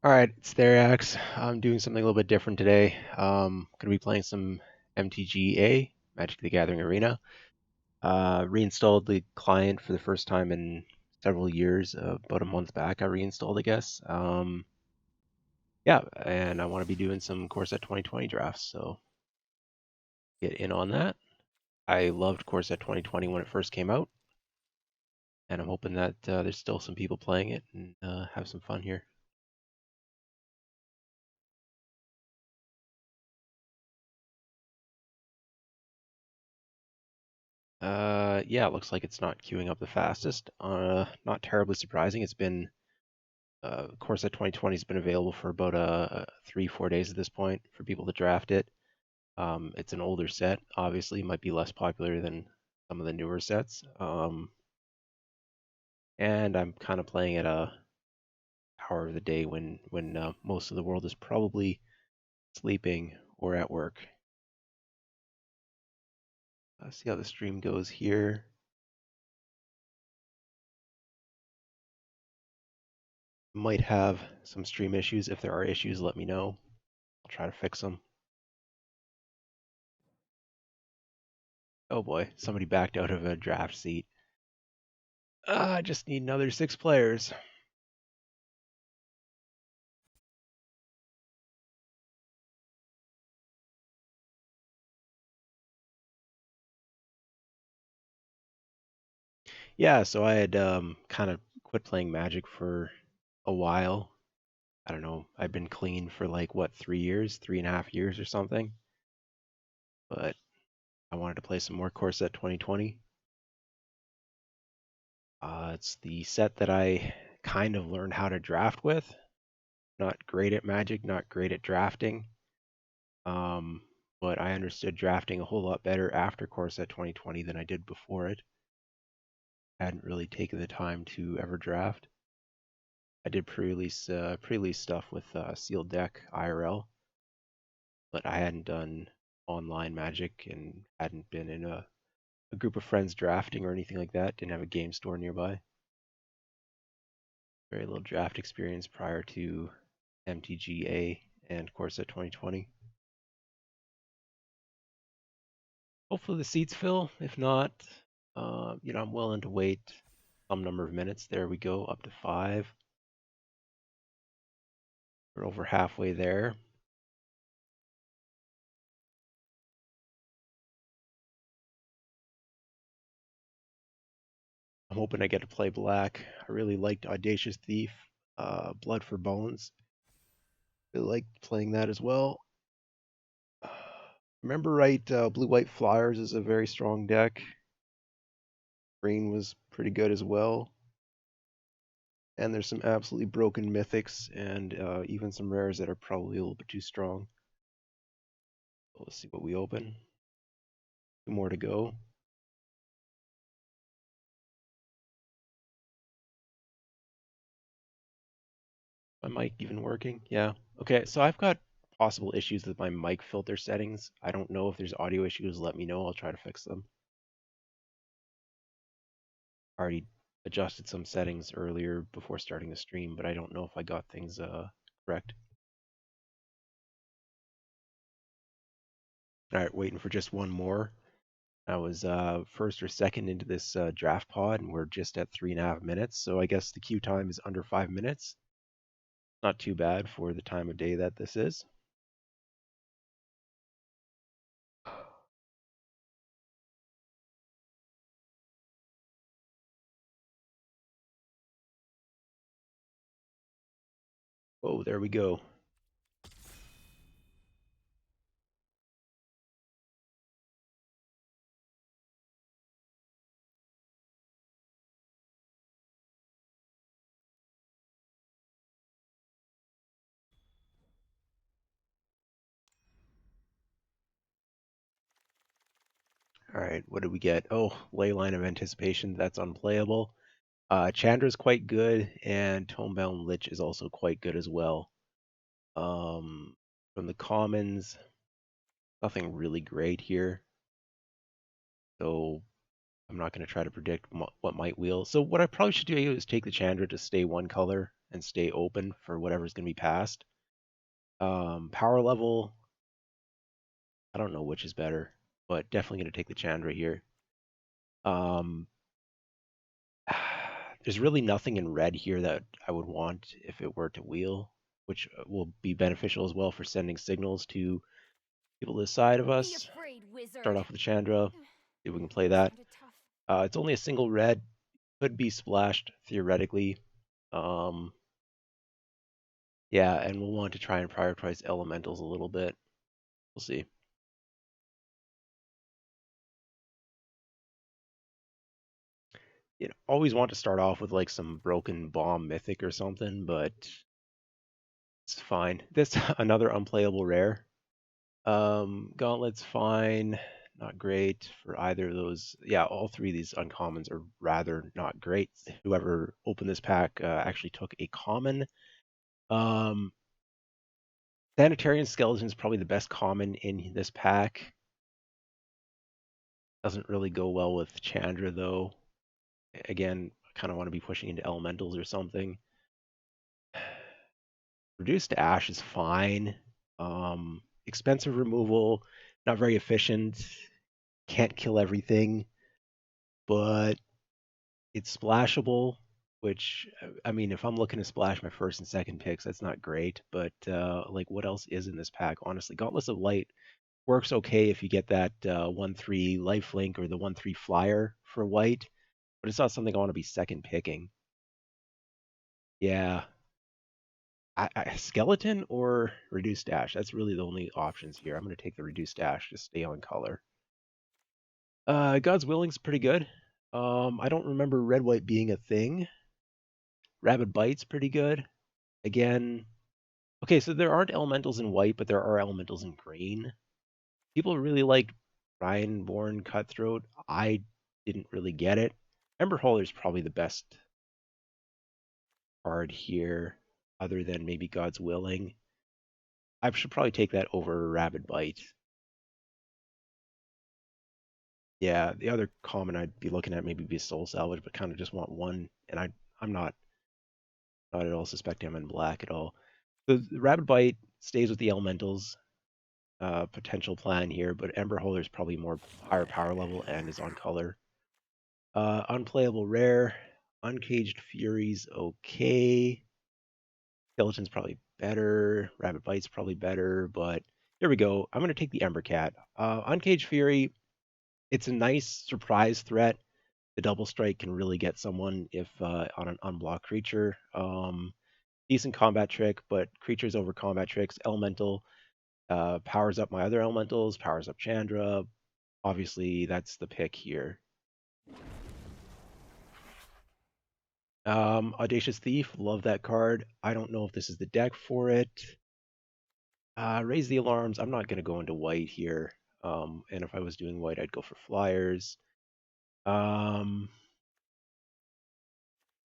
Alright, it's Theriax. I'm doing something a little bit different today. Gonna be playing some MTG Magic the Gathering Arena. Reinstalled the client for the first time in several years. About a month back, I reinstalled, I guess. Yeah, and I want to be doing some Core Set 2020 drafts, so get in on that. I loved Core Set 2020 when it first came out, and I'm hoping that there's still some people playing it and have some fun here. Yeah, it looks like it's not queuing up the fastest. Not terribly surprising. It's been, of course, that 2020 has been available for about 3-4 days at this point for people to draft it. It's an older set, obviously, might be less popular than some of the newer sets. And I'm kind of playing at a hour of the day when most of the world is probably sleeping or at work. Let's see how the stream goes here. Might have some stream issues. If there are issues, let me know. I'll try to fix them. Oh boy, somebody backed out of a draft seat. I just need another 6 players. Yeah, so I had kind of quit playing Magic for a while. I don't know. I've been clean for like what, 3 years, 3.5 years or something. But I wanted to play some more Core Set 2020. It's the set that I kind of learned how to draft with. Not great at Magic, not great at drafting. But I understood drafting a whole lot better after Core Set 2020 than I did before it. I hadn't really taken the time to ever draft. I did pre-release stuff with Sealed Deck IRL, but I hadn't done online Magic and hadn't been in a group of friends drafting or anything like that. Didn't have a game store nearby. Very little draft experience prior to MTG and Core Set 2020. Hopefully the seats fill. If not, I'm willing to wait some number of minutes. There we go, up to 5. We're over halfway there. I'm hoping I get to play black. I really liked Audacious Thief, Blood for Bones. Really liked playing that as well. Remember right, Blue-White Flyers is a very strong deck. Green was pretty good as well. And there's some absolutely broken mythics and even some rares that are probably a little bit too strong. So let's see what we open. 2 more to go. My mic even working? Yeah. Okay, so I've got possible issues with my mic filter settings. I don't know if there's audio issues. Let me know. I'll try to fix them. I already adjusted some settings earlier before starting the stream, but I don't know if I got things correct. All right, waiting for just one more. I was first or second into this draft pod, and we're just at 3.5 minutes. So I guess the queue time is under 5 minutes. Not too bad for the time of day that this is. Oh, there we go. All right, what did we get? Oh, Leyline of Anticipation. That's unplayable. Chandra's quite good, and Tomebound Lich is also quite good as well. From the commons, nothing really great here. So I'm not going to try to predict what might wheel. So what I probably should do is take the Chandra to stay one color and stay open for whatever's going to be passed. Power level, I don't know which is better, but definitely going to take the Chandra here. Um, there's really nothing in red here that I would want if it were to wheel, which will be beneficial as well for sending signals to people to the side of Be us. afraid, Start wizard. off with the Chandra, see if we can play That that. sounded tough. It's only a single red, could be splashed theoretically. Um, yeah, and we'll want to try and prioritize elementals a little bit. We'll see. You know, always want to start off with like some broken bomb mythic or something, but it's fine. This another unplayable rare. Gauntlet's fine. Not great for either of those. Yeah, all three of these uncommons are rather not great. Whoever opened this pack actually took a common. Um, Sanitarian Skeleton is probably the best common in this pack. Doesn't really go well with Chandra though. Again, I kind of want to be pushing into elementals or something. Reduced Ash is fine. Expensive removal, not very efficient. Can't kill everything, but it's splashable. Which I mean, if I'm looking to splash my first and second picks, that's not great. But like, what else is in this pack? Honestly, Gauntlets of Light works okay if you get that 1/3 lifelink or the 1/3 flyer for white, but it's not something I want to be second picking. Yeah, skeleton or reduced dash. That's really the only options here. I'm going to take the reduced dash to stay on color. God's Willing's pretty good. I don't remember red white being a thing. Rabid Bite's pretty good. Again, okay, so there aren't elementals in white, but there are elementals in green. People really like Ryan Bourne Cutthroat. I didn't really get it. Ember Holler's probably the best card here, other than maybe God's Willing. I should probably take that over Rabid Bite. Yeah, the other common I'd be looking at maybe be Soul Salvage, but kind of just want one, and I'm not at all suspecting I'm in black at all. The Rabid Bite stays with the elementals. Potential plan here, but Ember Holder is probably more higher power level and is on color. Unplayable rare. Uncaged Fury's okay. Skeleton's probably better. Rabbit Bite's probably better, but here we go. I'm going to take the Ember Cat. Uncaged Fury, it's a nice surprise threat. The double strike can really get someone if on an unblocked creature. Decent combat trick, but creatures over combat tricks. Elemental powers up my other elementals, powers up Chandra. Obviously, that's the pick here. Audacious Thief, love that card. I don't know if this is the deck for it. Raise the Alarms. I'm not going to go into white here. And if I was doing white, I'd go for flyers. Um,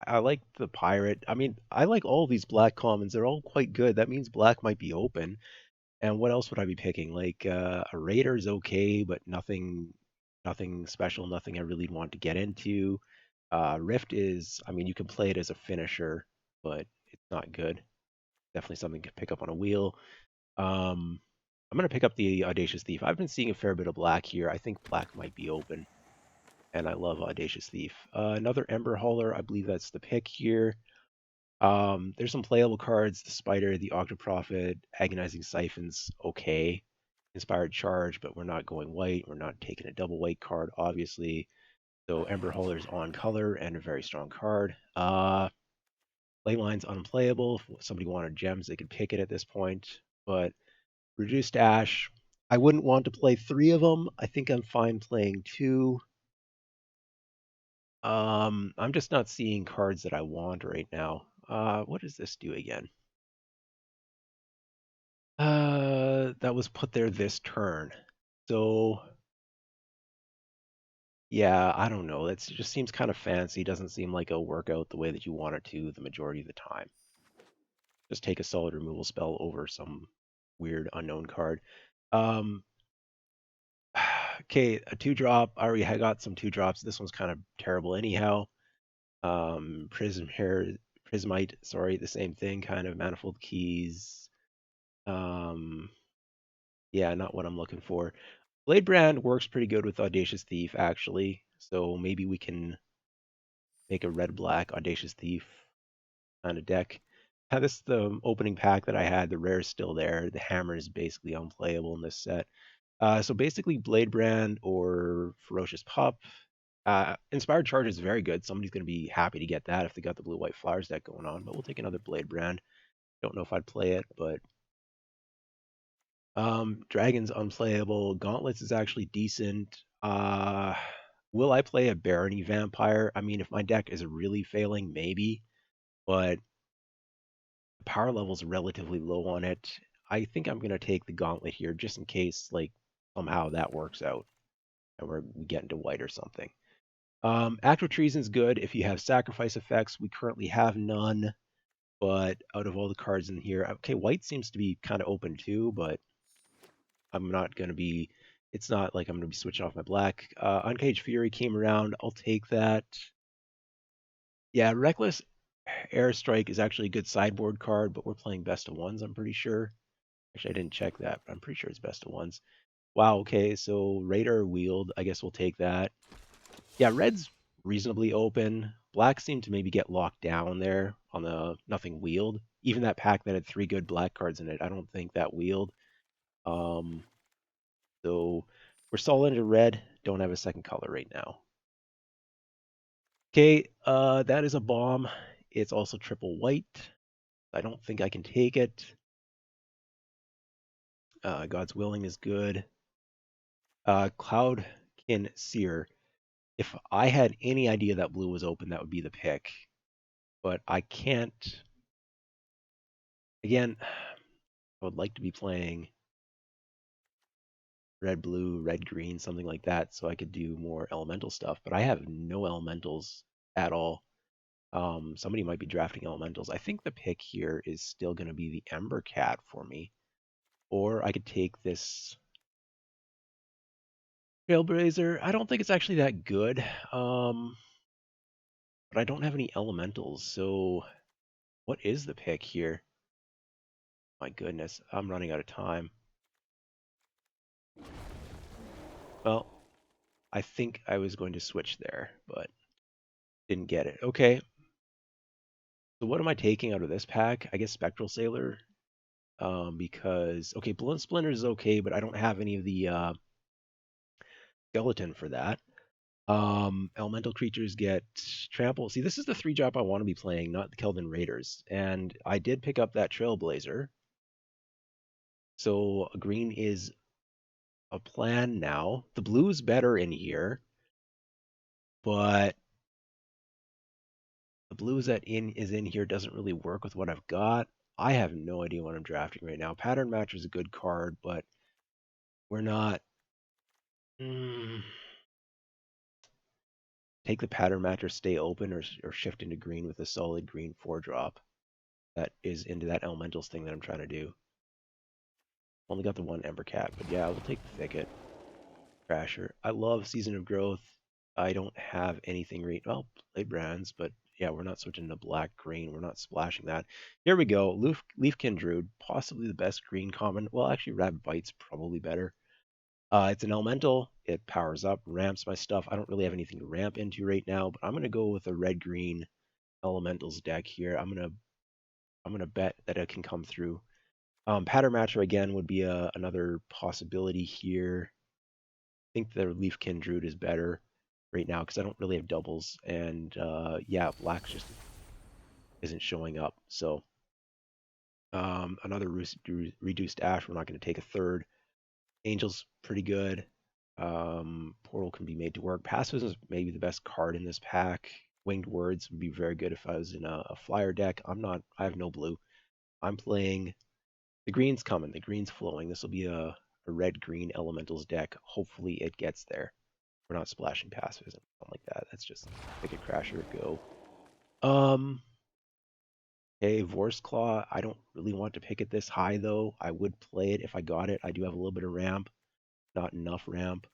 I like the Pirate. I mean, I like all these black commons. They're all quite good. That means black might be open. And what else would I be picking? Like a Raider's okay, but nothing special, nothing I really want to get into. Rift is, I mean, you can play it as a finisher, but it's not good. Definitely something to pick up on a wheel. Um, I'm gonna pick up the Audacious Thief. I've been seeing a fair bit of black here. I think black might be open, and I love Audacious Thief. Another Ember Hauler. I believe that's the pick here. There's some playable cards: the Spider, the Octoprophet, Agonizing Siphons. Okay, Inspired Charge, but we're not going white. We're not taking a double white card, obviously. So Ember Hauler's on color and a very strong card. Line's unplayable. If somebody wanted gems, they could pick it at this point. But Reduced Ash, I wouldn't want to play three of them. I think I'm fine playing two. I'm just not seeing cards that I want right now. What does this do again? That was put there this turn. So yeah, I don't know. It just seems kind of fancy. Doesn't seem like it'll work out the way that you want it to the majority of the time. Just take a solid removal spell over some weird unknown card. Um, Okay, a 2-drop. I already had got some 2-drops. This one's kind of terrible anyhow. Prismite, sorry, the same thing, kind of manifold keys. Um, yeah, not what I'm looking for. Blade Brand works pretty good with Audacious Thief, actually. So maybe we can make a red-black Audacious Thief kind of deck. This is the opening pack that I had. The rare is still there. The hammer is basically unplayable in this set. So basically, Blade Brand or Ferocious Pup. Inspired Charge is very good. Somebody's going to be happy to get that if they got the Blue-White Flowers deck going on. But we'll take another Blade Brand. Don't know if I'd play it, but Dragon's unplayable. Gauntlets is actually decent. Will I play a Barony Vampire? I mean, if my deck is really failing, maybe, but the power level's relatively low on it. I think I'm gonna take the Gauntlet here just in case, like, somehow that works out and we get into white or something. Act of Treason's good if you have sacrifice effects. We currently have none, but out of all the cards in here, okay, white seems to be kind of open too, but I'm not going to be, it's not like I'm going to be switching off my black. Uncaged Fury came around. I'll take that. Yeah, Reckless Airstrike is actually a good sideboard card, but we're playing best of ones, I'm pretty sure. Actually, I didn't check that, but I'm pretty sure it's best of ones. Wow, okay, so Radar Wield, I guess we'll take that. Yeah, red's reasonably open. Black seemed to maybe get locked down there on the nothing wheeled. Even that pack that had 3 good black cards in it, I don't think that wheeled. So we're solid into red. Don't have a second color right now. Okay, that is a bomb. It's also triple white. I don't think I can take it. God's Willing is good. Cloudkin Seer. If I had any idea that blue was open, that would be the pick. But I can't. Again, I would like to be playing red, blue, red, green, something like that, so I could do more elemental stuff. But I have no elementals at all. Somebody might be drafting elementals. I think the pick here is still going to be the Ember Cat for me. Or I could take this Trailblazer. I don't think it's actually that good. But I don't have any elementals, so what is the pick here? My goodness, I'm running out of time. Well, I think I was going to switch there, but didn't get it. Okay. So what am I taking out of this pack? I guess Spectral Sailor. Because, okay, Blood Splinter is okay, but I don't have any of the skeleton for that. Elemental creatures get trample. See, this is the 3-drop I want to be playing, not the Kelvin Raiders. And I did pick up that Trailblazer. So green is a plan now. The blue's better in here, but the blues that is in here doesn't really work with what I've got. I have no idea what I'm drafting right now. Pattern Matcher is a good card, but we're not. Take the Pattern Matcher, stay open, or shift into green with a solid green 4-drop. That is into that elementals thing that I'm trying to do. Only got the one Ember Cat, but yeah, we'll take the Thicket. Crasher. I love Season of Growth. I don't have anything well, Blade Brands, but yeah, we're not switching to black green. We're not splashing that. Here we go. Leafkin Druid, possibly the best green common. Well, actually, Rabbit Bite's probably better. It's an elemental. It powers up, ramps my stuff. I don't really have anything to ramp into right now, but I'm gonna go with a red-green elementals deck here. I'm gonna bet that it can come through. Pattern Matcher again would be another possibility here. I think the Leafkin Druid is better right now because I don't really have doubles, and yeah, black just isn't showing up. So another reduced ash. We're not going to take a third. Angel's pretty good. Portal can be made to work. Pacifism is maybe the best card in this pack. Winged Words would be very good if I was in a flyer deck. I'm not. I have no blue. I'm playing. The green's coming. The green's flowing. This will be a red-green elementals deck. Hopefully it gets there. We're not splashing pacifism, something like that. That's just pick a crasher, go. Okay, Vorse Claw. I don't really want to pick it this high though. I would play it if I got it. I do have a little bit of ramp, not enough ramp.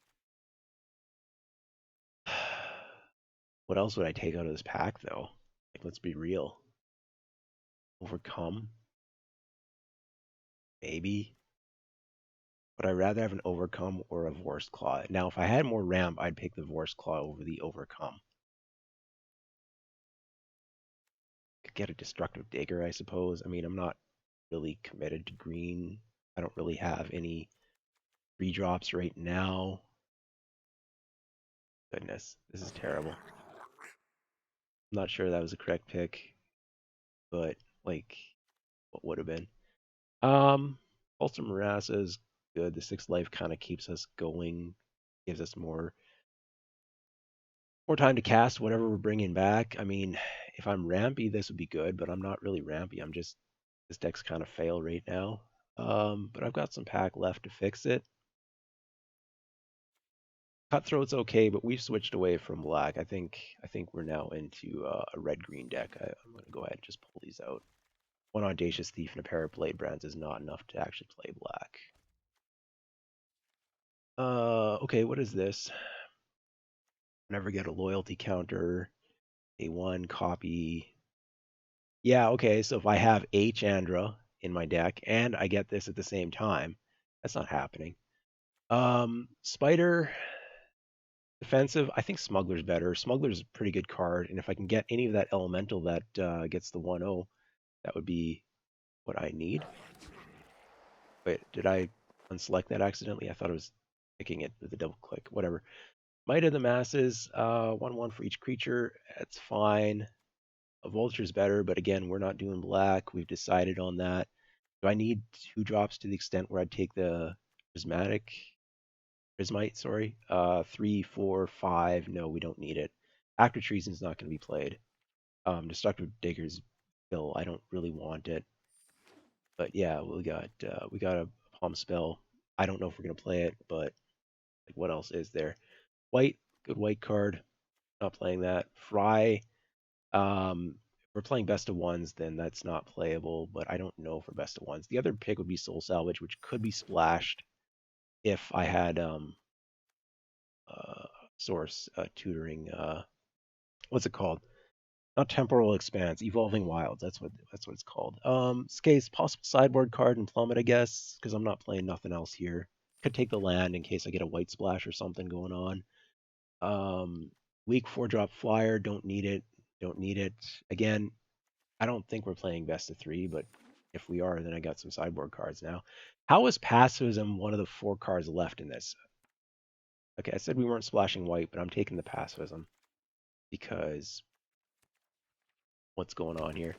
What else would I take out of this pack, though? Like, let's be real. Overcome? Maybe. But I'd rather have an Overcome or a Vorst Claw. Now, if I had more ramp, I'd pick the Vorst Claw over the Overcome. Could get a Destructive Digger, I suppose. I mean, I'm not really committed to green. I don't really have any 3-drops right now. Goodness, this is terrible. I'm not sure that was a correct pick, but like, what would have been? Also Marassa is good. The 6 life kind of keeps us going, gives us more time to cast whatever we're bringing back. I mean, if I'm rampy, this would be good, but I'm not really rampy. I'm just this deck's kind of fail right now. But I've got some pack left to fix it. Cutthroat's okay, but we've switched away from black. I think we're now into a red-green deck. I'm going to go ahead and just pull these out. One Audacious Thief and a pair of Blade Brands is not enough to actually play black. Okay, what is this? Never get a loyalty counter. A1 copy. Yeah, okay, so if I have a Chandra in my deck and I get this at the same time, that's not happening. Spider, defensive, I think Smuggler's better. Smuggler's a pretty good card, and if I can get any of that elemental that gets the 1/0, that would be what I need. Wait, did I unselect that accidentally? I thought I was picking it with a double click. Whatever. Might of the Masses, 1/1 for each creature. That's fine. A Vulture's better, but again, we're not doing black. We've decided on that. Do I need 2 drops to the extent where I'd take the Prismite, sorry. 3, 4, 5. No, we don't need it. Act of Treason's not going to be played. Destructive Digger's Bill. I don't really want it. But yeah, we got a Palm Spell. I don't know if we're gonna play it, but like, what else is there? White, good white card. Not playing that. Fry. If we're playing best of ones, then that's not playable. But I don't know for best of ones. The other pick would be Soul Salvage, which could be splashed if I had source tutoring. What's it called? Not Temporal Expanse, Evolving Wilds. That's what it's called. Case possible sideboard card and Plummet, I guess, because I'm not playing nothing else here. Could take the land in case I get a white splash or something going on. Weak 4-drop flyer. Don't need it. Don't need it. Again, I don't think we're playing best of 3, but if we are, then I got some sideboard cards now. How is Pacifism one of the 4 cards left in this? Okay, I said we weren't splashing white, but I'm taking the Pacifism because what's going on here?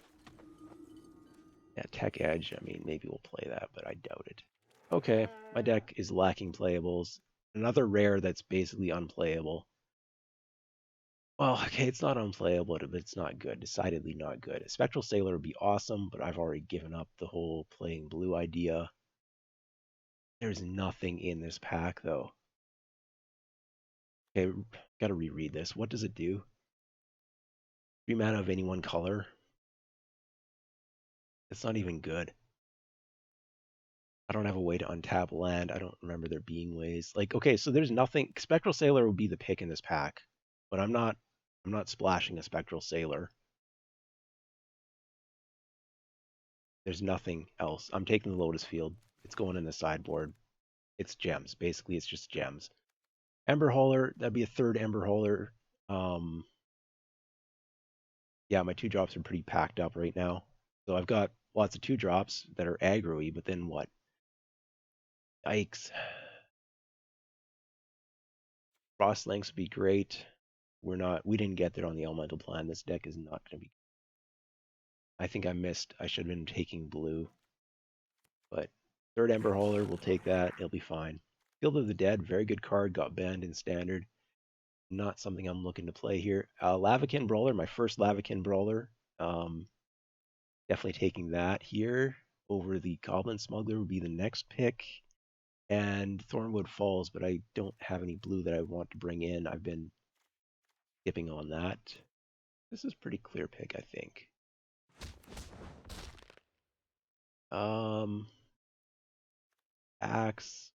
Yeah, Tech Edge, I mean, maybe we'll play that, but I doubt it. Okay, my deck is lacking playables. Another rare that's basically unplayable. Well, okay, it's not unplayable, but it's not good. Decidedly not good. A Spectral Sailor would be awesome, but I've already given up the whole playing blue idea. There's nothing in this pack, though. Okay, gotta reread this. What does it do? 3 mana of any one color? It's not even good. I don't have a way to untap land. I don't remember there being ways. Like, okay, so there's nothing. Spectral Sailor would be the pick in this pack, but I'm not splashing a Spectral Sailor. There's nothing else. I'm taking the Lotus Field. It's going in the sideboard. It's gems. Basically, it's just gems. Ember Hauler, that'd be a 3rd Ember Hauler. Yeah, my 2-drops are pretty packed up right now. So I've got lots of 2-drops that are aggro-y, but then what? Yikes. Frost Lynx would be great. We didn't get there on the elemental plan. This deck is not going to be. I think I missed. I should have been taking blue. But 3rd Ember Hauler, we'll take that. It'll be fine. Field of the Dead, very good card. Got banned in standard. Not something I'm looking to play here. Lavakin Brawler, my first Lavakin Brawler. Definitely taking that here over the Goblin Smuggler would be the next pick. And Thornwood Falls, but I don't have any blue that I want to bring in. I've been skipping on that. This is a pretty clear pick, I think. Axe.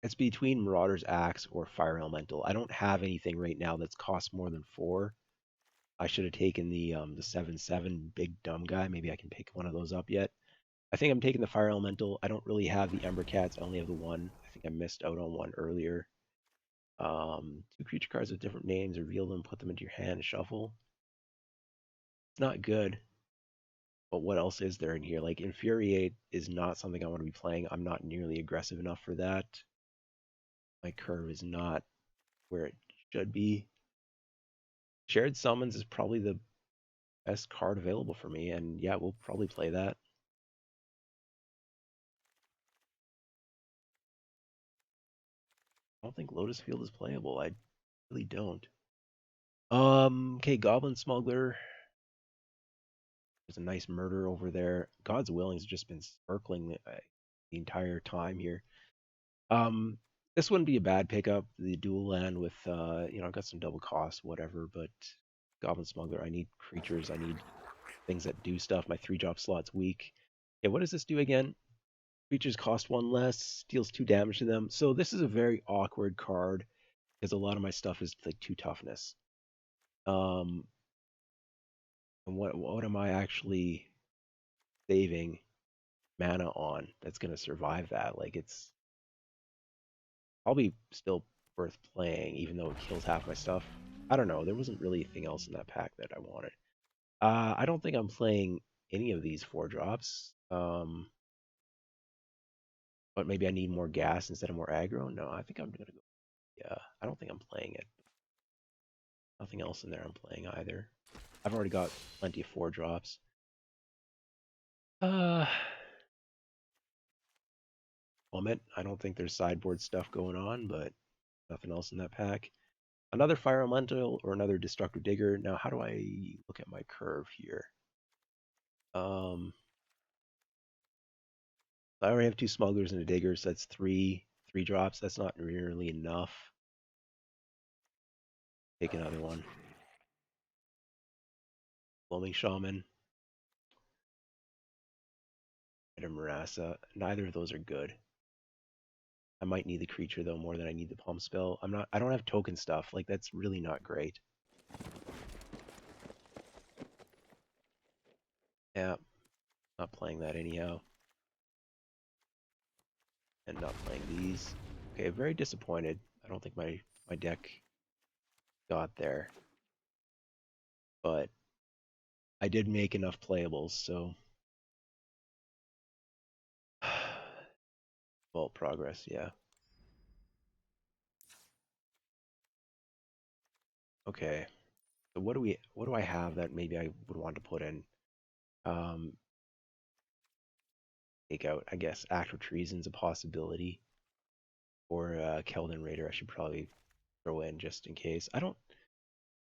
It's between Marauder's Axe or Fire Elemental. I don't have anything right now that's cost more than 4. I should have taken the 7/7 big dumb guy. Maybe I can pick one of those up yet. I think I'm taking the Fire Elemental. I don't really have the Ember Cats. I only have the one. I think I missed out on one earlier. 2 creature cards with different names. Reveal them, put them into your hand, and shuffle. It's not good, but what else is there in here? Like, Infuriate is not something I want to be playing. I'm not nearly aggressive enough for that. My curve is not where it should be. Shared Summons is probably the best card available for me, and yeah, we'll probably play that. I don't think Lotus Field is playable. I really don't. Okay, Goblin Smuggler. There's a nice murder over there. God's Willing's just been circling the entire time here. Um, this wouldn't be a bad pickup. The dual land with I've got some double cost, whatever. But Goblin Smuggler, I need creatures. I need things that do stuff. My 3-drop slot's weak. Yeah, what does this do again? Creatures cost 1 less, deals 2 damage to them. So this is a very awkward card because a lot of my stuff is like 2 toughness. And what am I actually saving mana on that's gonna survive that? Like, it's probably still worth playing, even though it kills half my stuff. I don't know. There wasn't really anything else in that pack that I wanted. I don't think I'm playing any of these 4-drops. But maybe I need more gas instead of more aggro. No, I think I'm gonna go. Yeah, I don't think I'm playing it. Nothing else in there I'm playing either. I've already got plenty of 4-drops. Plummet. I don't think there's sideboard stuff going on, but nothing else in that pack. Another Fire Elemental or another Destructive Digger. Now, how do I look at my curve here? I already have 2 Smugglers and a Digger, so that's 3 drops. That's not nearly enough. Take another one. Blooming Shaman. And a Marassa. Neither of those are good. I might need the creature though more than I need the pump spell. I don't have token stuff. Like, that's really not great. Yeah, not playing that anyhow. And not playing these. Okay, very disappointed. I don't think my deck got there. But I did make enough playables, so well, progress, yeah. Okay. So what do I have that maybe I would want to put in? Take out, I guess, Act of Treason's a possibility. Or Keldon Raider I should probably throw in just in case. I don't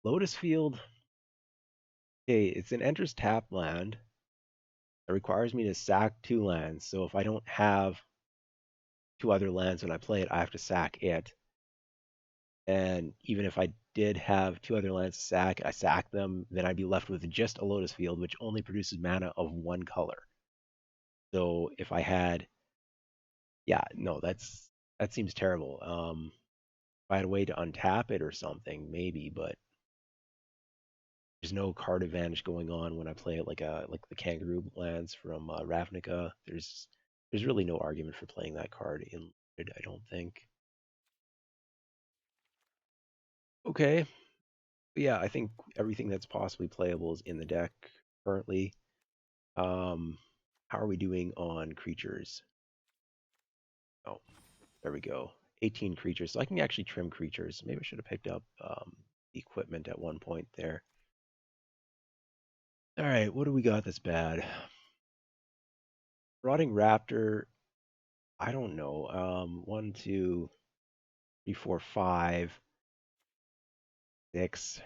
Lotus Field. Okay, it's an enters tap land. It requires me to sack 2 lands. So if I don't have 2 other lands when I play it, I have to sack it. And even if I did have 2 other lands to sack, I sack them, then I'd be left with just a Lotus Field, which only produces mana of 1 color. So if I had, yeah, no, that seems terrible. If I had a way to untap it or something, maybe, but there's no card advantage going on when I play it like the Kangaroo lands from Ravnica. There's really no argument for playing that card in limited, I don't think. Okay, yeah, I think everything that's possibly playable is in the deck currently. How are we doing on creatures? Oh, there we go. 18 creatures. So I can actually trim creatures. Maybe I should have picked up equipment at one point there. All right, what do we got that's bad? Rotting Raptor. I don't know. 1, 2, 3, 4, 5, 6,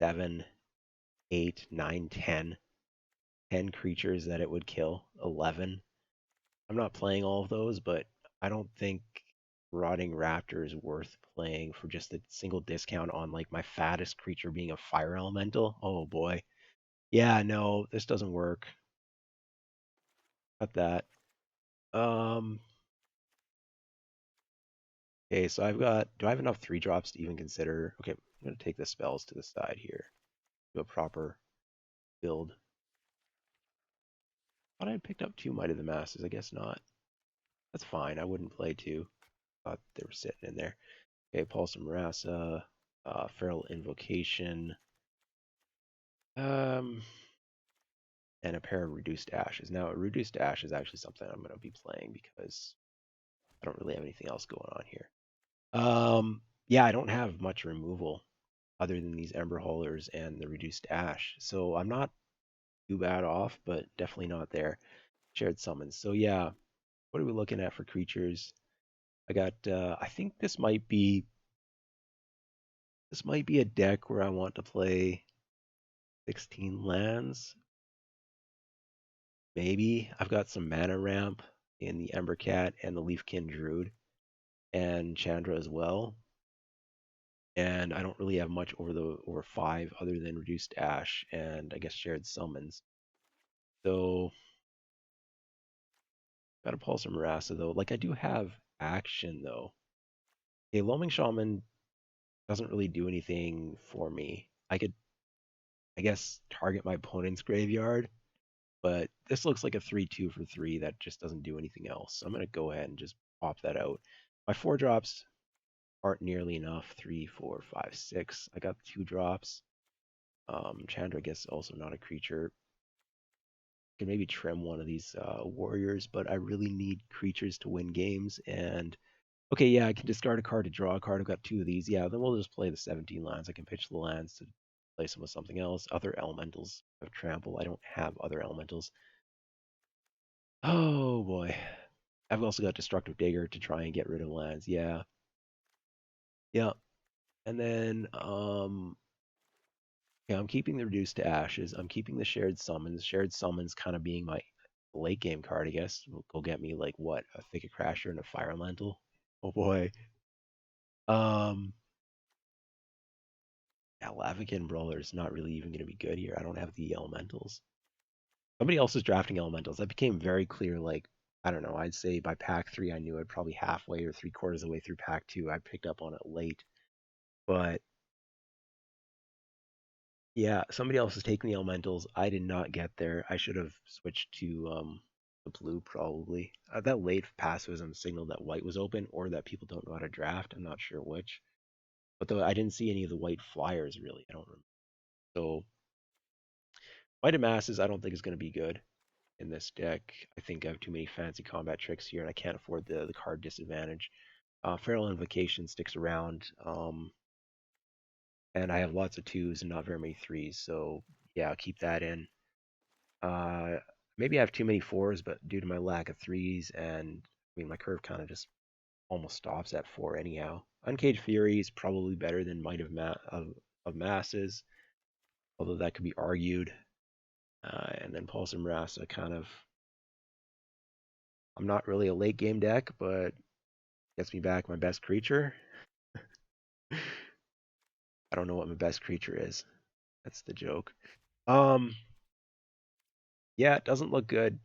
7, 8, 9, 10. 10 creatures that it would kill. 11. I'm not playing all of those, but I don't think Rotting Raptor is worth playing for just a single discount on like my fattest creature being a fire elemental. Oh boy. Yeah, no, this doesn't work. Cut that. Um Okay, so I've got, do I have enough 3 drops to even consider? Okay, I'm going to take the spells to the side here. Do a proper build. Thought I had picked up 2 Might of the Masses. I guess not. That's fine. I wouldn't play 2. Thought they were sitting in there. Okay, Pulse of Marassa, Feral Invocation, um, and a pair of Reduced Ashes. Now, a Reduced Ash is actually something I'm going to be playing because I don't really have anything else going on here. Yeah, I don't have much removal other than these Ember Haulers and the Reduced Ash. So I'm not too bad off, but definitely not there. Shared Summons. So yeah, what are we looking at for creatures? I got, I think this might be a deck where I want to play 16 lands. Maybe. I've got some mana ramp in the Embercat and the Leafkin Druid and Chandra as well. And I don't really have much over 5 other than Reduced Ash and I guess Shared Summons. So got a Pulse of Marassa though. Like I do have action though. A Loaming Shaman doesn't really do anything for me. I could, I guess, target my opponent's graveyard, but this looks like a 3/2 for 3 that just doesn't do anything else. So I'm going to go ahead and just pop that out. My 4 drops aren't nearly enough. 3, 4, 5, 6. I got 2 drops. Chandra, I guess, also not a creature. I can maybe trim one of these warriors, but I really need creatures to win games. And okay, yeah, I can discard a card to draw a card. I've got 2 of these. Yeah, then we'll just play the 17 lands. I can pitch the lands to replace them with something else. Other elementals have trample. I don't have other elementals. Oh boy. I've also got Destructive Dagger to try and get rid of lands. Yeah. Yeah. And then yeah, I'm keeping the Reduced to Ashes. I'm keeping the Shared Summons. Shared Summons kind of being my late game card, I guess. Will go get me like what? A Thicket Crasher and a Fire Elemental. Oh boy. Um Yeah, Lavakin Brawler is not really even going to be good here. I don't have the elementals. Somebody else is drafting elementals. That became very clear. Like, I don't know. I'd say by pack 3, I knew it. Probably halfway or 3/4 of the way through pack 2, I picked up on it late. But yeah, somebody else is taking the elementals. I did not get there. I should have switched to the blue probably. That late pacifism signaled that white was open or that people don't know how to draft. I'm not sure which. But though I didn't see any of the white flyers really. I don't remember. So Might of Masses I don't think is going to be good in this deck. I think I have too many fancy combat tricks here and I can't afford the card disadvantage. Feral Invocation sticks around. And I have lots of 2s and not very many 3s. So yeah, I'll keep that in. Uh, Maybe I have too many 4s, but due to my lack of 3s, and I mean my curve kind of just almost stops at 4 anyhow. Uncaged Fury is probably better than Might of Masses, although that could be argued. And then Pulse and Marassa kind of, I'm not really a late game deck, but gets me back my best creature. I don't know what my best creature is. That's the joke. Um, yeah, it doesn't look good.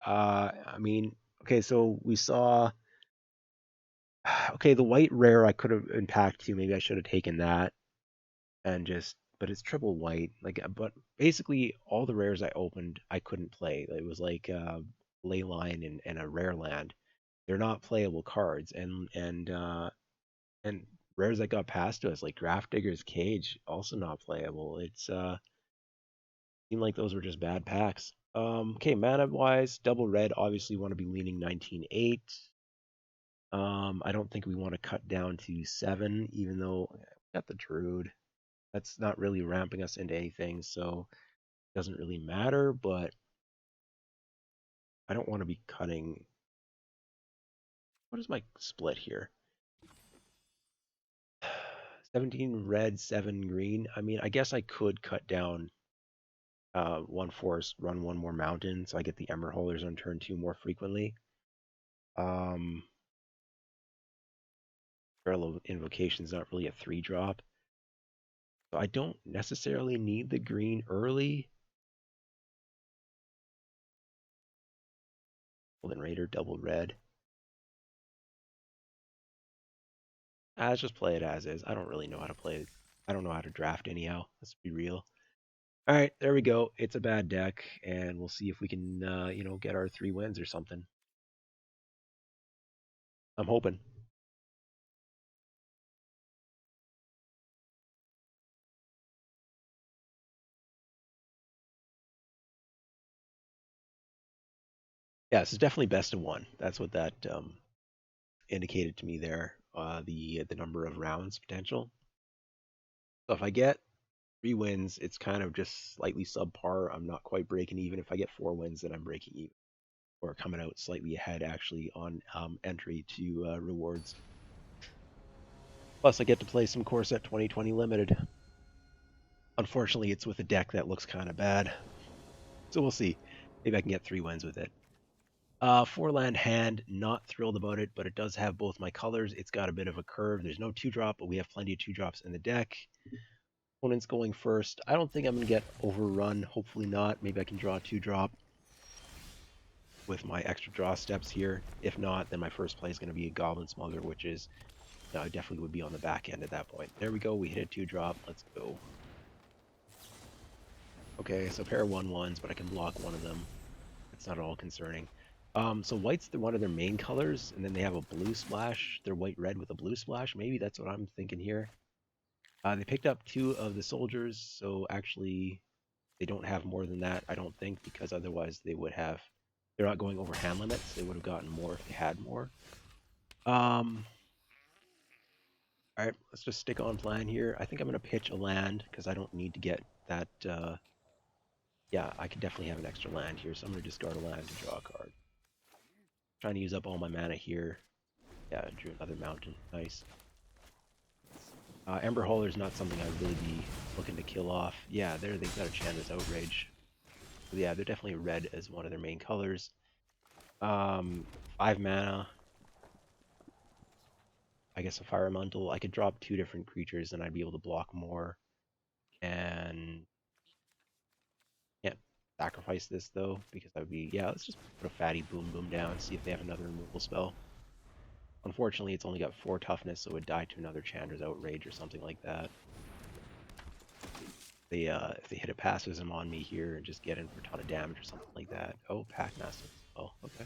I mean, okay, so we saw okay, the white rare I could have impacted to. Maybe I should have taken that and just, but it's triple white. Like, but basically all the rares I opened, I couldn't play. It was like Leyline and a rare land. They're not playable cards, and rares that got passed to us like Graft Digger's Cage also not playable. It's seemed like those were just bad packs. Okay, mana wise, double red obviously want to be leaning 19/8. I don't think we want to cut down to 7, even though we got the Druid. That's not really ramping us into anything, so it doesn't really matter, but I don't want to be cutting. What is my split here? 17 red, 7 green. I mean, I guess I could cut down 1 forest, run 1 more mountain, so I get the Ember Holders on turn 2 more frequently. Parallel Invocation is not really a 3-drop. So I don't necessarily need the green early. Golden Raider, double red. Let's just play it as is. I don't really know how to play it. I don't know how to draft anyhow. Let's be real. All right, there we go. It's a bad deck, and we'll see if we can, get our 3 wins or something. I'm hoping. Yeah, this is definitely best of one. That's what that indicated to me there. The number of rounds potential. So if I get 3 wins, it's kind of just slightly subpar. I'm not quite breaking even. If I get 4 wins, then I'm breaking even, or coming out slightly ahead actually on entry to rewards. Plus, I get to play some Core Set 2020 Limited. Unfortunately, it's with a deck that looks kind of bad. So we'll see. Maybe I can get 3 wins with it. 4 land hand, not thrilled about it, but it does have both my colors. It's got a bit of a curve. There's no 2-drop, but we have plenty of 2-drops in the deck. Opponent's going first. I don't think I'm going to get overrun. Hopefully not. Maybe I can draw a 2-drop with my extra draw steps here. If not, then my first play is going to be a Goblin Smuggler, which is, I definitely would be on the back end at that point. There we go. We hit a 2-drop. Let's go. Okay, so pair of 1/1s, but I can block one of them. It's not at all concerning. So white's one of their main colors, and then they have a blue splash. They're white-red with a blue splash. Maybe that's what I'm thinking here. They picked up 2 of the soldiers, so actually they don't have more than that, I don't think, because otherwise they would have... They're not going over hand limits. They would have gotten more if they had more. Alright, let's just stick on plan here. I think I'm going to pitch a land, because I don't need to get that... Yeah, I could definitely have an extra land here, so I'm going to discard a land to draw a card. Trying to use up all my mana here. Yeah, drew another mountain. Nice. Ember Hauler is not something I'd really be looking to kill off. Yeah, there they've got a Chandler's Outrage. So yeah, they're definitely red as one of their main colors. 5 mana. I guess a Fire Elemental. I could drop 2 different creatures and I'd be able to block more. And can't sacrifice this though, because I would be... Yeah, let's just put a fatty Boom Boom down, see if they have another removal spell. Unfortunately, it's only got 4 toughness, so it would die to another Chandra's Outrage or something like that. If they hit a Pacifism on me here and just get in for a ton of damage or something like that. Oh, Packmaster. Oh, okay.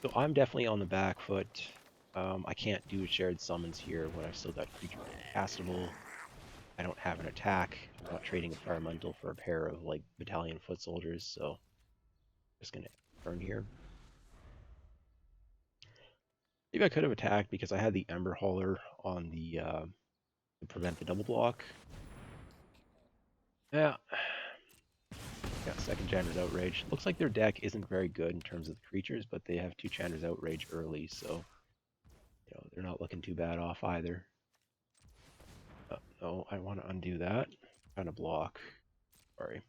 So I'm definitely on the back foot. I can't do shared summons here when I've still got creature castable. I don't have an attack. I'm not trading a Firemental for a pair of like Battalion Foot Soldiers, so just gonna turn here. Maybe I could have attacked because I had the Ember Hauler on the to prevent the double block. Yeah. Yeah, second Chandra's Outrage. Looks like their deck isn't very good in terms of the creatures, but they have 2 Chandra's Outrage early, so they're not looking too bad off either. No, I want to undo that. Trying to block. Sorry.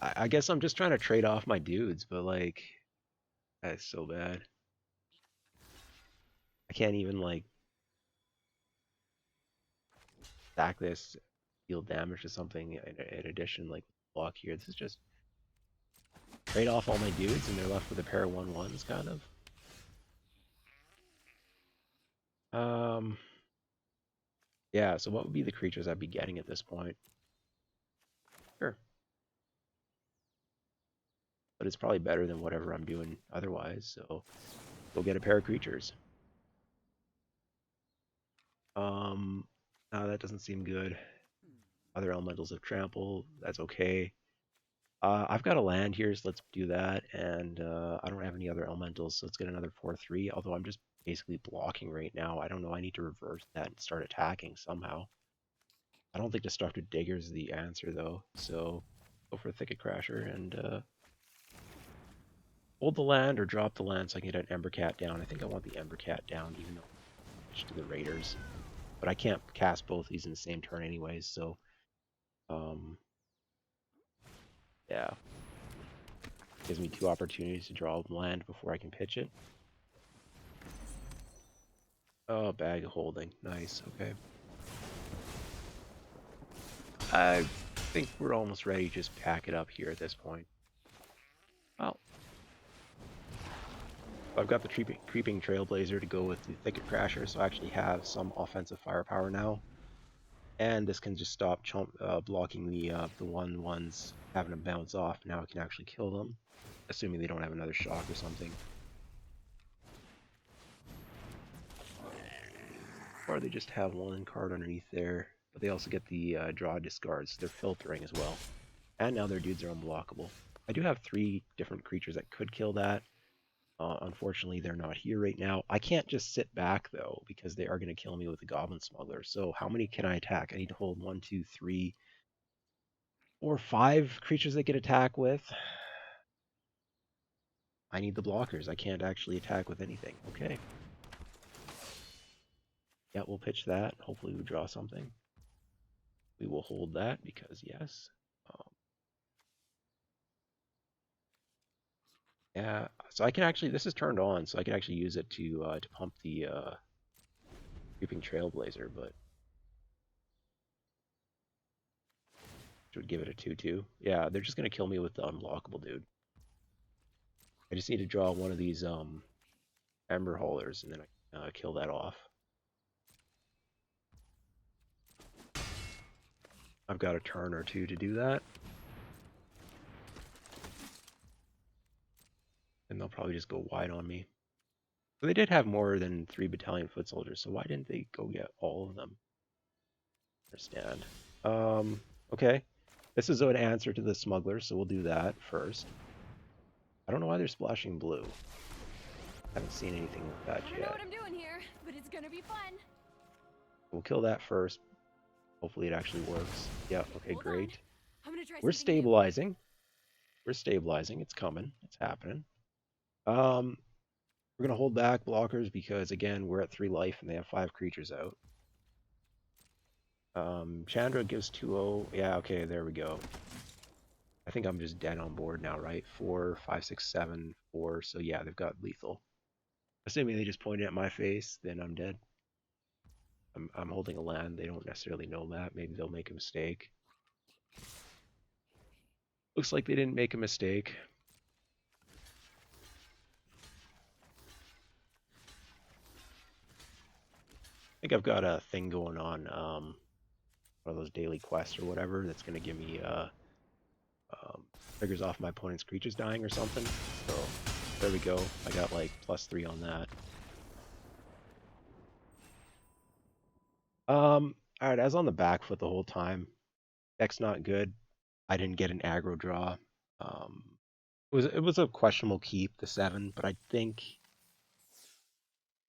I guess I'm just trying to trade off my dudes, but like, that's so bad. I can't even like stack this, deal damage to something in addition, like block here. This is just trade off all my dudes, and they're left with a pair of 1/1s, kind of. Yeah. So what would be the creatures I'd be getting at this point? Sure. But it's probably better than whatever I'm doing otherwise. So go get a pair of creatures. No, that doesn't seem good. Other elementals of trample. That's okay. I've got a land here, so let's do that. And I don't have any other elementals, so let's get another 4/3. Although I'm just basically blocking right now. I don't know. I need to reverse that and start attacking somehow. I don't think Destructive Digger is the answer though. So go for a Thicket Crasher and hold the land or drop the land so I can get an Ember Cat down. I think I want the Ember Cat down, even though it's to the Raiders. But I can't cast both these in the same turn anyways, so yeah. Gives me 2 opportunities to draw land before I can pitch it. Oh, Bag of Holding. Nice, okay. I think we're almost ready to just pack it up here at this point. Well, I've got the creeping Trailblazer to go with the Thicket Crasher, so I actually have some offensive firepower now. And this can just stop blocking the 1/1s having them bounce off. Now I can actually kill them, assuming they don't have another shock or something. Or they just have one card underneath there, but they also get the draw discards. They're filtering as well. And now their dudes are unblockable. I do have 3 different creatures that could kill that. Unfortunately, they're not here right now. I can't just sit back, though, because they are going to kill me with the Goblin Smuggler. So how many can I attack? I need to hold 1, 2, 3, 4, 5 creatures they can attack with. I need the blockers. I can't actually attack with anything. Okay. Yeah, we'll pitch that. Hopefully we draw something. We will hold that because yes. Yeah, so I can actually, this is turned on, so I can actually use it to pump the Creeping Trailblazer, but would give it a 2/2. Yeah, they're just gonna kill me with the unblockable dude. I just need to draw one of these Ember Haulers, and then I can kill that off. I've got a turn or 2 to do that. And they'll probably just go wide on me. But they did have more than 3 battalion foot soldiers, so why didn't they go get all of them? Understand. Okay. This is an answer to the smuggler, so we'll do that first. I don't know why they're splashing blue. I haven't seen anything with that yet. I don't know what I'm doing here, but it's gonna be fun. We'll kill that first. Hopefully it actually works. Yeah, okay, great. We're stabilizing. We're stabilizing. It's coming. It's happening. We're gonna hold back blockers because again we're at 3 life and they have 5 creatures out. Chandra gives 2/0. Yeah, okay, there we go. I think I'm just dead on board now, right? 4, 5, 6, 7, 4. So yeah, they've got lethal. Assuming they just pointed at my face, then I'm dead. I'm holding a land. They don't necessarily know that. Maybe they'll make a mistake. Looks like they didn't make a mistake. I think I've got a thing going on, one of those daily quests or whatever, that's going to give me triggers off my opponent's creatures dying or something. So there we go. I got like +3 on that. Alright, I was on the back foot the whole time. Deck's not good. I didn't get an aggro draw. It was a questionable keep, the 7, but I think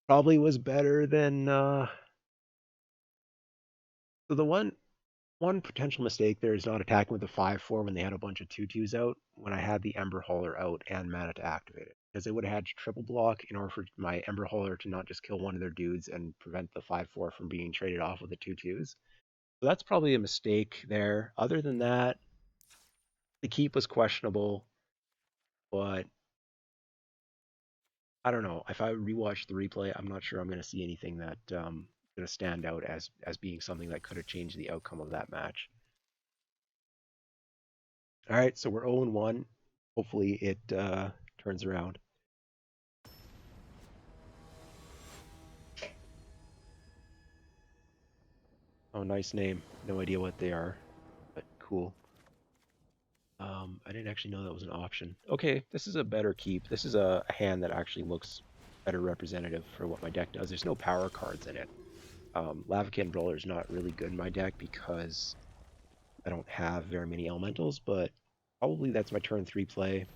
probably was better than so the one potential mistake there is not attacking with the 5/4 when they had a bunch of 2/2s out when I had the Ember Hauler out and mana to activate it. Because they would have had to triple block in order for my Ember Hauler to not just kill one of their dudes and prevent the 5/4 from being traded off with the 2/2s. So that's probably a mistake there. Other than that, the keep was questionable, but I don't know. If I rewatch the replay, I'm not sure I'm going to see anything that going to stand out as being something that could have changed the outcome of that match. All right, so we're 0-1. Hopefully it turns around. Oh, nice name. No idea what they are, but cool. I didn't actually know that was an option. Okay, this is a better keep. This is a hand that actually looks better representative for what my deck does. There's no power cards in it. Lavakin Brawler is not really good in my deck because I don't have very many elementals, but probably that's my turn 3 play.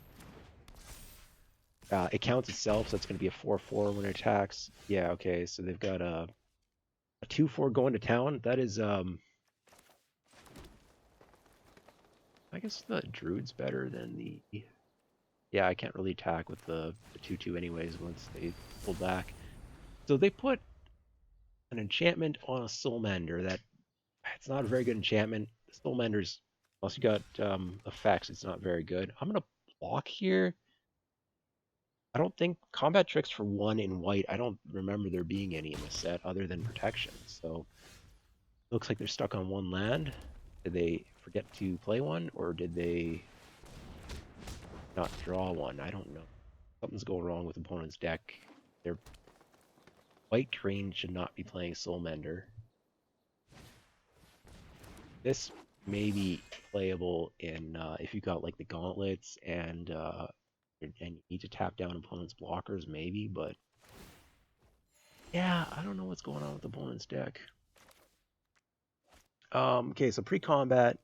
It counts itself, so it's going to be a 4/4 when it attacks. Yeah, okay, so they've got a 2/4 going to town. That is, I guess the Druid's better than the... Yeah, I can't really attack with the 2/2 anyways once they pull back. So they put an enchantment on a Soulmender that... It's not a very good enchantment. The Soulmender's... Unless you got effects, it's not very good. I'm going to block here. I don't think combat tricks for 1 in white. I don't remember there being any in the set other than protection. So looks like they're stuck on 1 land. Did they forget to play one, or did they not draw one? I don't know. Something's going wrong with opponent's deck. Their white Crane should not be playing Soul Mender. This may be playable in if you got like the gauntlets and you need to tap down opponent's blockers, maybe, but yeah, I don't know what's going on with opponent's deck. Okay, so pre-combat,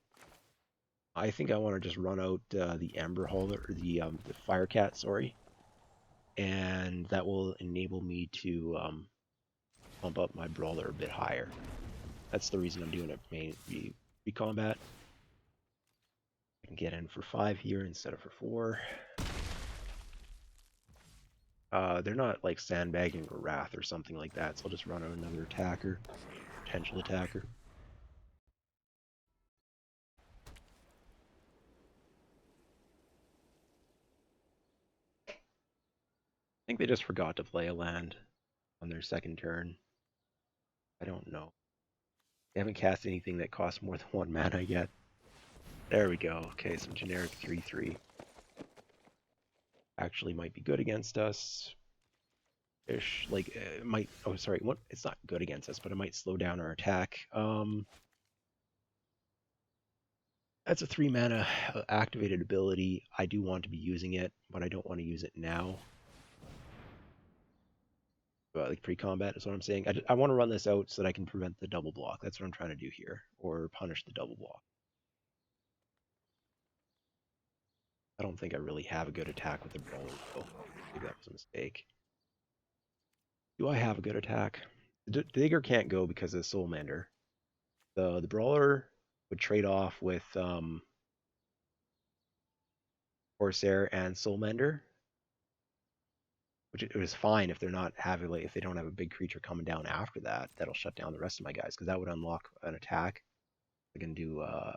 I think I want to just run out the Ember Holder, or the Firecat, sorry, and that will enable me to pump up my Brawler a bit higher. That's the reason I'm doing it main pre-combat. I can get in for 5 here instead of for 4. They're not like sandbagging or Wrath or something like that, so I'll just run out another attacker, potential attacker. I think they just forgot to play a land on their second turn. I don't know. They haven't cast anything that costs more than 1 mana yet. There we go. Okay, some generic 3/3. Actually might be good against us. Ish. Like, it might... Oh, sorry. What? It's not good against us, but it might slow down our attack. That's a 3 mana activated ability. I do want to be using it, but I don't want to use it now. Like pre-combat is what I'm saying. I want to run this out so that I can prevent the double block. That's what I'm trying to do here, or punish the double block. I don't think I really have a good attack with the Brawler, though. Maybe that was a mistake. Do I have a good attack? The Digger can't go because of Soul Mender. The Brawler would trade off with Corsair and Soul Mender, which it was fine if they're not having if they don't have a big creature coming down after that. That'll shut down the rest of my guys because that would unlock an attack. I can do an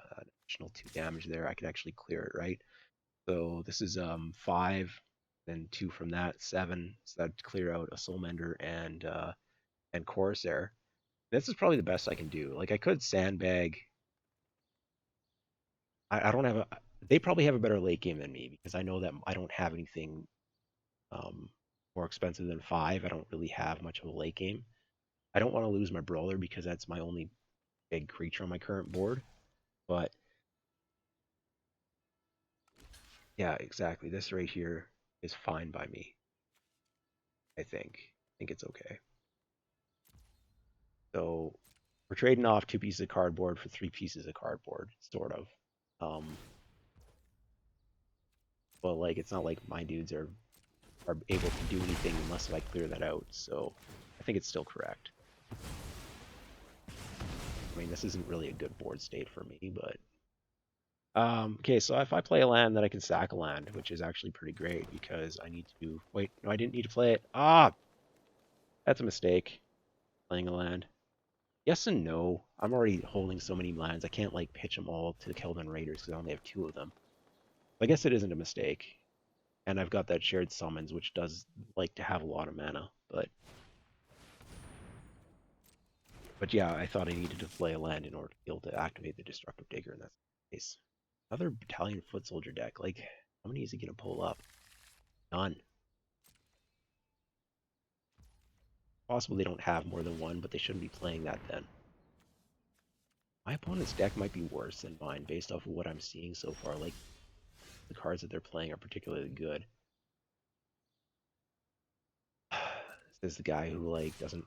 additional 2 damage there. I could actually clear it, right? So this is 5, then 2 from that, 7. So that'd clear out a Soul Mender and Corsair. This is probably the best I can do. Like I could sandbag. I don't have a. They probably have a better late game than me because I know that I don't have anything um, more expensive than 5. I don't really have much of a late game. I don't want to lose my Brawler because that's my only big creature on my current board. But yeah, exactly. This right here is fine by me. I think. I think it's okay. So we're trading off 2 pieces of cardboard for 3 pieces of cardboard, sort of. But like it's not like my dudes are able to do anything unless I clear that out. So I think it's still correct. I mean, this isn't really a good board state for me, but okay. So if I play a land, then I can sack a land, which is actually pretty great because I need to wait. No, I didn't need to play it. Ah, that's a mistake. Playing a land. Yes and no. I'm already holding so many lands. I can't like pitch them all to the Keldon Raiders because I only have 2 of them. I guess it isn't a mistake. And I've got that shared summons, which does like to have a lot of mana, but yeah, I thought I needed to play a land in order to be able to activate the Destructive Digger, and that's the case. Another Battalion Foot Soldier deck. Like, how many is he gonna pull up? None. Possible they don't have more than one, but they shouldn't be playing that then. My opponent's deck might be worse than mine based off of what I'm seeing so far. Like, the cards that they're playing are particularly good. Says the guy who like doesn't.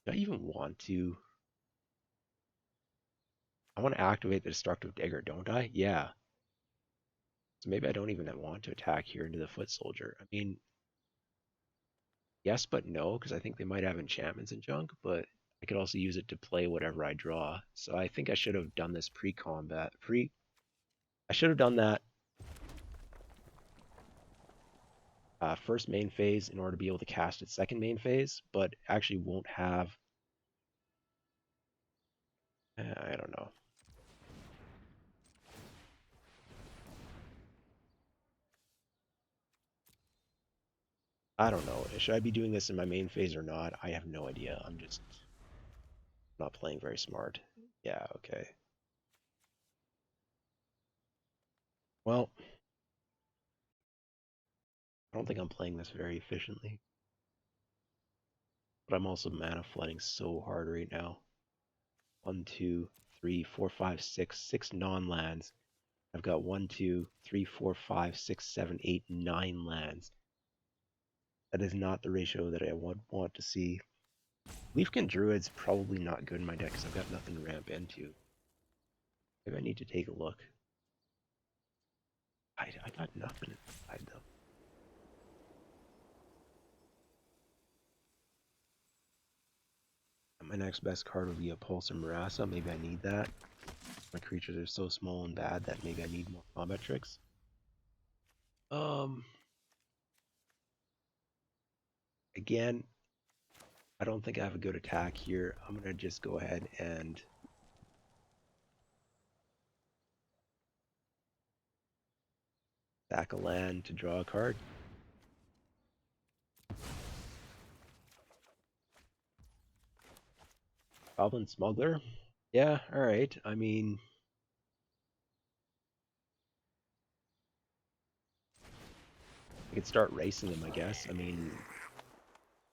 Do I even want to? I want to activate the Destructive Digger, don't I? Yeah. So maybe I don't even want to attack here into the Foot Soldier. I mean, yes, but no, because I think they might have enchantments and junk, but I could also use it to play whatever I draw. So I think I should have done this pre-combat. I should have done that first main phase in order to be able to cast its second main phase, but actually won't have. I don't know. I don't know. Should I be doing this in my main phase or not? I have no idea. I'm just not playing very smart. Yeah, okay. Well, I don't think I'm playing this very efficiently. But I'm also mana flooding so hard right now. 1, 2, 3, 4, 5, 6, 6 non-lands. I've got 1, 2, 3, 4, 5, 6, 7, 8, 9 lands. That is not the ratio that I want to see. Leafkin Druid's probably not good in my deck because I've got nothing to ramp into. Maybe I need to take a look. I got nothing inside though. My next best card would be a Pulsar Marasa. Maybe I need that. My creatures are so small and bad that maybe I need more combat tricks. Again, I don't think I have a good attack here. I'm gonna just go ahead and sack a land to draw a card. Goblin Smuggler? Yeah, alright. I mean, I could start racing them, I guess. I mean,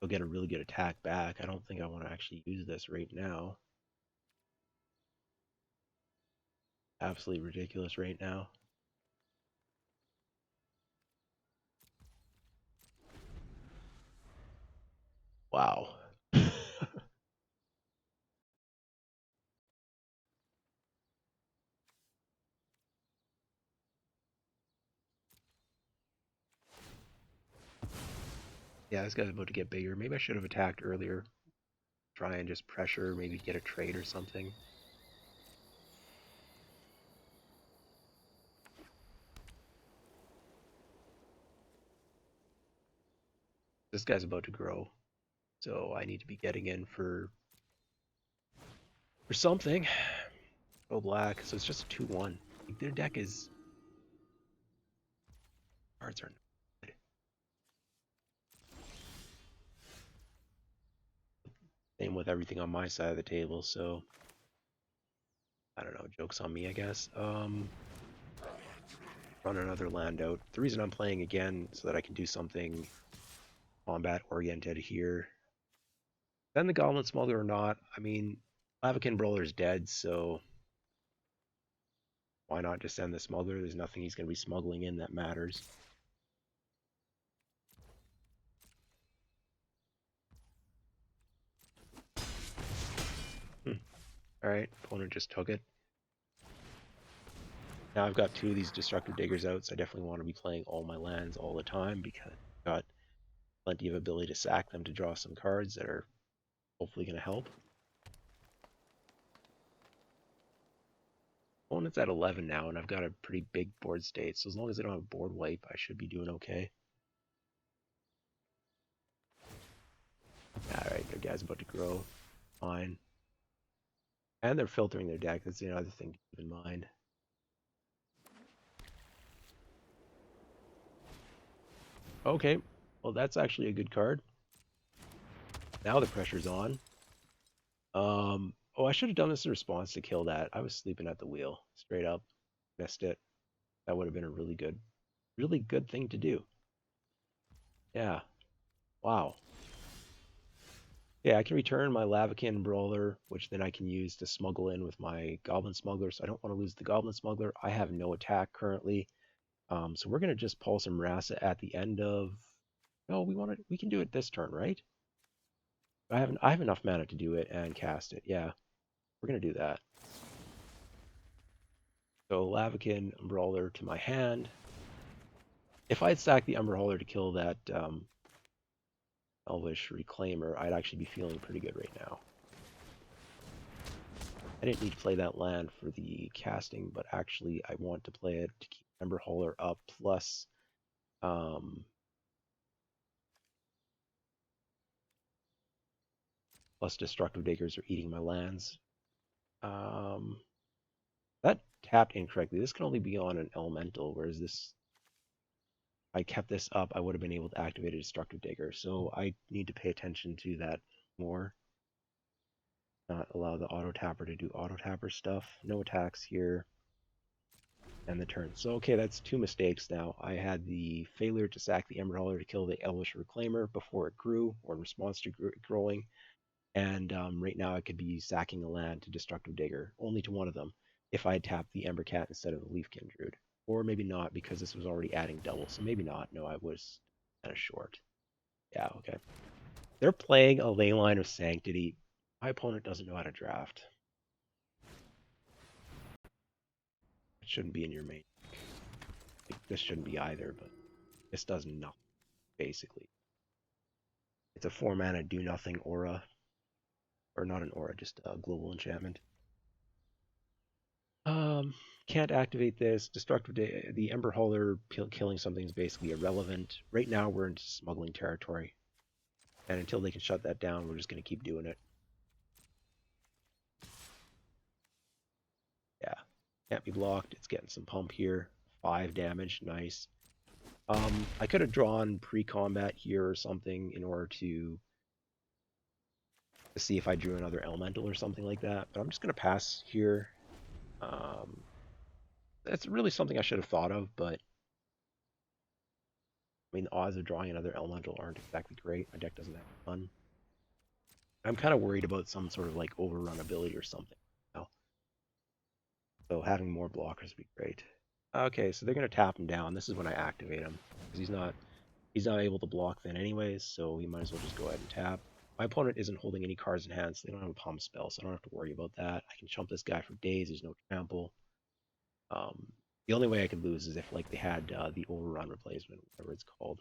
they'll get a really good attack back. I don't think I want to actually use this right now. Absolutely ridiculous right now. Wow. Yeah, this guy's about to get bigger. Maybe I should have attacked earlier. Try and just pressure, maybe get a trade or something. This guy's about to grow, so I need to be getting in for something. Go black, so it's just a 2-1. Their deck is cards are good. Same with everything on my side of the table, so I don't know, joke's on me, I guess. Run another land out. The reason I'm playing again so that I can do something combat oriented here. Then the Goblin Smuggler or not, I mean, Lavakin Brawler's dead, so why not just send the Smuggler? There's nothing he's going to be smuggling in that matters. Alright, opponent just took it. Now I've got 2 of these Destructive Diggers out, so I definitely want to be playing all my lands all the time because I've got plenty of ability to sack them to draw some cards that are hopefully going to help. Opponent's at 11 now, and I've got a pretty big board state, so as long as I don't have board wipe, I should be doing okay. Alright, their guy's about to grow. Fine. And they're filtering their deck, that's the other thing to keep in mind. Okay, well that's actually a good card. Now the pressure's on. Oh, I should have done this in response to kill that. I was sleeping at the wheel, straight up. Missed it. That would have been a really good thing to do. Yeah. Wow. Yeah, I can return my Lavakin Brawler, which then I can use to smuggle in with my Goblin Smuggler, so I don't want to lose the Goblin Smuggler. I have no attack currently. So we're gonna just pull some Rasa at the end of. No, we can do it this turn, right? I have enough mana to do it and cast it. Yeah, we're gonna do that. So Lavakin Brawler to my hand. If I'd stacked the Umber Hauler to kill that Elvish Reclaimer, I'd actually be feeling pretty good right now. I didn't need to play that land for the casting, but actually I want to play it to keep Ember Hauler up, plus Destructive Diggers are eating my lands. That tapped incorrectly. This can only be on an Elemental, whereas this, if I kept this up, I would have been able to activate a Destructive Digger, so I need to pay attention to that more. Not allow the auto tapper to do auto tapper stuff. No attacks here. and the turn. So okay, that's two mistakes now. I had the failure to sack the Emerald Hauler to kill the Elvish Reclaimer before it grew or in response to growing, and right now I could be sacking a land to Destructive Digger, only to one of them, if I had tapped the Ember Cat instead of the Leafkin Druid. Or maybe not because this was already adding double, so maybe not. No, I was kind of short. Yeah, okay. They're playing a Leyline of Sanctity. My opponent doesn't know how to draft. It shouldn't be in your main. This shouldn't be either, but this does nothing, basically. It's a 4-mana do-nothing aura. Or not an aura, just a global enchantment. Um, can't activate this. The Ember Hauler killing something is basically irrelevant. Right now we're into smuggling territory. And until they can shut that down, we're just going to keep doing it. Yeah. Can't be blocked. It's getting some pump here. 5 damage. Nice. I could have drawn pre-combat here or something in order to see if I drew another elemental or something like that. But I'm just going to pass here. Um, that's really something I should have thought of, but I mean, the odds of drawing another elemental aren't exactly great. My deck doesn't have a ton. I'm kind of worried about some sort of like overrun ability or something. You know? So having more blockers would be great. Okay, so they're gonna tap him down. This is when I activate him because he's not able to block then anyways. So we might as well just go ahead and tap. My opponent isn't holding any cards in hand, so they don't have a pump spell, so I don't have to worry about that. I can chump this guy for days. There's no trample. Um, the only way I could lose is if like they had the overrun replacement, whatever it's called.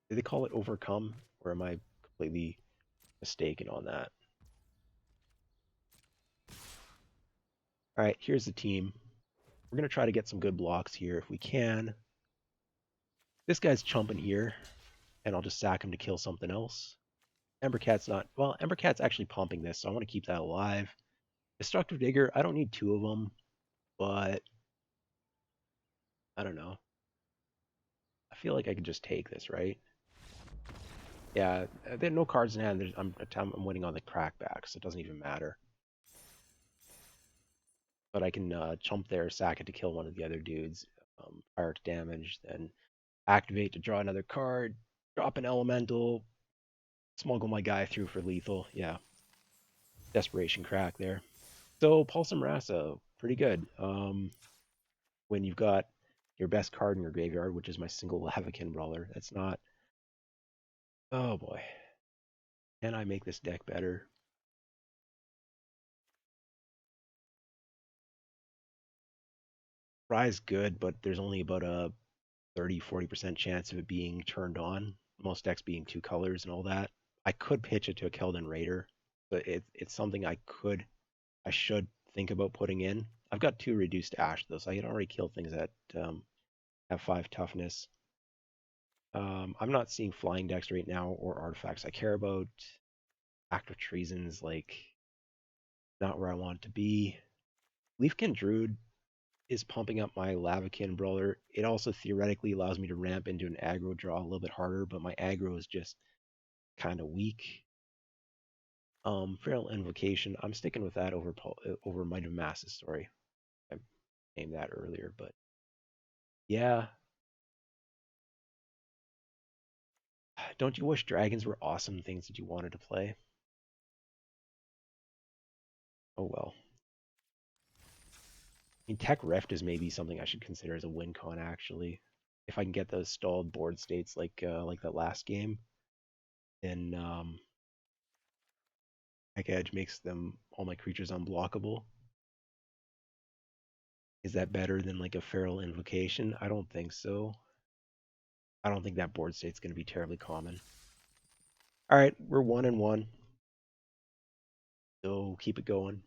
Do they call it overcome, or am I completely mistaken on that? All right, here's the team. We're going to try to get some good blocks here if we can. This guy's chumping here, and I'll just sack him to kill something else. Embercat's not... Well, Embercat's actually pumping this, so I want to keep that alive. Destructive Digger, I don't need 2 of them, but... I don't know. I feel like I could just take this, right? Yeah, there are no cards in hand. I'm winning on the crackback, so it doesn't even matter. But I can chump there, sack it to kill one of the other dudes, prior to damage, then activate to draw another card, drop an elemental, smuggle my guy through for lethal. Yeah, desperation crack there. So Pulsum Rasa, pretty good. When you've got your best card in your graveyard, which is my single Lavakin Brawler, that's not. Oh boy, can I make this deck better? Fry's good, but there's only about a 30-40% chance of it being turned on. Most decks being 2 colors and all that. I could pitch it to a Keldon Raider, but it's something I should think about putting in. I've got 2 reduced ash though, so I can already kill things that have 5 toughness. I'm not seeing flying decks right now or artifacts I care about. Act of Treason's like not where I want it to be. Leafkin Druid is pumping up my Lavakin Brawler. It also theoretically allows me to ramp into an aggro draw a little bit harder, but my aggro is just kind of weak. Feral Invocation, I'm sticking with that over Might of Masses. Sorry, I named that earlier, but yeah. Don't you wish dragons were awesome things that you wanted to play? Oh well. I mean, Tech Rift is maybe something I should consider as a win con actually. If I can get those stalled board states like that last game, then Tech Edge makes them all my creatures unblockable. Is that better than like a Feral Invocation? I don't think so. I don't think that board state's going to be terribly common. All right, we're 1-1. So keep it going.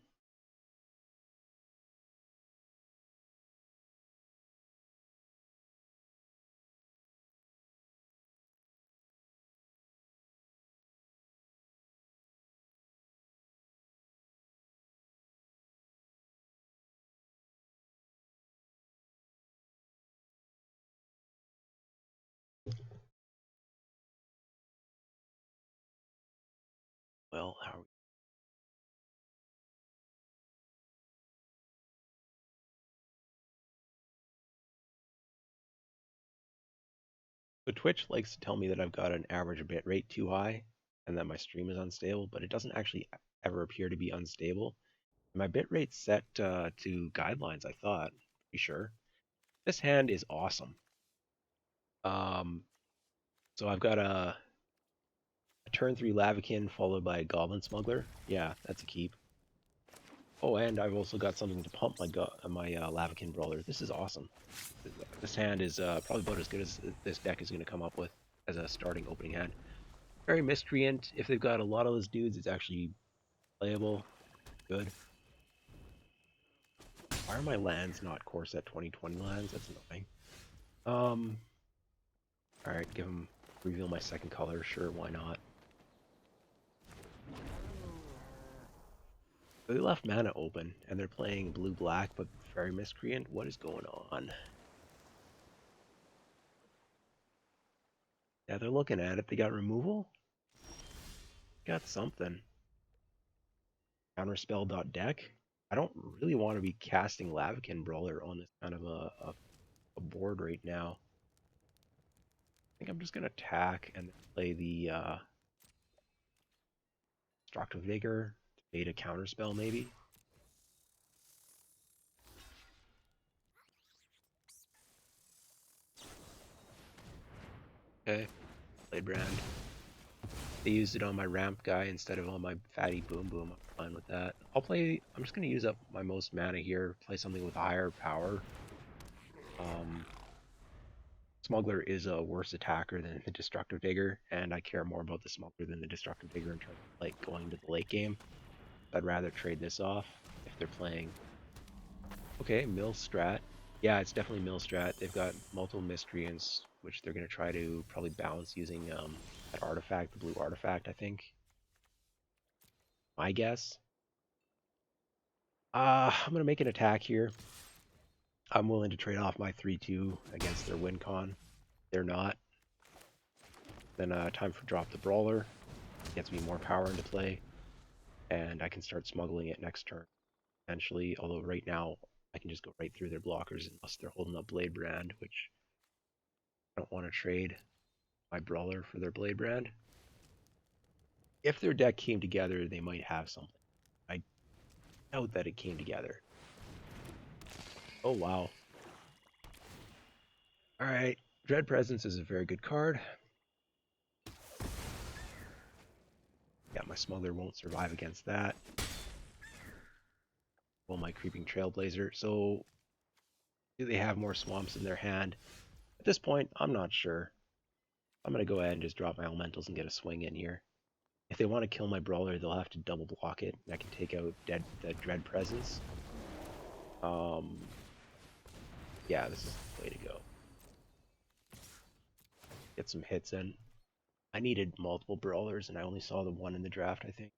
Well, how are we Twitch likes to tell me that I've got an average bit rate too high and that my stream is unstable, but it doesn't actually ever appear to be unstable. My bit rate's set to guidelines, I thought. Pretty sure. This hand is awesome. Um, so I've got a turn 3 Lavakin followed by a Goblin Smuggler. Yeah, that's a keep. Oh, and I've also got something to pump my Lavakin Brawler. This is awesome. This hand is probably about as good as this deck is going to come up with as a starting opening hand. Very Miscreant. If they've got a lot of those dudes, it's actually playable. Good. Why are my lands not core set 2020 lands? That's annoying. Alright, reveal my second color. Sure, why not? They left mana open, and they're playing blue-black, but Fairy Miscreant. What is going on? Yeah, they're looking at it. They got removal? Got something. Counterspell.deck? I don't really want to be casting Lavakin Brawler on this kind of a board right now. I think I'm just going to attack and play the Destructive Vigor to bait a Counterspell, maybe. Okay, Blade Brand. They used it on my ramp guy instead of on my fatty boom boom. I'm fine with that. I'm just going to use up my most mana here, play something with higher power. Smuggler is a worse attacker than the Destructive Vigor, and I care more about the Smuggler than the Destructive Vigor in terms of like going to the late game. I'd rather trade this off if they're playing. Okay, Mill Strat. Yeah, it's definitely Mill Strat. They've got multiple Miscreants, which they're going to try to probably balance using that artifact, the blue artifact, I think. My guess. I'm going to make an attack here. I'm willing to trade off my 3-2 against their win con. They're not. Then time for drop the Brawler. Gets me more power into play. And I can start smuggling it next turn, potentially. Although right now, I can just go right through their blockers unless they're holding up Blade Brand, which I don't want to trade my Brawler for their Blade Brand. If their deck came together, they might have something. I doubt that it came together. Oh, wow. Alright, Dread Presence is a very good card. Yeah, my Smuggler won't survive against that. Well, my Creeping Trailblazer. So, do they have more swamps in their hand? At this point, I'm not sure. I'm going to go ahead and just drop my Elementals and get a swing in here. If they want to kill my Brawler, they'll have to double block it, and I can take out the Dread Presence. Yeah, this is the way to go. Get some hits in. I needed multiple Brawlers, and I only saw the one in the draft, I think.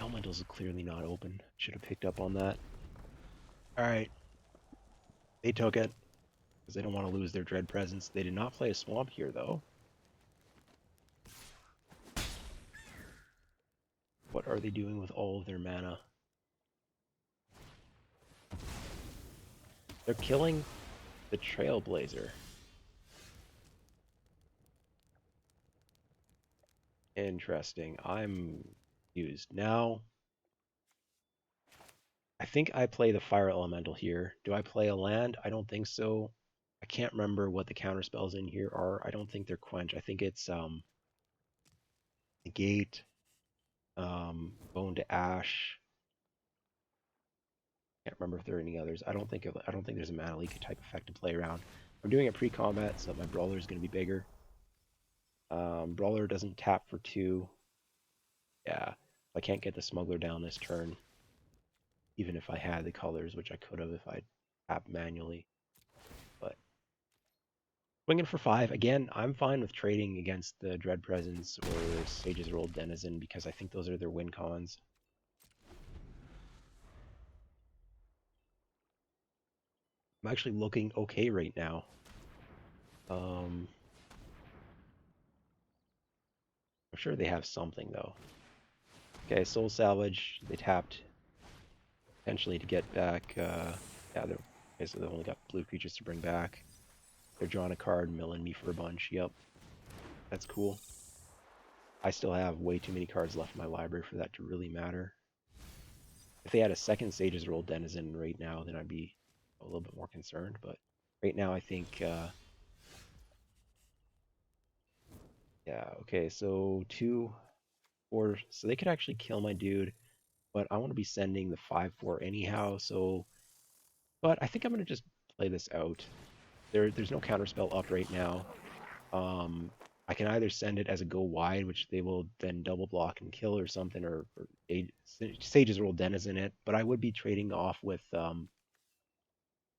Elementals are clearly not open. Should have picked up on that. Alright. They took it, because they don't want to lose their Dread Presence. They did not play a Swamp here, though. What are they doing with all of their mana? They're killing the Trailblazer. Interesting. I'm confused. Now, I think I play the Fire Elemental here. Do I play a land? I don't think so. I can't remember what the counter spells in here are. I don't think they're Quench. I think it's Negate, Bone to Ash. Can't remember if there are any others. I don't think there's a Mana Leak type effect to play around. I'm doing a pre-combat, so my Brawler is going to be bigger. Brawler doesn't tap for 2. Yeah, I can't get the Smuggler down this turn, even if I had the colors, which I could have if I tapped manually. But swinging for 5. Again, I'm fine with trading against the Dread Presence or Sage's Rolled Denizen because I think those are their win cons. I'm actually looking okay right now. I'm sure they have something though. Okay, Soul Salvage. They tapped potentially to get back. Yeah, okay, so they've only got blue creatures to bring back. They're drawing a card, milling me for a bunch. Yep, that's cool. I still have way too many cards left in my library for that to really matter. If they had a second Sage's Roll Denizen right now, then I'd be a little bit more concerned. But right now, I think, yeah, okay, so 2, 4, so they could actually kill my dude, but I want to be sending the 5/4 anyhow, so, but I think I'm going to just play this out. There's no counterspell up right now. I can either send it as a go wide, which they will then double block and kill or something, or Sage's Roll Denizen it, but I would be trading off with the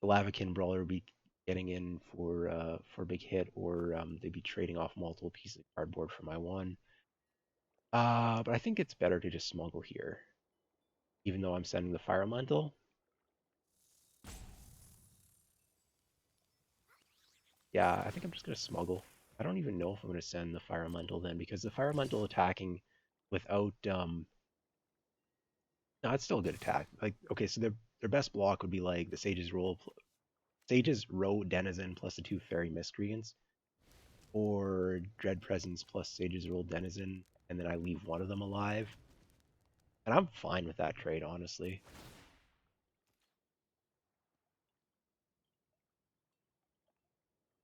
Lavakin Brawler would be getting in for a big hit, or they'd be trading off multiple pieces of cardboard for my one. But I think it's better to just smuggle here, even though I'm sending the Fire Elemental. Yeah, I think I'm just gonna smuggle. I don't even know if I'm gonna send the Fire Elemental then, because the Fire Elemental attacking without no, it's still a good attack. Like, okay, so their best block would be like the Sage's Row Denizen plus the 2 Fairy Miscreants, or Dread Presence plus Sage's Roll Denizen, and then I leave one of them alive. And I'm fine with that trade, honestly.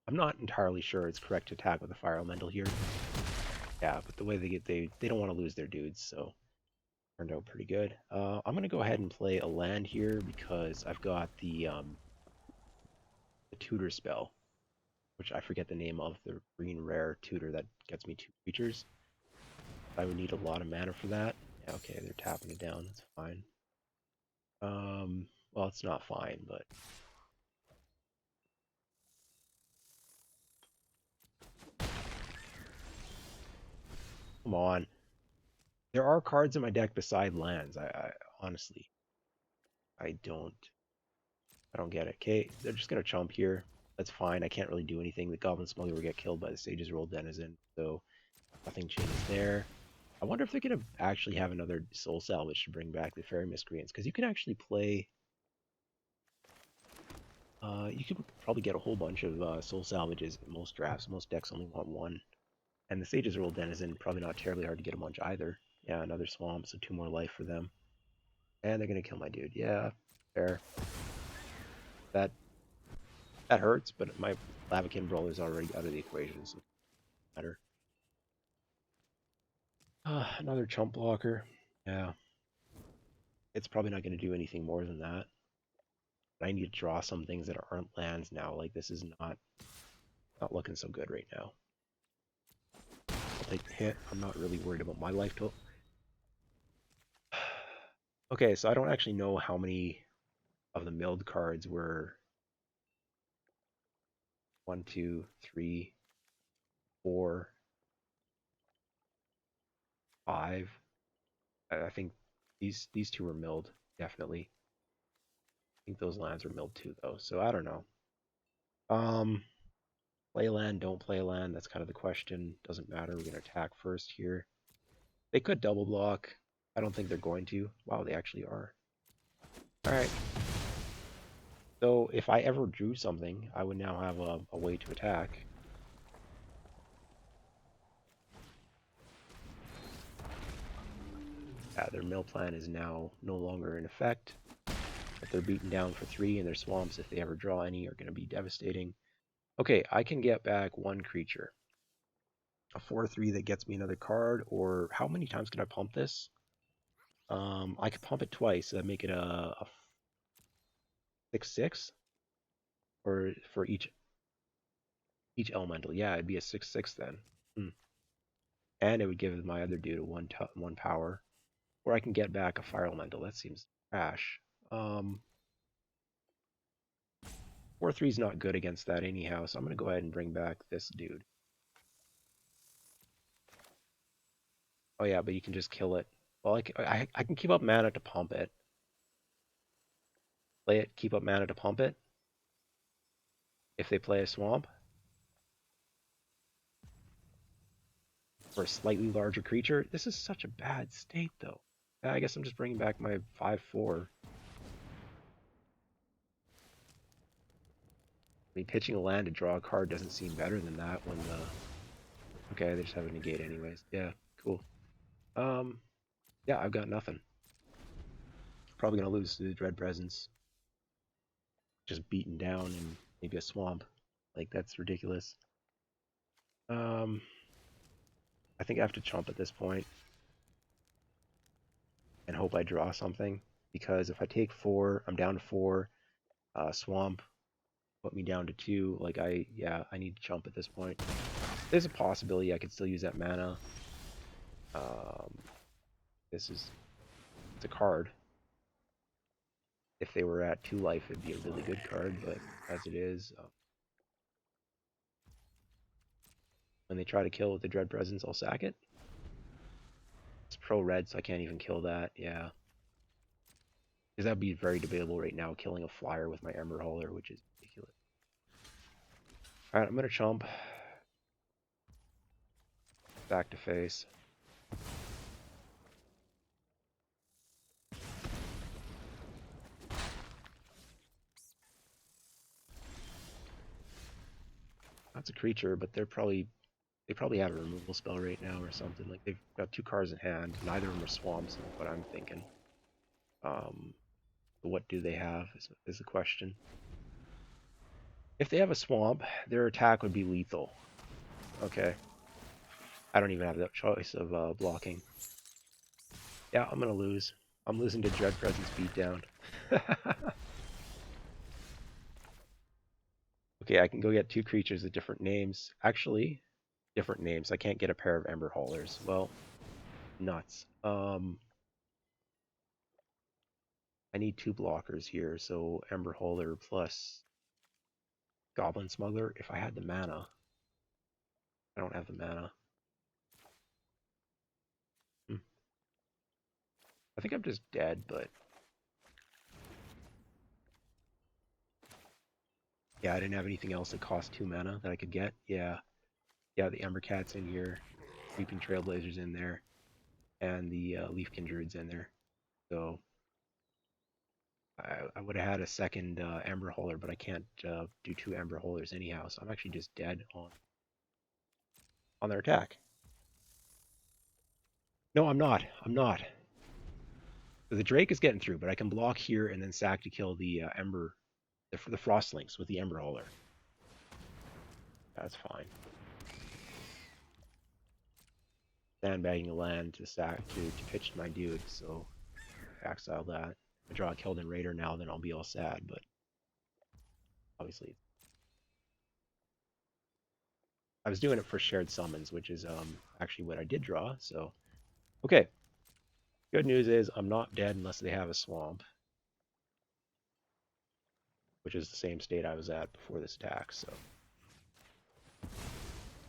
I'm not entirely sure it's correct to attack with a Fire Elemental here. Yeah, but the way they don't want to lose their dudes, so turned out pretty good. I'm gonna go ahead and play a land here because I've got the tutor spell, which I forget the name of, the green rare tutor that gets me 2 creatures. I would need a lot of mana for that. Yeah, okay, they're tapping it down. That's fine. Well, it's not fine, but come on. There are cards in my deck beside lands. I honestly, I don't get it. Okay, they're just gonna chump here. That's fine. I can't really do anything. The Goblin Smuggler will get killed by the Sage's Roll Denizen, so nothing changes there. I wonder if they're gonna actually have another Soul Salvage to bring back the Fairy Miscreants, because you can actually play. You could probably get a whole bunch of Soul Salvages in most drafts. Most decks only want one, and the Sage's Roll Denizen probably not terribly hard to get a bunch either. Yeah, another Swamp, so 2 more life for them, and they're gonna kill my dude. Yeah, fair. That that hurts, but my Lavakin Brawler is already out of the equation, so better. Another chump blocker. Yeah, it's probably not going to do anything more than that. But I need to draw some things that aren't lands now. Like, this is not looking so good right now. I'll take the hit. I'm not really worried about my life total. Okay, so I don't actually know how many of the milled cards were 1, 2, 3, 4, 5. I think these 2 were milled, definitely. I think those lands were milled too, though. So I don't know. Play land, don't play land. That's kind of the question. Doesn't matter. We're gonna attack first here. They could double block. I don't think they're going to. Wow, they actually are. All right. So if I ever drew something, I would now have a way to attack. Yeah, their mill plan is now no longer in effect. If they're beaten down for 3, and their swamps, if they ever draw any, are going to be devastating. Okay, I can get back 1 creature. A 4/3 that gets me another card, or how many times can I pump this? I could pump it twice, so that make it a 6/6, or for each elemental. Yeah, it'd be a 6/6 then. Hmm. And it would give my other dude a 1 power. Or I can get back a fire elemental. That seems trash. 4/3 is not good against that anyhow, so I'm going to go ahead and bring back this dude. Oh yeah, but you can just kill it. Well, I can keep up mana to pump it. Play it, keep up mana to pump it. If they play a swamp. For a slightly larger creature. This is such a bad state, though. I guess I'm just bringing back my 5/4. mean, pitching a land to draw a card doesn't seem better than that when the... Okay, they just have a negate anyways. Yeah, cool. Yeah, I've got nothing. Probably gonna lose to the Dread Presence. Just beaten down and maybe a swamp. Like, that's ridiculous. I think I have to chump at this point and hope I draw something. Because if I take 4, I'm down to 4. Swamp put me down to 2. Like, yeah, I need to chump at this point. There's a possibility I could still use that mana. It's a card. If they were at 2 life, it'd be a really good card, but as it is, when they try to kill with the Dread Presence, I'll sack it. It's pro red, so I can't even kill that. Yeah. Because that would be very debatable right now, killing a flyer with my Ember Hauler, which is ridiculous. Alright, I'm going to chump. Back to face. That's a creature, but they probably have a removal spell right now or something. Like, they've got 2 cards in hand. Neither of them are swamps, is what I'm thinking. What do they have is the question. If they have a swamp, their attack would be lethal. Okay. I don't even have that choice of blocking. Yeah, I'm gonna lose. I'm losing to Dread Presence Beatdown. Okay, I can go get 2 creatures with different names. Actually, different names. I can't get a pair of Ember Haulers. Well, nuts. I need 2 blockers here, so Ember Hauler plus Goblin Smuggler. If I had the mana. I don't have the mana. I think I'm just dead, but... Yeah, I didn't have anything else that cost 2 mana that I could get. Yeah. Yeah, the Ember Cat's in here. Sweeping Trailblazer's in there. And the Leaf Kindred's in there. So... I would have had a second Ember Hauler, but I can't do 2 Ember Haulers anyhow, so I'm actually just dead on their attack. No, I'm not. I'm not. So the Drake is getting through, but I can block here and then sack to kill the the Frostlings with the Ember Hauler. That's fine. Sandbagging a land to sack to pitch my dude, so exile that. If I draw a Keldon Raider now, then I'll be all sad, but obviously I was doing it for shared summons, which is actually what I did draw, so okay. Good news is I'm not dead unless they have a swamp, which is the same state I was at before this attack, so.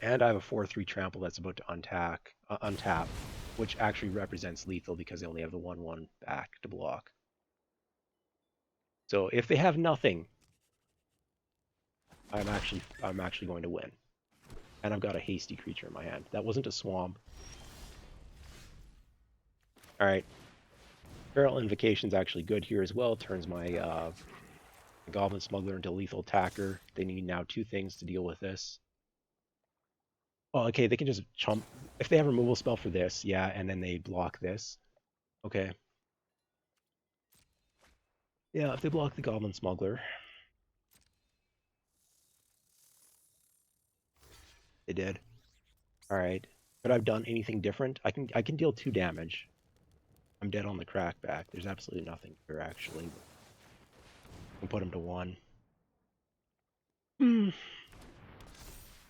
And I have a 4/3 trample that's about to untap, which actually represents lethal because they only have the 1/1 back to block. So if they have nothing, I'm actually going to win. And I've got a hasty creature in my hand. That wasn't a swamp. Alright. Feral Invocation's actually good here as well. Turns my Goblin Smuggler into lethal attacker. They need now 2 things to deal with this. Oh, okay, they can just chump. If they have a removal spell for this, yeah, and then they block this. Okay. Yeah, if they block the Goblin Smuggler. They did. Alright. Could I have done anything different? I can deal 2 damage. I'm dead on the crackback. There's absolutely nothing here, actually. I can put him to 1.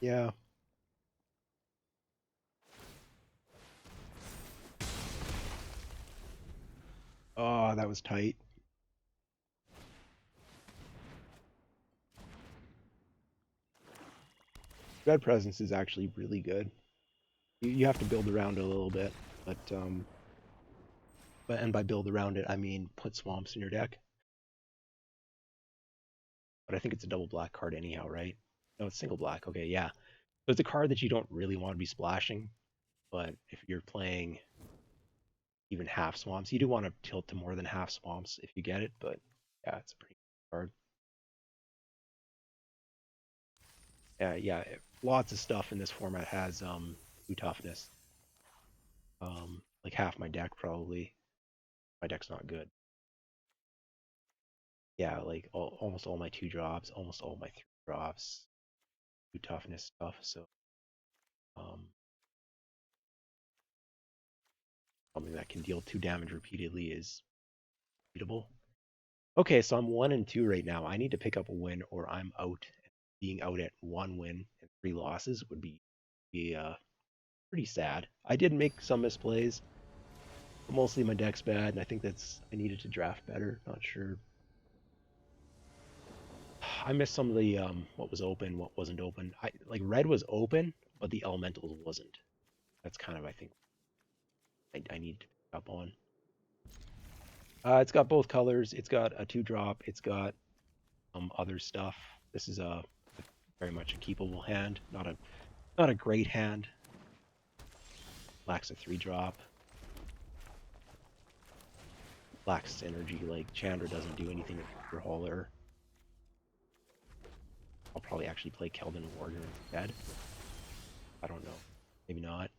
Yeah. Oh, that was tight. Dread Presence is actually really good. You have to build around it a little bit, but and by build around it, I mean put swamps in your deck. But I think it's a double black card anyhow, right? No, it's single black. Okay, yeah. So it's a card that you don't really want to be splashing, but if you're playing even half swamps, you do want to tilt to more than half swamps if you get it, but yeah, it's a pretty good card. Yeah, lots of stuff in this format has 2 toughness. Like half my deck probably. My deck's not good. Yeah, like almost all my 2 drops, almost all my 3 drops, 2 toughness stuff. So um, something that can deal 2 damage repeatedly is beatable. Okay, so I'm 1-2 right now. I need to pick up a win or I'm out. Being out at 1 win and 3 losses would be pretty sad. I did make some misplays, but mostly my deck's bad, and I think I needed to draft better. Not sure. I missed some of the what was open, what wasn't open. I like red was open, but the elementals wasn't. That's kind of I think I need to pick up on. It's got both colors. It's got a 2 drop. It's got other stuff. This is a very much a keepable hand. Not a great hand. Lacks a 3 drop. Lacks synergy. Like Chandra doesn't do anything with Hauler. I'll probably actually play Keldon Warrior instead. I don't know. Maybe not.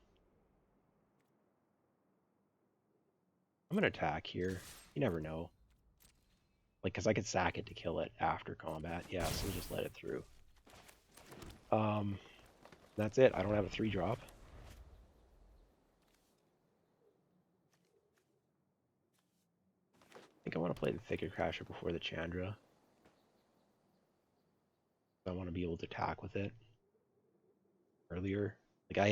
I'm gonna attack here. You never know. Like, because I could sack it to kill it after combat. Yeah, so we'll just let it through. Um, that's it. I don't have a 3 drop. I think I want to play the Thicket Crasher before the Chandra. I want to be able to attack with it earlier. Like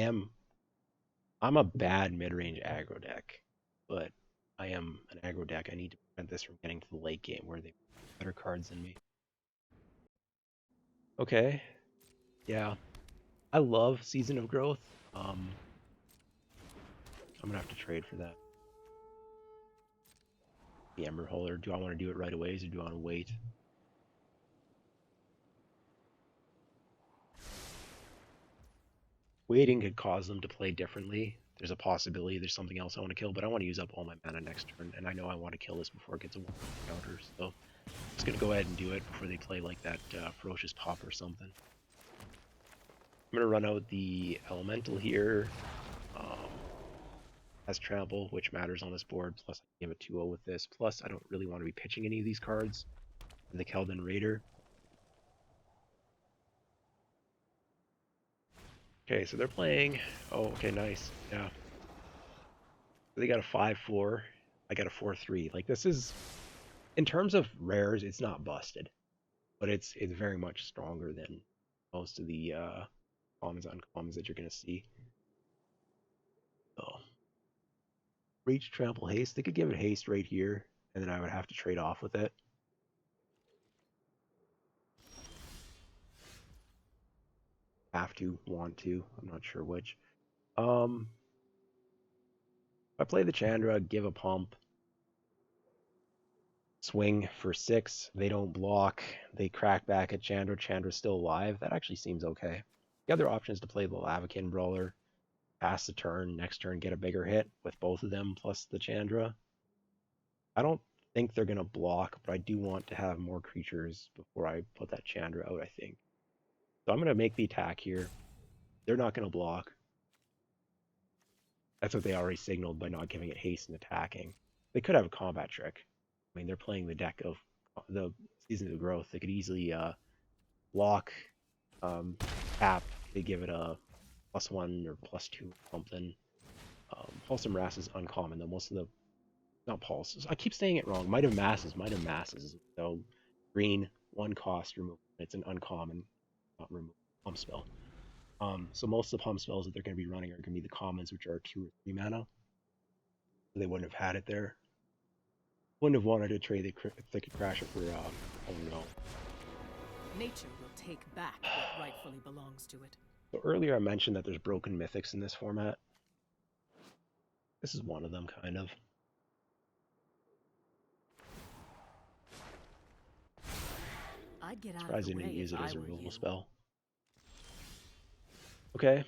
I'm a bad mid-range aggro deck, but I am an aggro deck. I need to prevent this from getting to the late game where they have better cards than me. Okay, yeah. I love Season of Growth. I'm gonna have to trade for that. The Ember Holder. Do I want to do it right away, or do I want to wait? Waiting could cause them to play differently. There's a possibility there's something else I want to kill, but I want to use up all my mana next turn, and I know I want to kill this before it gets a counter, so I'm just gonna go ahead and do it before they play like that Ferocious Pop or something. I'm gonna run out the Elemental here. Has Trample, which matters on this board, plus I can give a 2-0 with this, plus I don't really want to be pitching any of these cards. And the Keldon Raider. Okay, so they're playing... Oh, okay, nice. Yeah. They got a 5-4. I got a 4-3. Like, this is... In terms of rares, it's not busted. But it's very much stronger than most of the commons, uncommons that you're going to see. Oh. Reach, Trample, Haste. They could give it Haste right here, and then I would have to trade off with it. Have to, want to. I'm not sure which. If I play the Chandra, give a pump, swing for 6, they don't block, they crack back at Chandra, Chandra's still alive, that actually seems okay. The other option is to play the Lavakin Brawler, pass the turn, next turn get a bigger hit with both of them plus the Chandra. I don't think they're going to block, but I do want to have more creatures before I put that Chandra out, I think. So I'm going to make the attack here. They're not going to block. That's what they already signaled by not giving it haste and attacking. They could have a combat trick. I mean, they're playing the deck of the Season of Growth. They could easily lock, tap. They give it a +1 or +2 something. Wholesome Wrath is uncommon though. Most of the not pulses. I keep saying it wrong. Might have masses. Might have masses. So green 1 cost removal. It's an uncommon, not remove pump spell. So most of the pump spells that they're going to be running are going to be the commons, which are 2 or 3 mana. They wouldn't have had it there. Wouldn't have wanted to trade the Thicket Crasher for, oh no. Nature will take back what rightfully belongs to it. So earlier I mentioned that there's broken mythics in this format. This is one of them, kind of. I'd get out Surprised of the I didn't way use if it as I a were removal you. spell. Okay.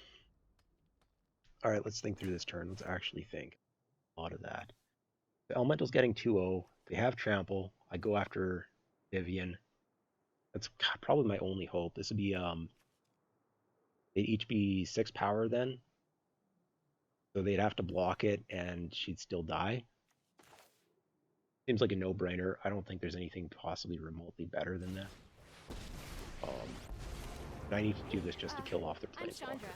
Alright, let's think through this turn. Let's actually think. A lot of that. The Elemental's getting 2-0. They have Trample. I go after Vivian. That's probably my only hope. This would be They'd each be 6 power then, so they'd have to block it, and she'd still die. Seems like a no-brainer. I don't think there's anything possibly remotely better than that. Um, I need to do this just to kill off their I'm planeswalker. Chandra.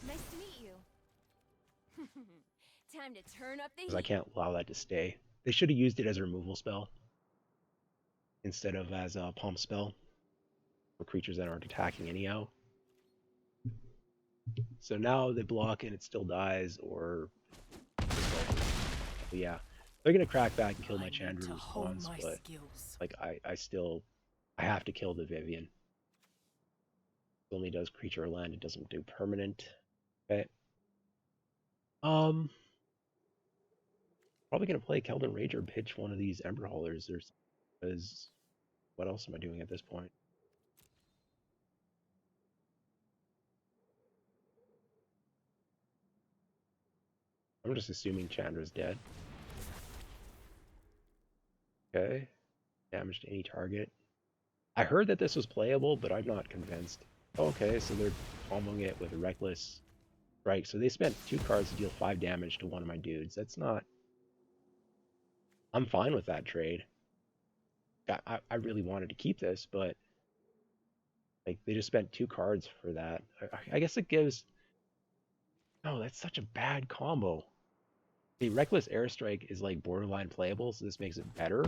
Nice to meet you. Time to turn up the Because I heat. can't allow that to stay. They should have used it as a removal spell instead of as a pump spell for creatures that aren't attacking anyhow. So now they block and it still dies, or but yeah, they're gonna crack back and kill my I need Chandra to hone response, my but skills. like I have to kill the Vivian. It only does creature or land, it doesn't do permanent. Okay. Um Probably gonna play Keldon Rager, or pitch one of these Ember Haulers or something, because what else am I doing at this point? I'm just assuming Chandra's dead. Okay. Damage to any target. I heard that this was playable, but I'm not convinced. Okay, so they're comboing it with a Reckless Strike. So they spent 2 cards to deal 5 damage to one of my dudes. That's not... I'm fine with that trade. I really wanted to keep this, but like they just spent 2 cards for that. I guess it gives... No, that's such a bad combo. The Reckless Airstrike is like borderline playable, so this makes it better.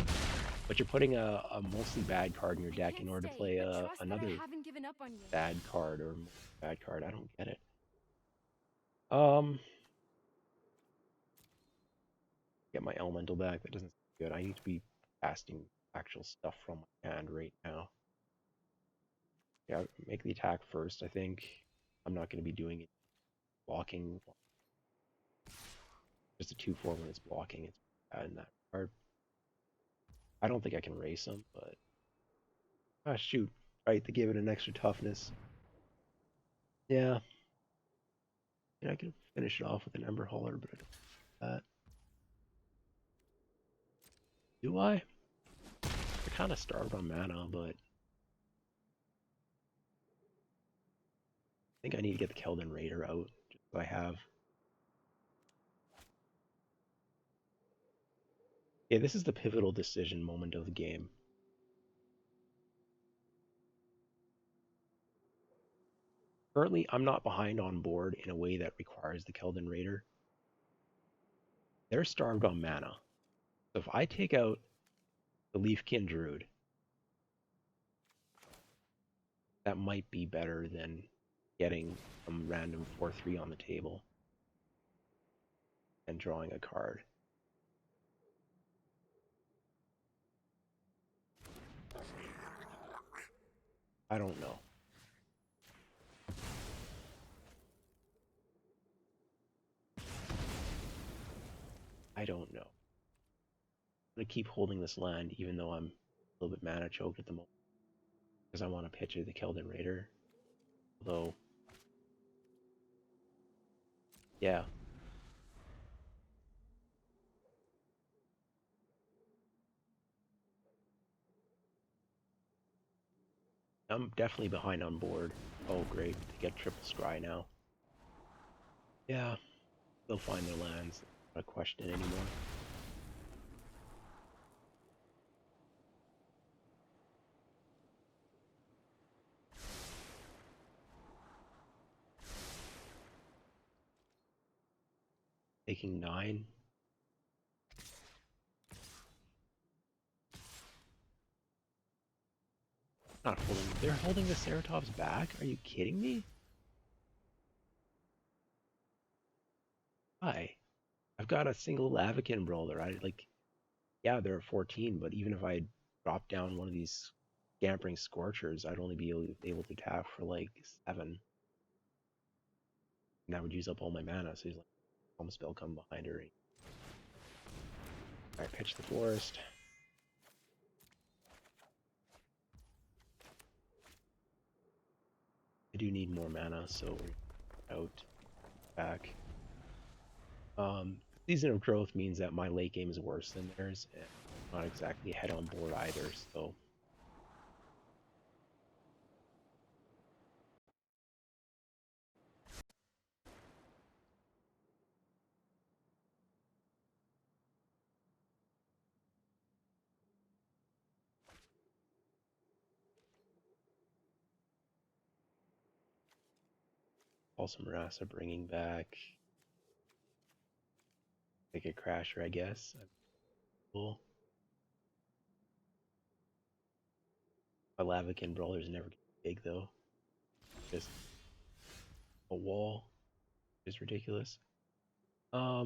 But you're putting a mostly bad card in your I deck in can't order to stay, play but trust that I another haven't given up on you. bad card or bad card. I don't get it. Um, get my elemental back. That doesn't sound good. I need to be casting actual stuff from my hand right now. Yeah, make the attack first. I think I'm not going to be doing it blocking. Just a 2/4 when it's blocking. It's bad in that regard. I don't think I can race them, but ah shoot. Right, they gave it an extra toughness. Yeah, I can finish it off with an Ember Hauler, but I don't do that. Do I? They're kind of starved on mana, but I think I need to get the Keldon Raider out. Just so I have. Yeah, this is the pivotal decision moment of the game. Currently, I'm not behind on board in a way that requires the Keldon Raider. They're starved on mana. So if I take out the Leafkin Druid, that might be better than getting some random 4/3 on the table and drawing a card. I don't know. I don't know. I'm going to keep holding this land even though I'm a little bit mana choked at the moment, because I want to pitch the Keldon Raider. Although, yeah. I'm definitely behind on board. Oh, great. They get triple scry now. Yeah, they'll find their lands. Not a question anymore. Taking 9. Not holding. They're holding the Ceratops back? Are you kidding me? Why? I've got a single Lavakin Brawler. Yeah, they're at 14, but even if I drop down one of these Scampering Scorchers, I'd only be able to tap for like 7. And that would use up all my mana, so he's like, Home Spell come behind her. Alright, pitch the Forest. I do need more mana, so we're out, back. Season of Growth means that my late game is worse than theirs, and I'm not exactly head on board either, so Pulse Marassa bringing back like a Crasher, I guess. Cool. My Lavakin Brawlers never get big though. Just a wall is ridiculous. If I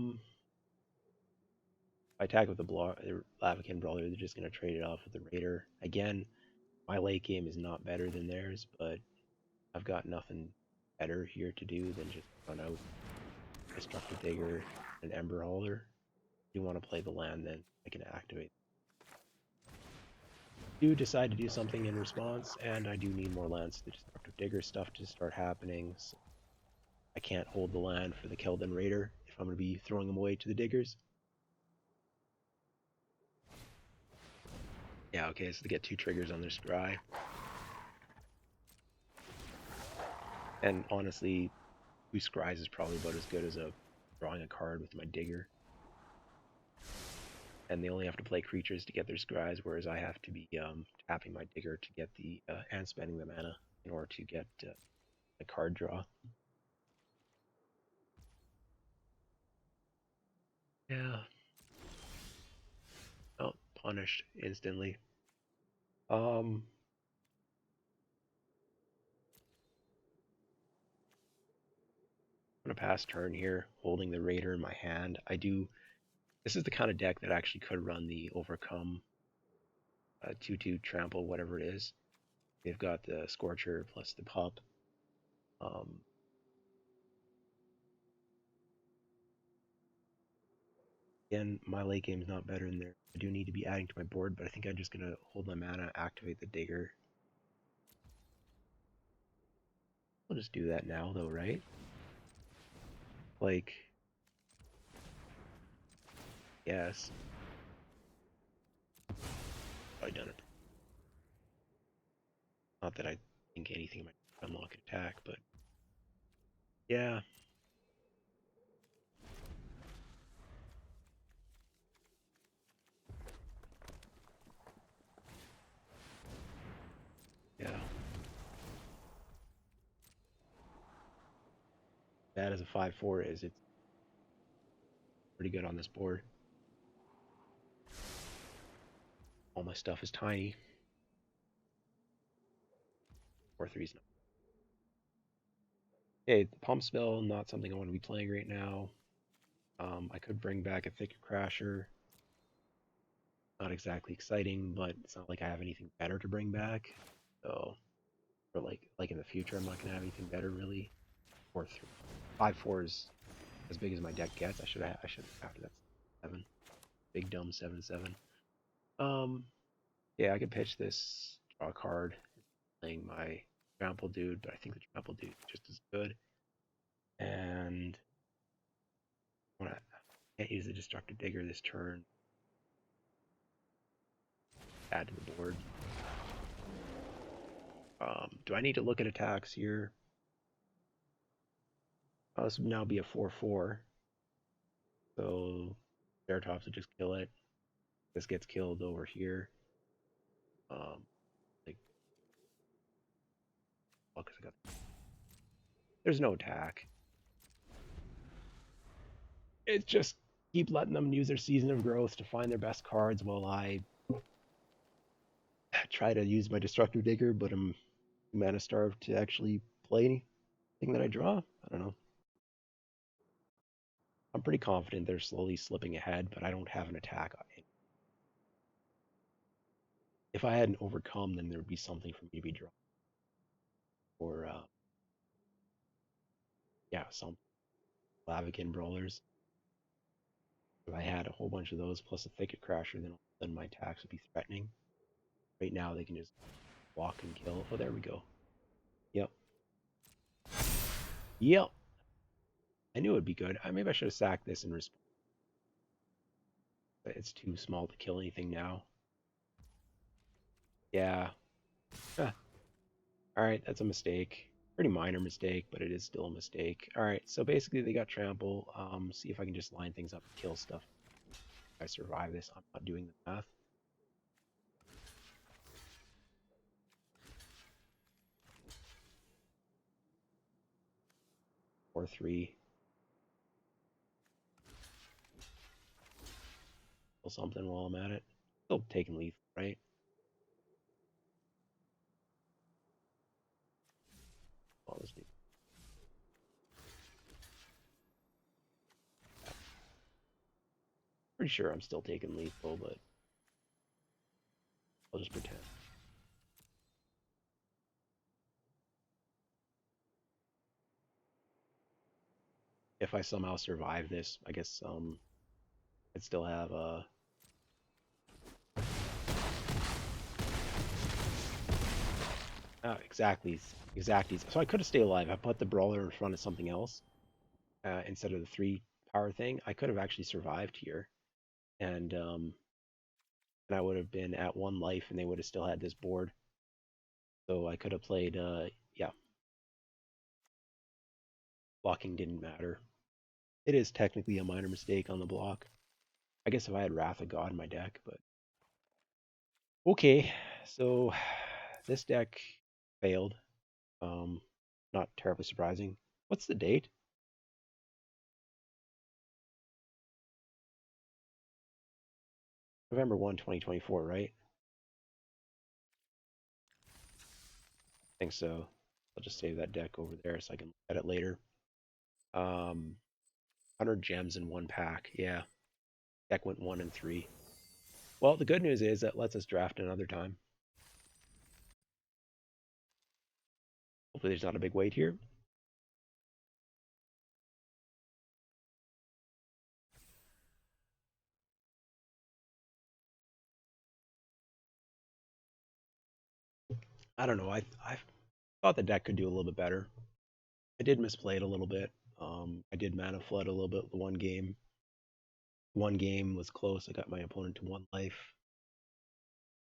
attack with the Lavakin Brawler, they're just gonna trade it off with the Raider. Again, my late game is not better than theirs, but I've got nothing better here to do than just run out Destructive Digger and Ember Holder. If you want to play the land, then I can activate. I do decide to do something in response, and I do need more lands. The Destructive Digger stuff to start happening. So I can't hold the land for the Keldon Raider if I'm going to be throwing them away to the Diggers. Yeah, okay, so they get 2 triggers on their Scry. And honestly, 2 Scries is probably about as good as drawing a card with my Digger. And they only have to play creatures to get their Scries, whereas I have to be tapping my Digger to get the and spending the mana in order to get a card draw. Yeah. Oh, punished instantly. I'm gonna pass turn here, holding the Raider in my hand. This is the kind of deck that actually could run the Overcome 2/2 trample, whatever it is. They've got the Scorcher plus the Pup. Again, my late game's not better than there. I do need to be adding to my board, but I think I'm just gonna hold my mana, activate the Digger. I'll just do that now, though, right? Like, yes. Probably done it. Not that I think anything might unlock an attack, but yeah. Yeah. Bad as a 5/4 is, it's pretty good on this board. All my stuff is tiny. 4/3's not. Okay, the Pump Spell, not something I want to be playing right now. I could bring back a Thicket Crasher. Not exactly exciting, but it's not like I have anything better to bring back. So, or like in the future, I'm not gonna have anything better really. 4/3, 5/4 is as big as my deck gets. I should after that 7. Big dumb 7/7. Yeah, I could pitch this, draw a card, playing my Trample Dude, but I think the Trample Dude is just as good. And I can't use the Destructive Digger this turn. Add to the board. Do I need to look at attacks here? This would now be a 4/4. So Ceratops would just kill it. This gets killed over here. Like, well, 'cause I got. There's no attack. It's just keep letting them use their Season of Growth to find their best cards while I try to use my Destructive Digger, but I'm mana starved to actually play anything that I draw. I don't know. I'm pretty confident they're slowly slipping ahead, but I don't have an attack on it. If I hadn't overcome, then there would be something for me to be drawing. Or, yeah, some Lavakin Brawlers. If I had a whole bunch of those plus a Thicket Crasher, then my attacks would be threatening. Right now, they can just walk and kill. Oh, there we go. Yep. Yep. I knew it would be good. Maybe I should have sacked this in response. But it's too small to kill anything now. Yeah. Huh. Alright, that's a mistake. Pretty minor mistake, but it is still a mistake. Alright, so basically they got Trample. See if I can just line things up and kill stuff. If I survive this, I'm not doing the math. power 3. Kill something while I'm at it. Still taking lethal, right? Honestly. Pretty sure I'm still taking lethal, but I'll just pretend. If I somehow survive this, I guess I'd still have exactly. So I could have stayed alive. I put the brawler in front of something else instead of the 3 power thing. I could have actually survived here, and I would have been at 1 life, and they would have still had this board. So I could have played. Yeah, blocking didn't matter. It is technically a minor mistake on the block. I guess if I had Wrath of God in my deck, but okay. So this deck failed. Um, Not terribly surprising. What's the date? November 1, 2024, right? I think so. I'll just save that deck over there so I can look at it later. 100 gems in 1 pack. Yeah, deck went 1 and 3. Well, the good news is that lets us draft another time. Hopefully there's not a big wait here. I don't know. I thought the deck could do a little bit better. I did misplay it a little bit. I did mana flood a little bit the one game. One game was close. I got my opponent to 1 life.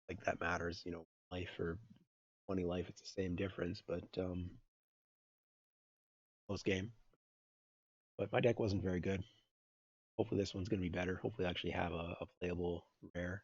Like that matters, life or 20 life, it's the same difference, but close game. But my deck wasn't very good. Hopefully this one's going to be better. Hopefully I actually have a playable rare.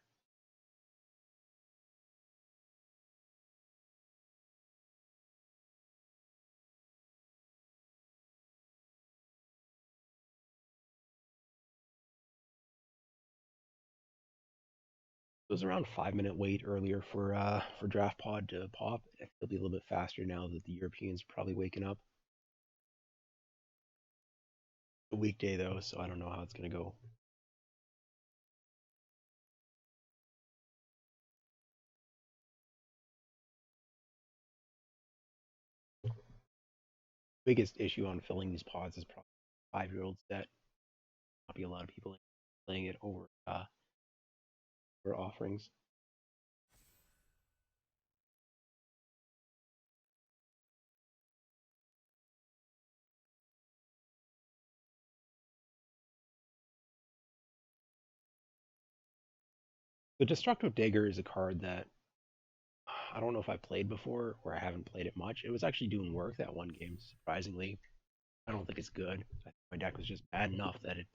It was around 5 minute wait earlier for draft pod to pop. It'll be a little bit faster now that the Europeans are probably waking up. A weekday though, so I don't know how it's going to go. Biggest issue on filling these pods is probably 5-year-old set. Not be a lot of people playing it over offerings. The Destructive Dagger is a card that I don't know if I played before or I haven't played it much. It was actually doing work that one game, surprisingly. I don't think it's good. I think my deck was just bad enough that it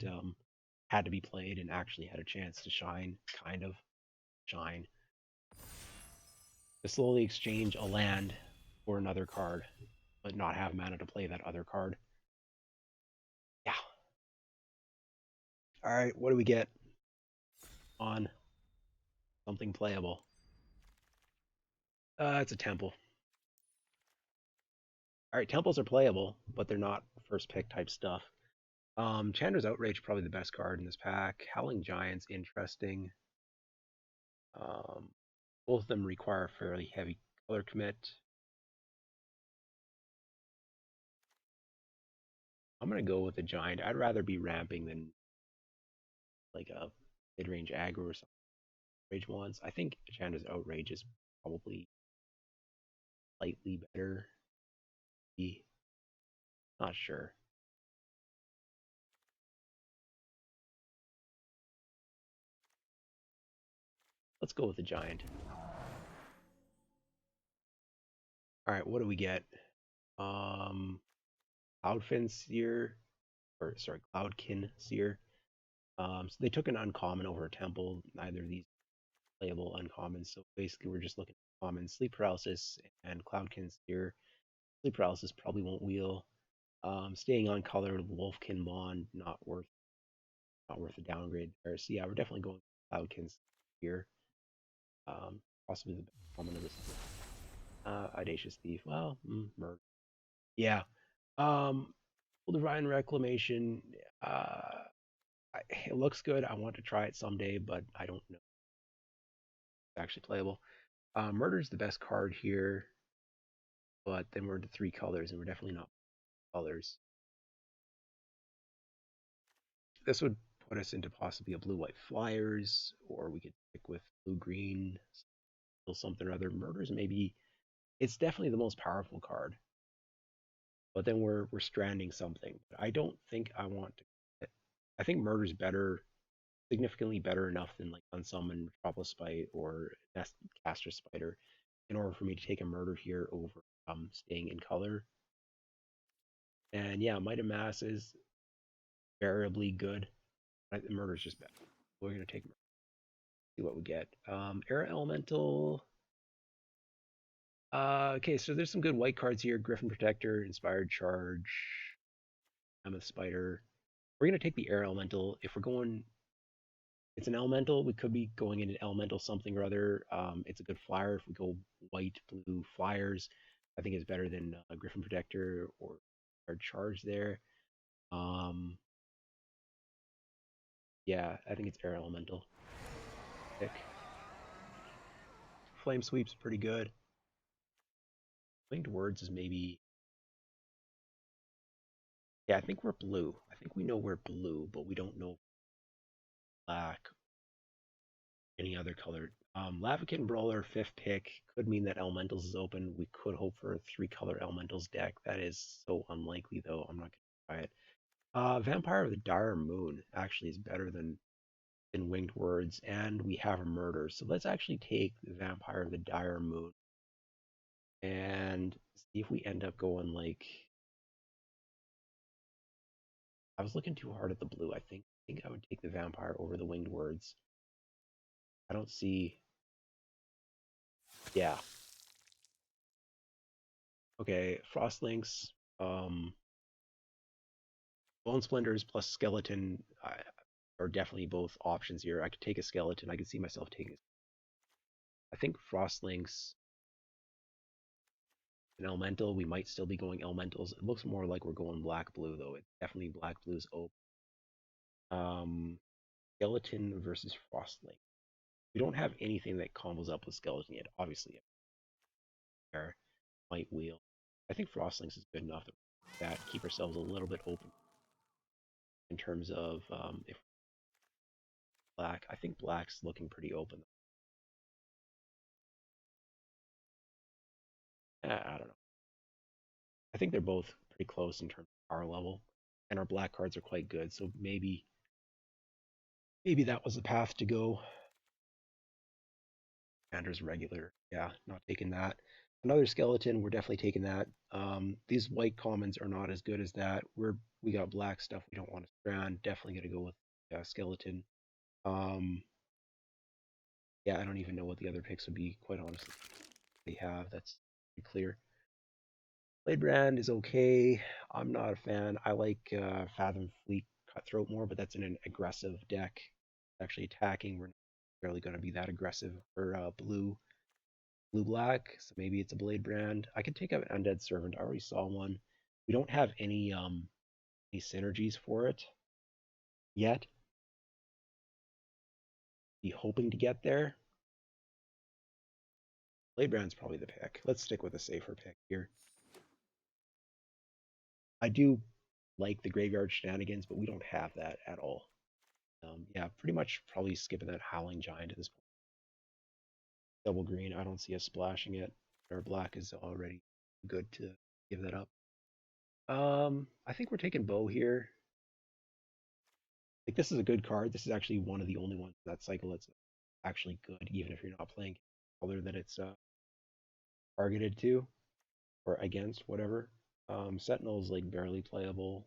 had to be played and actually had a chance to shine, kind of shine. To slowly exchange a land for another card, but not have mana to play that other card. Yeah. All right, what do we get on something playable? It's a temple. All right, temples are playable, but they're not first pick type stuff. Chandra's Outrage probably the best card in this pack. Howling Giants interesting. Um, Both of them require a fairly heavy color commit. I'm gonna go with the Giant. I'd rather be ramping than like a mid-range aggro or something. Rage ones. I think Chandra's Outrage is probably slightly better. Not sure. Let's go with the Giant. All right, what do we get? Um, Cloudfin Seer, or sorry, Cloudkin Seer. So they took an uncommon over a temple. Neither of these playable uncommons. So basically, we're just looking at common sleep paralysis and Cloudkin Seer. Sleep paralysis probably won't wheel. Staying on color, Wolfkin Bond, not worth a downgrade there. So yeah, we're definitely going Cloudkins here. Possibly the best common of this. Audacious Thief. Well, murder. Yeah. Divine Reclamation. Uh, it looks good. I want to try it someday, but I don't know if it's actually playable. Murder's the best card here, but then we're to 3 colors, and we're definitely not colors. This would put us into possibly a blue-white flyers, or we could pick with blue-green, still something or other. Murder's maybe it's definitely the most powerful card, but then we're stranding something. I don't think I want to. I think Murder's better, significantly better enough than like Unsummon Metropolis Spite or Caster Spider in order for me to take a Murder here over staying in color. And yeah, Might of Mass is variably good. Murder's just better. We're gonna take see what we get. Air Elemental. Okay, so there's some good white cards here. Griffin Protector, Inspired Charge, Mammoth Spider. We're gonna take the Air Elemental. If we're going, it's an Elemental. We could be going into Elemental something or other. It's a good flyer. If we go white, blue flyers, I think it's better than Griffin Protector or Inspired Charge there. Um, yeah, I think it's Air Elemental. Pick. Flame Sweep's pretty good. Winged Words is maybe. Yeah, I think we're blue. I think we know we're blue, but we don't know black, any other color. Lavakin Brawler, 5th pick, could mean that Elementals is open. We could hope for a 3-color Elementals deck. That is so unlikely, though. I'm not going to try it. Vampire of the Dire Moon actually is better than Winged Words, and we have a Murder. So let's actually take the Vampire of the Dire Moon and see if we end up going like. I was looking too hard at the blue. I think I would take the Vampire over the Winged Words. I don't see. Yeah. Okay, Frostlinks, Bone Splinters plus Skeleton are definitely both options here. I could take a Skeleton. I could see myself taking. I think Frostlinks and Elemental. We might still be going Elementals. It looks more like we're going Black Blue though. It's definitely Black Blue's open. Skeleton versus Frostlink. We don't have anything that combos up with Skeleton yet. Obviously, Might Wheel. I think Frostlinks is good enough that keep ourselves a little bit open in terms of if black. I think black's looking pretty open. I don't know. I think they're both pretty close in terms of power level, and our black cards are quite good. So maybe that was the path to go. Commander's regular, yeah, not taking that. Another skeleton, we're definitely taking that. These white commons are not as good as that. We got black stuff we don't want to strand. Definitely gonna go with skeleton. Um, yeah, I don't even know what the other picks would be. Quite honestly, they have that's pretty clear. Blade Brand is okay. I'm not a fan. I like Fathom Fleet Cutthroat more, but that's in an aggressive deck. Actually attacking, we're not really going to be that aggressive for blue black. So maybe it's a Blade Brand. I could take out Undead Servant. I already saw one. We don't have any synergies for it yet. Be hoping to get there. Blade Brand's probably the pick. Let's stick with a safer pick here. I do like the Graveyard Shenanigans, but we don't have that at all. Yeah, pretty much probably skipping that Howling Giant at this point. Double green, I don't see us splashing it. Our black is already good to give that up. I think we're taking Bow here. Like this is a good card. This is actually one of the only ones in that cycle that's actually good, even if you're not playing color that it's targeted to or against, whatever. Sentinel is like barely playable.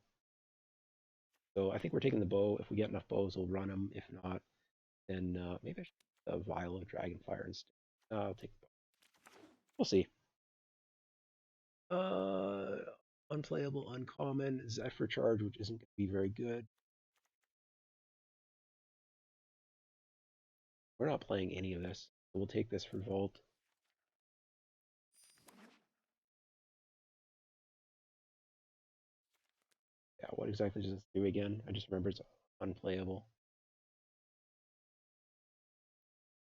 So I think we're taking the Bow. If we get enough bows, we'll run them. If not, then maybe I should a Vial of Dragonfire instead. I'll take the Bow. We'll see. Unplayable, uncommon, Zephyr Charge, which isn't going to be very good. We're not playing any of this. So we'll take this for Vault. Yeah, what exactly does this do again? I just remember it's unplayable.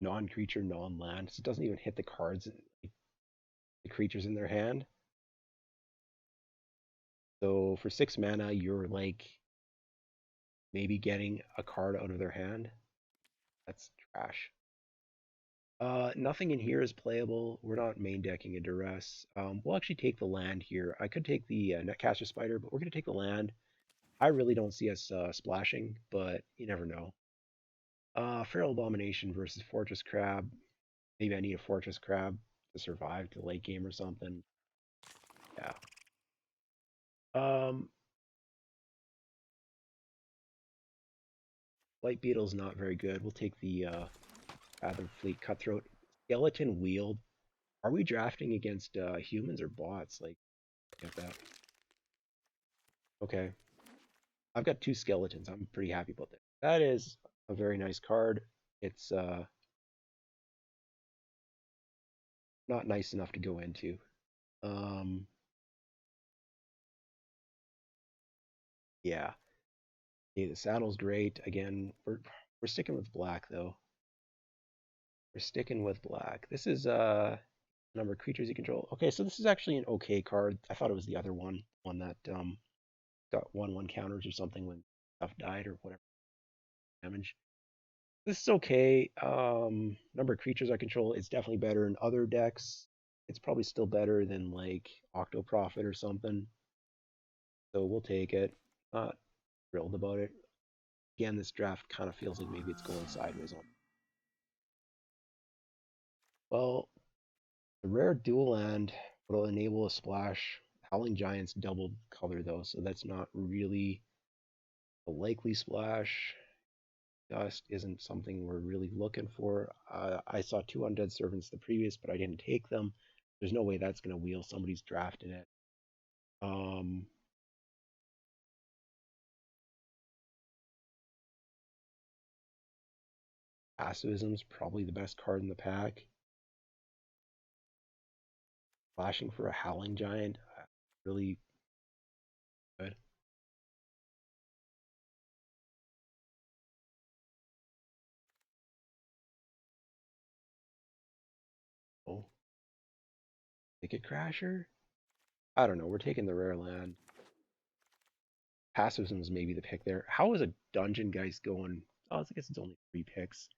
Non-creature, non-land. So it doesn't even hit the cards, like, the creatures in their hand. So for 6 mana, you're like maybe getting a card out of their hand. That's trash. Nothing in here is playable. We're not main decking a Duress. We'll actually take the land here. I could take the Netcaster Spider, but we're going to take the land. I really don't see us splashing, but you never know. Feral Abomination versus Fortress Crab. Maybe I need a Fortress Crab to survive to late game or something. Yeah. Um, Light Beetle's not very good. We'll take the Fathom Fleet Cutthroat. Skeleton Wield. Are we drafting against humans or bots? Like, get that. Okay. I've got two skeletons. I'm pretty happy about that. That is a very nice card. It's not nice enough to go into. Um, yeah. Okay, the saddle's great. Again, we're sticking with black though. We're sticking with black. This is number of creatures you control. Okay, so this is actually an okay card. I thought it was the other one that got 1/1 counters or something when stuff died or whatever damage. This is okay. Number of creatures I control is definitely better in other decks. It's probably still better than like Octo Profit or something. So we'll take it. Not thrilled about it. Again, this draft kind of feels like maybe it's going sideways on. Well, the rare dual land will enable a splash. Howling Giants doubled color though, so that's not really a likely splash. Dust isn't something we're really looking for. I saw two Undead Servants the previous, but I didn't take them. There's no way that's going to wheel. Somebody's drafting it. Um, Passivism's probably the best card in the pack. Flashing for a Howling Giant, really good. Oh, Ticket Crasher? I don't know. We're taking the rare land. Passivism's maybe the pick there. How is a Dungeon Geist going? Oh, I guess it's only 3 picks.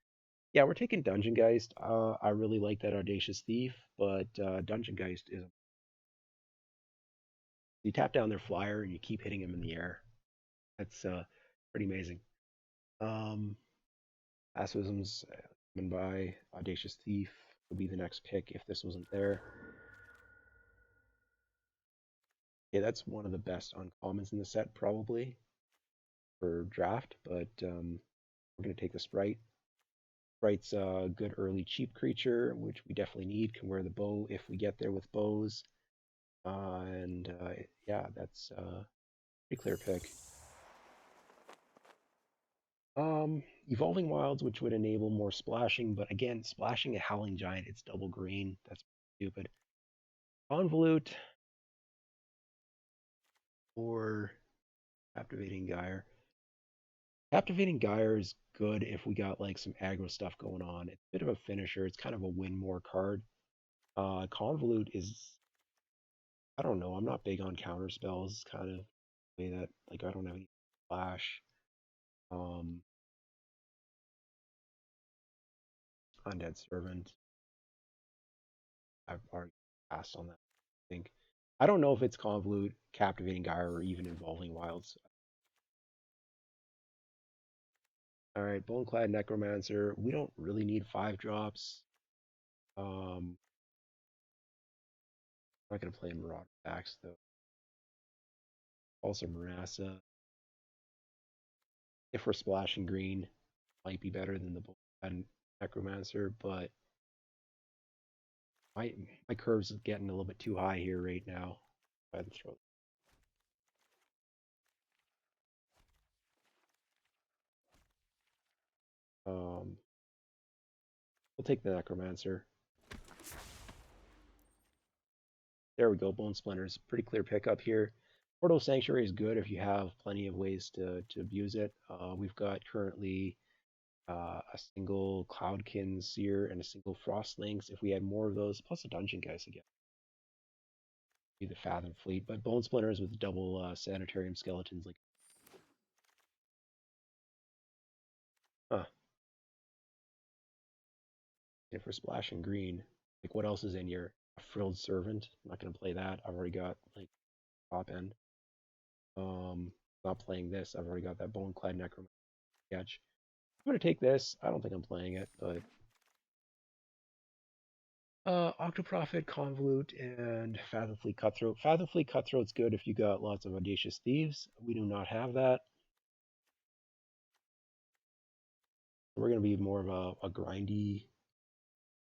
Yeah, we're taking Dungeon Geist. I really like that Audacious Thief, but Dungeon Geist is, you tap down their flyer and you keep hitting him in the air. That's pretty amazing. Um, Passivism's coming by. Audacious Thief would be the next pick if this wasn't there. Yeah, that's one of the best uncommons in the set probably for draft, but we're going to take the Sprite. Sprite's a good early cheap creature, which we definitely need. Can wear the bow if we get there with bows. And yeah, that's pretty clear pick. Evolving Wilds, which would enable more splashing, but again, splashing a Howling Giant, it's double green. That's stupid. Convolute or Captivating Gyre. Captivating Gyre is good if we got like some aggro stuff going on. It's a bit of a finisher. It's kind of a win more card. Convolute is, I don't know. I'm not big on counter spells. Kind of way that like I don't have any flash. Um, Undead Servant. I've already passed on that. I think. I don't know if it's Convolute, Captivating Gyre, or even Involving Wilds. All right, Boneclad Necromancer. We don't really need 5 drops. I'm not gonna play Marauder backs though. Also Marassa. If we're splashing green, might be better than the Boneclad Necromancer, but my my curves is getting a little bit too high here right now. Go ahead and throw. We'll take the Necromancer. There we go, Bone Splinters. Pretty clear pickup here. Portal Sanctuary is good if you have plenty of ways to abuse it. We've got currently a single Cloudkin Seer and a single Frost Lynx. If we had more of those, plus a Dungeon Geist again, be the Fathom Fleet. But Bone Splinters with double Sanitarium Skeletons, like, huh. And for splashing green, like, what else is in here? A Frilled Servant. I'm not gonna play that. I've already got like top end. Not playing this. I've already got that Boneclad Necromancer sketch. I'm gonna take this. I don't think I'm playing it, but Octoprofit, Convolute, and Fathom Fleet Cutthroat. Fathom Fleet Cutthroat's good if you got lots of Audacious Thieves. We do not have that. We're gonna be more of a grindy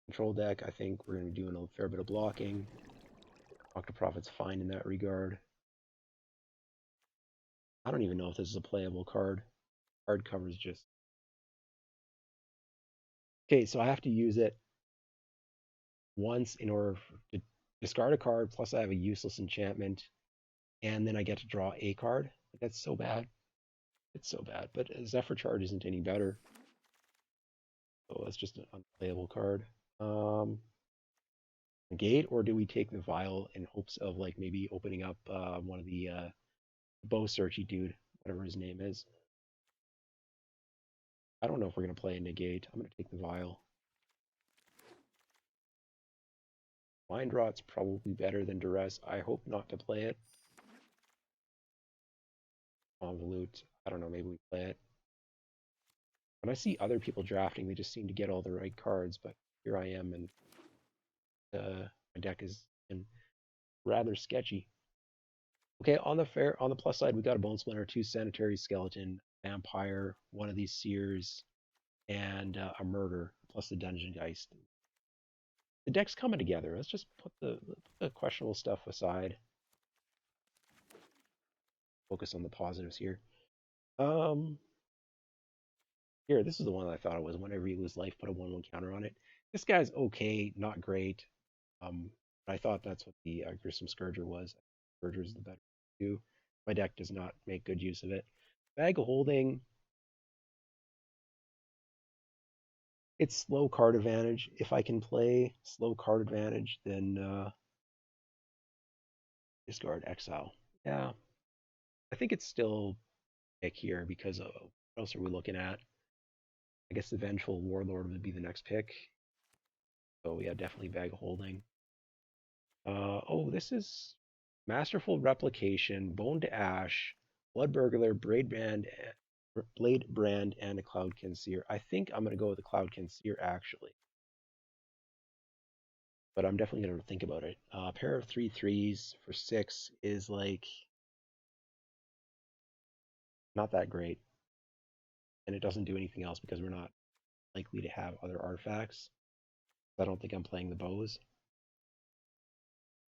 control deck. I think we're gonna be doing a fair bit of blocking. Octoprofit's fine in that regard. I don't even know if this is a playable card. Card cover's just okay. So I have to use it once in order to discard a card, plus I have a useless enchantment, and then I get to draw a card. Like, that's so bad. It's so bad. But Zephyr Charge isn't any better. So that's just an unplayable card. Negate, or do we take the Vial in hopes of like maybe opening up one of the bow searchy dude, whatever his name is. I don't know if we're gonna play a Negate. I'm gonna take the Vial. Mind Rot's probably better than Duress. I hope not to play it. Convolute. I don't know, maybe we play it. When I see other people drafting, they just seem to get all the right cards, but here I am, and my deck is rather sketchy. Okay, on the plus side, we got a Bone Splinter, 2 Sanitary Skeleton, Vampire, one of these Seers, and a Murder, plus the Dungeon Geist. The deck's coming together. Let's just put the questionable stuff aside. Focus on the positives here. Here, this is the one I thought it was. Whenever you lose life, put a 1/1 counter on it. This guy's okay, not great. I thought that's what the Gruesome Scourger was. Scourger's the better two. My deck does not make good use of it. Bag of Holding. It's slow card advantage. If I can play slow card advantage, then discard Exile. Yeah, I think it's still pick here because of what else are we looking at? I guess the Vengeful Warlord would be the next pick. So yeah, definitely Bag of Holding. Oh, this is Masterful Replication, Bone to Ash, Blood Burglar, Blade Brand, and a Cloudkin Seer. I think I'm gonna go with the Cloudkin Seer actually, but I'm definitely gonna think about it. A pair of 3/3s for 6 is like not that great, and it doesn't do anything else because we're not likely to have other artifacts. I don't think I'm playing the bows.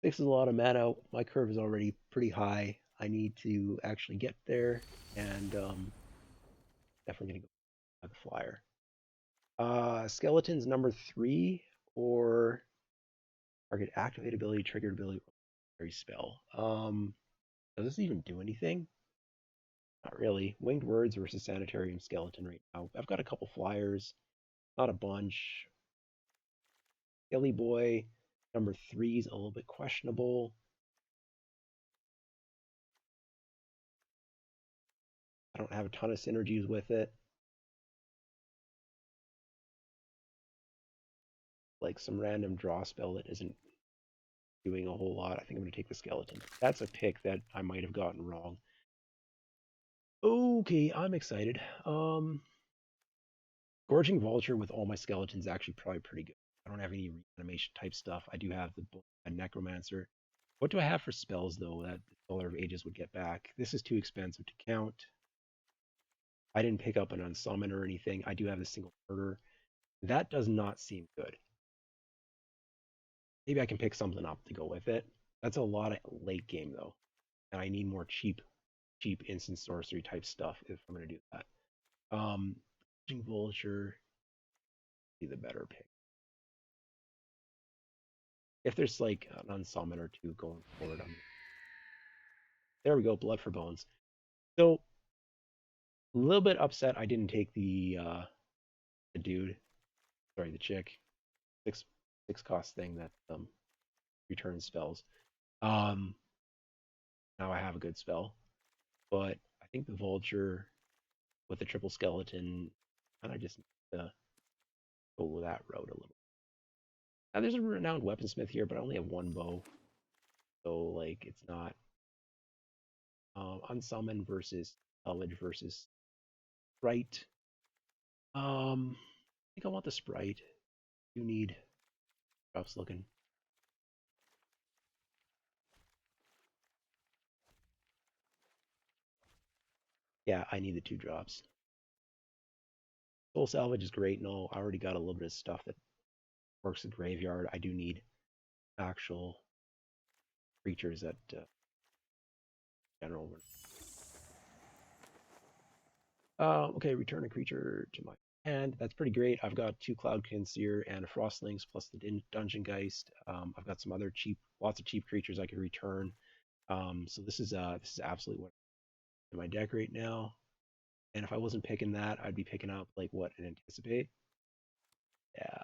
6 is a lot of mana. My curve is already pretty high. I need to actually get there, and definitely gonna go with the flyer. Skeletons number 3 or target activate ability, triggered ability, or spell. Does this even do anything? Not really. Winged Words versus Sanitarium Skeleton right now. I've got a couple flyers, not a bunch. Skelly Boy number 3 is a little bit questionable. I don't have a ton of synergies with it. Like some random draw spell that isn't doing a whole lot. I think I'm going to take the skeleton. That's a pick that I might have gotten wrong. Okay, I'm excited. Gorging Vulture with all my skeletons is actually probably pretty good. I don't have any reanimation type stuff. I do have the Necromancer. What do I have for spells, though, that the Scholar of Ages would get back? This is too expensive to count. I didn't pick up an Unsummon or anything. I do have the single murder. That does not seem good. Maybe I can pick something up to go with it. That's a lot of late game, though. And I need more cheap instant sorcery type stuff if I'm going to do that. Vulture be the better pick. if there's like an unsummon or two going forward, there we go, blood for bones. So a little bit upset I didn't take the dude, sorry, the chick, six six cost thing that returns spells. Um, Now I have a good spell, but I think the vulture with the triple skeleton kind of just need to go that route a little. Now there's a renowned weaponsmith here, but I only have one bow, so like it's not unsummon versus salvage versus sprite. I think I want the sprite. You need drops looking. Yeah, I need the two drops. Soul salvage is great and all. I already got a little bit of stuff that works the graveyard. I do need actual creatures that general. Okay, return a creature to my hand. That's pretty great. I've got two Cloud Conceer and a Frostlings plus the Dungeon Geist. I've got some other lots of cheap creatures I could return. So this is absolutely what in my deck right now. And if I wasn't picking that, I'd be picking up like what an Anticipate. Yeah,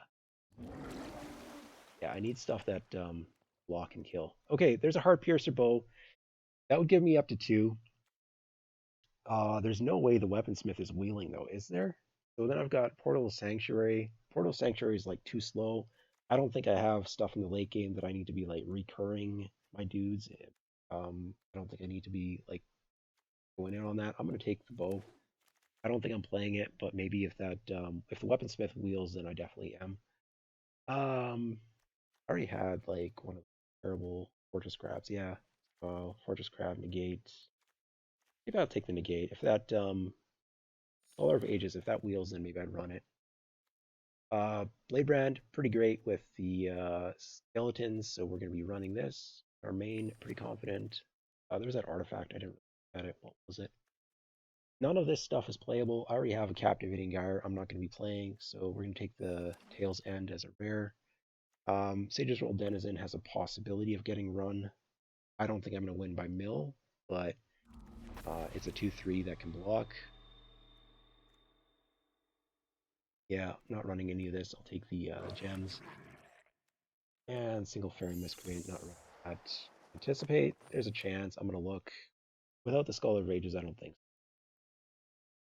yeah. I need stuff that block and kill. Okay, there's a Heart Piercer bow. That would give me up to two. There's no way the weaponsmith is wheeling though, is there? So then I've got Portal of Sanctuary. Portal of Sanctuary is like too slow. I don't think I have stuff in the late game that I need to be like recurring my dudes. I don't think I need to be like going in on that. I'm gonna take the bow. I don't think I'm playing it, but maybe if the weaponsmith wheels, then I definitely am. I already had like one of the terrible Fortress Crabs. Yeah. Fortress Crab negate. Maybe I'll take the negate. If that Scholar of Ages, if that wheels, then maybe I'd run it. Blade Brand, pretty great with the skeletons, so we're going to be running this. Our main, pretty confident. There's that artifact, I didn't look at it. What was it? None of this stuff is playable. I already have a Captivating Gyre I'm not going to be playing, so we're going to take the Tail's End as a rare. Sage's Roll Denizen has a possibility of getting run. I don't think I'm going to win by mill, but it's a 2/3 that can block. Yeah, not running any of this. I'll take the gems. And Single Fairy Miscreant, not running that. Anticipate, there's a chance. I'm going to look. Without the Scholar of Ages, I don't think.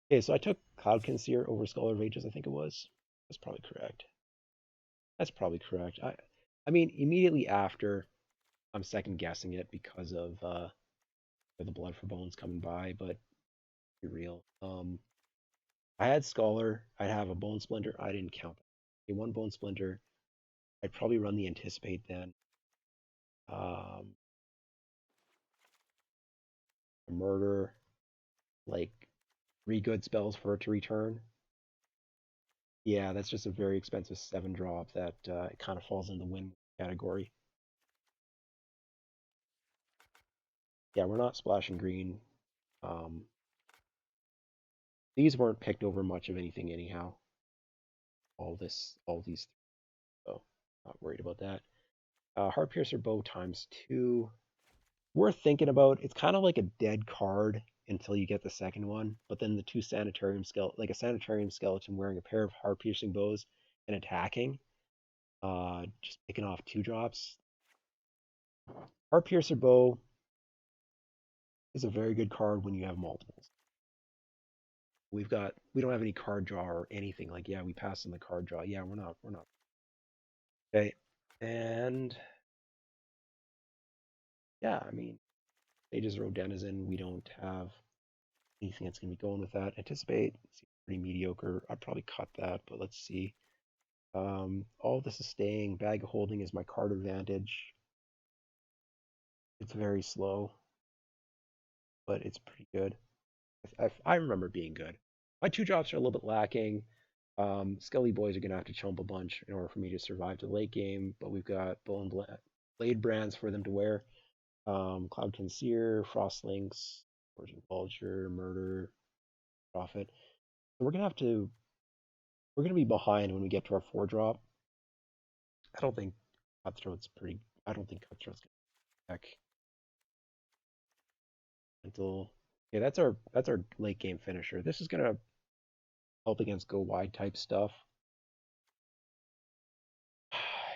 Okay, so I took Cloud Conceer over Scholar of Ages, I think it was. That's probably correct. That's probably correct. I mean, immediately after, I'm second guessing it because of the Blood for Bones coming by, but be real. I had Scholar. I'd have a Bone Splinter. I didn't count that. One Bone Splinter. I'd probably run the Anticipate then. Um, a Murder, like 3 good spells for it to return. Yeah, that's just a very expensive 7 drop that it kind of falls in the win category. Yeah, we're not splashing green. Um, these weren't picked over much of anything anyhow. All these, so not worried about that. Heart Piercer Bow ×2. Worth thinking about. It's kind of like a dead card until you get the second one, but then the two Sanitarium skeleton, like a Sanitarium skeleton wearing a pair of Heart Piercing bows and attacking, just picking off 2 drops. Heart Piercer Bow is a very good card when you have multiples. We don't have any card draw or anything. Like, yeah, we pass on the card draw. Yeah, we're not. Okay. And yeah, I mean, Sage's Row Denizen, we don't have anything that's gonna be going with that. Anticipate, seems pretty mediocre. I'd probably cut that, but let's see. All this is staying. Bag of Holding is my card advantage. It's very slow, but it's pretty good. I remember being good. My 2 drops are a little bit lacking. Skelly boys are gonna have to chump a bunch in order for me to survive the late game, but we've got Blade brands for them to wear. Cloud Conceer, Frostlings, Origin Vulture, Murder, Prophet. So we're gonna be behind when we get to our 4 drop. I don't think Cutthroat's pretty. I don't think Cutthroat's gonna attack until. Okay, that's our late game finisher. This is gonna help against go wide type stuff.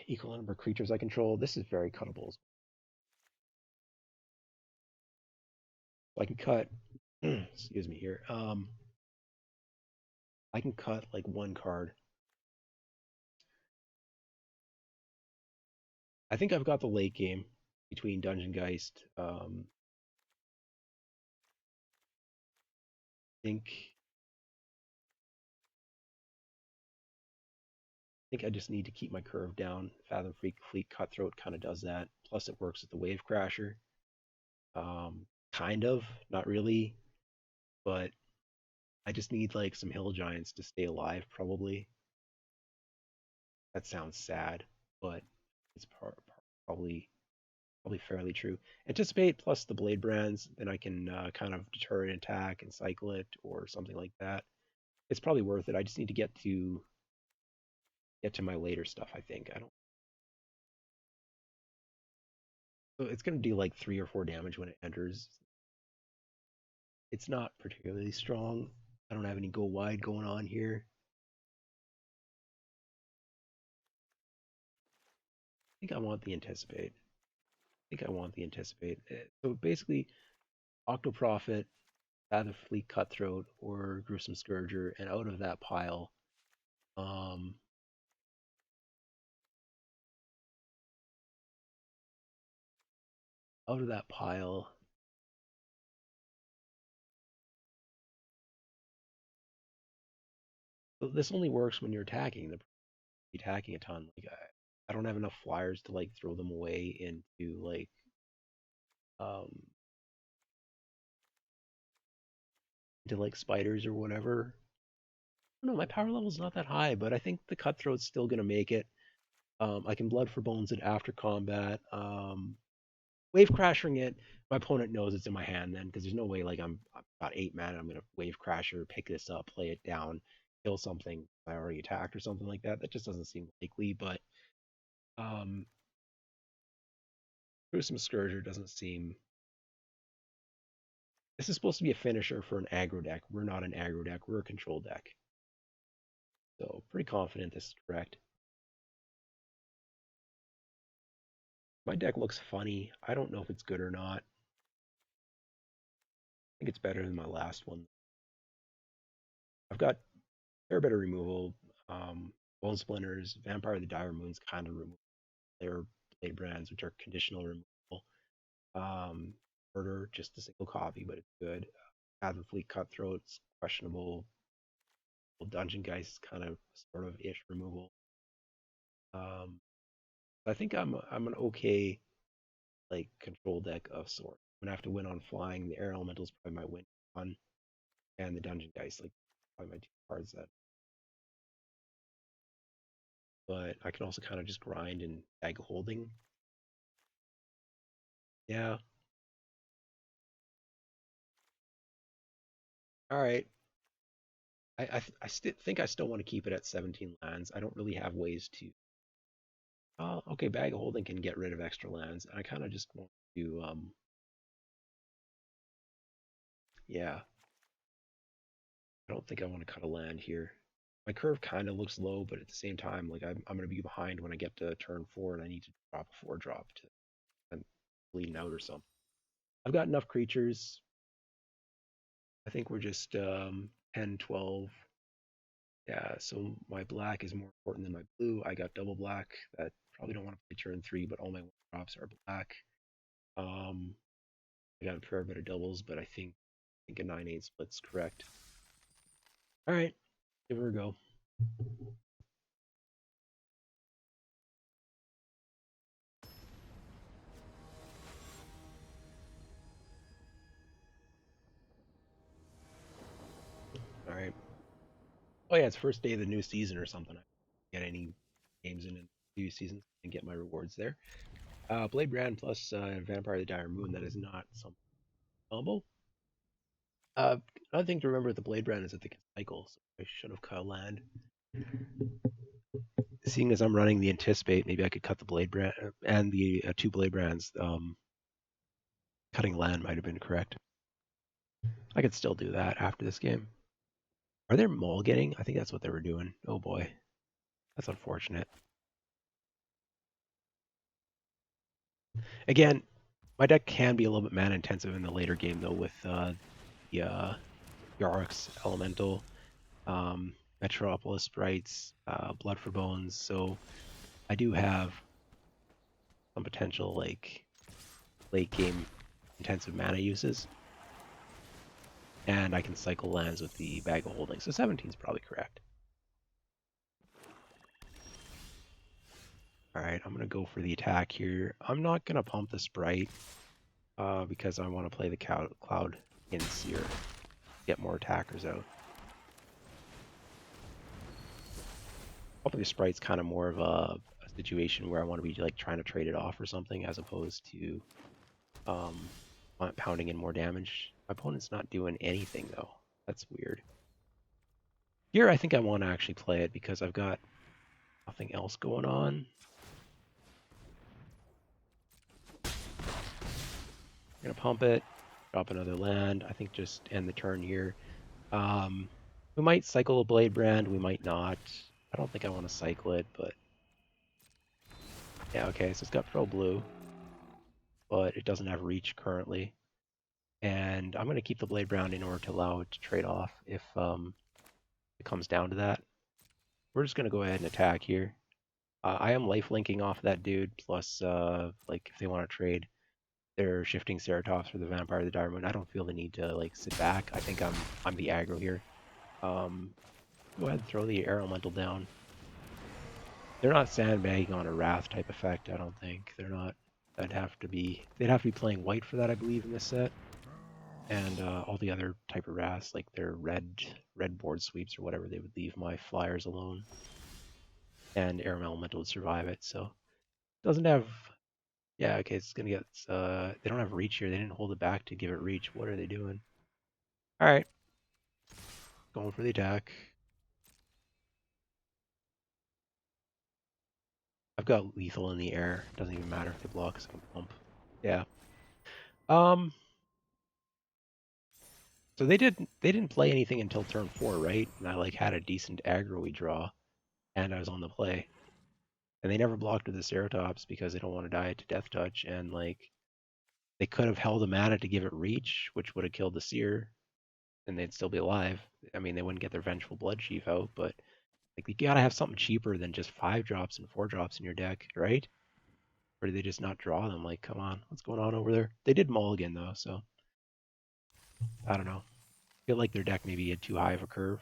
Equal number of creatures I control. This is very cuttable. So I can cut. Excuse me here. I can cut like one card. I think I've got the late game between Dungeon Geist. I think I just need to keep my curve down. Fathom Freak Fleet Cutthroat kind of does that. Plus, it works with the Wave Crasher. Kind of, not really, but I just need like some Hill Giants to stay alive. Probably that sounds sad, but it's probably probably fairly true. Anticipate plus the Blade Brands, then I can kind of deter an attack and cycle it or something like that. It's probably worth it. I just need to get to my later stuff. I think I don't. So it's gonna do like 3 or 4 damage when it enters. It's not particularly strong. I don't have any go wide going on here. I think I want the anticipate. I think I want the anticipate. So basically, Octoprofit, Path of Fleet Cutthroat, or Gruesome Scourger, and um, out of that pile, so this only works when you're attacking. Attacking a ton. Like I don't have enough flyers to like throw them away um into like spiders or whatever. I don't know, my power level's not that high, but I think the Cutthroat's still gonna make it. I can Blood for Bones it after combat. Wave Crashing it. My opponent knows it's in my hand then, because there's no way like I've got 8 mana. I'm gonna Wave Crasher, pick this up, play it down, kill something I already attacked or something like that. That just doesn't seem likely. But um, Gruesome Scourger doesn't seem. This is supposed to be a finisher for an aggro deck. We're not an aggro deck. We're a control deck. So pretty confident this is correct. My deck looks funny. I don't know if it's good or not. I think it's better than my last one. I've got a fair bit of removal. Bone Splinters, Vampire of the Dire Moon's kind of removal. They're Blade Brands, which are conditional removal. Um, Murder, just a single copy, but it's good. Path of Fleet Cutthroats, questionable. Dungeon Geist, kind of sort of ish removal. Um, I think I'm an okay like control deck of sorts. I'm gonna have to win on flying. The air elemental is probably my win on, and the dungeon dice like probably my two cards that. But I can also kind of just grind and bag holding. Yeah. All right. Think I still want to keep it at 17 lands. I don't really have ways to. Oh, okay. Bag of holding can get rid of extra lands. I kind of just want to. Yeah. I don't think I want to cut a land here. My curve kind of looks low, but at the same time, like I'm going to be behind when I get to turn 4 and I need to drop a 4 drop to I'm bleeding out or something. I've got enough creatures. I think we're just 10, 12. Yeah, so my black is more important than my blue. I got double black that probably don't want to play turn 3, but all my drops are black. Um, I got a fair bit of doubles, but I think a 9-8 split's correct. All right, give her a go. All right. Oh yeah, it's first day of the new season or something. I get any games in the new season and get my rewards there. Blade Brand plus Vampire the Dire Moon. That is not some combo. Uh, Another thing to remember: the Blade Brand is that they can cycle, so I should have cut land. seeing as I'm running the Anticipate, maybe I could cut the Blade Brand and the 2 Blade Brands. Cutting land might have been correct. I could still do that after this game. Are they mulliganing? I think that's what they were doing. Oh boy, that's unfortunate. Again, my deck can be a little bit mana intensive in the later game though with the Yarok's Elemental, Metropolis Sprites, Blood for Bones. So I do have some potential like late game intensive mana uses. And I can cycle lands with the Bag of Holding. So 17 is probably correct. Alright, I'm going to go for the attack here. I'm not going to pump the Sprite because I want to play the Cloud in Seer. Get more attackers out. Pumping the Sprite's kind of more of a situation where I want to be like trying to trade it off or something as opposed to pounding in more damage. My opponent's not doing anything though. That's weird. Here I think I want to actually play it because I've got nothing else going on. I'm gonna pump it, drop another land. I think just end the turn here. We might cycle a Blade Brand, we might not. I don't think I want to cycle it, but yeah, okay, so it's got Pro Blue, but it doesn't have reach currently. And I'm gonna keep the Blade Brand in order to allow it to trade off if it comes down to that. We're just gonna go ahead and attack here. I am life linking off that dude, plus like if they want to trade, they're shifting Ceratops for the Vampire of the Dire Moon. I don't feel the need to like sit back. I think I'm the aggro here. Go ahead and throw the Air Elemental down. They're not sandbagging on a Wrath type effect, I don't think. They're not. They'd have to be playing white for that, I believe, in this set. And all the other type of Wraths, like their red board sweeps or whatever, they would leave my flyers alone. And Air Elemental would survive it, so doesn't have. Yeah, okay, it's gonna get. They don't have reach here. They didn't hold it back to give it reach. What are they doing? All right, going for the attack. I've got lethal in the air. Doesn't even matter if they block, because I can pump. Yeah. So they didn't play anything until turn 4, right? And I like had a decent aggro draw, and I was on the play. And they never blocked with the Ceratops because they don't want to die to Death Touch, and like they could have held a mana to give it reach, which would have killed the Seer, and they'd still be alive. I mean, they wouldn't get their Vengeful Blood Chief out, but like you gotta have something cheaper than just 5 drops and 4 drops in your deck, right? Or do they just not draw them? Like, come on, what's going on over there? They did mulligan though, so I don't know. I feel like their deck maybe had too high of a curve.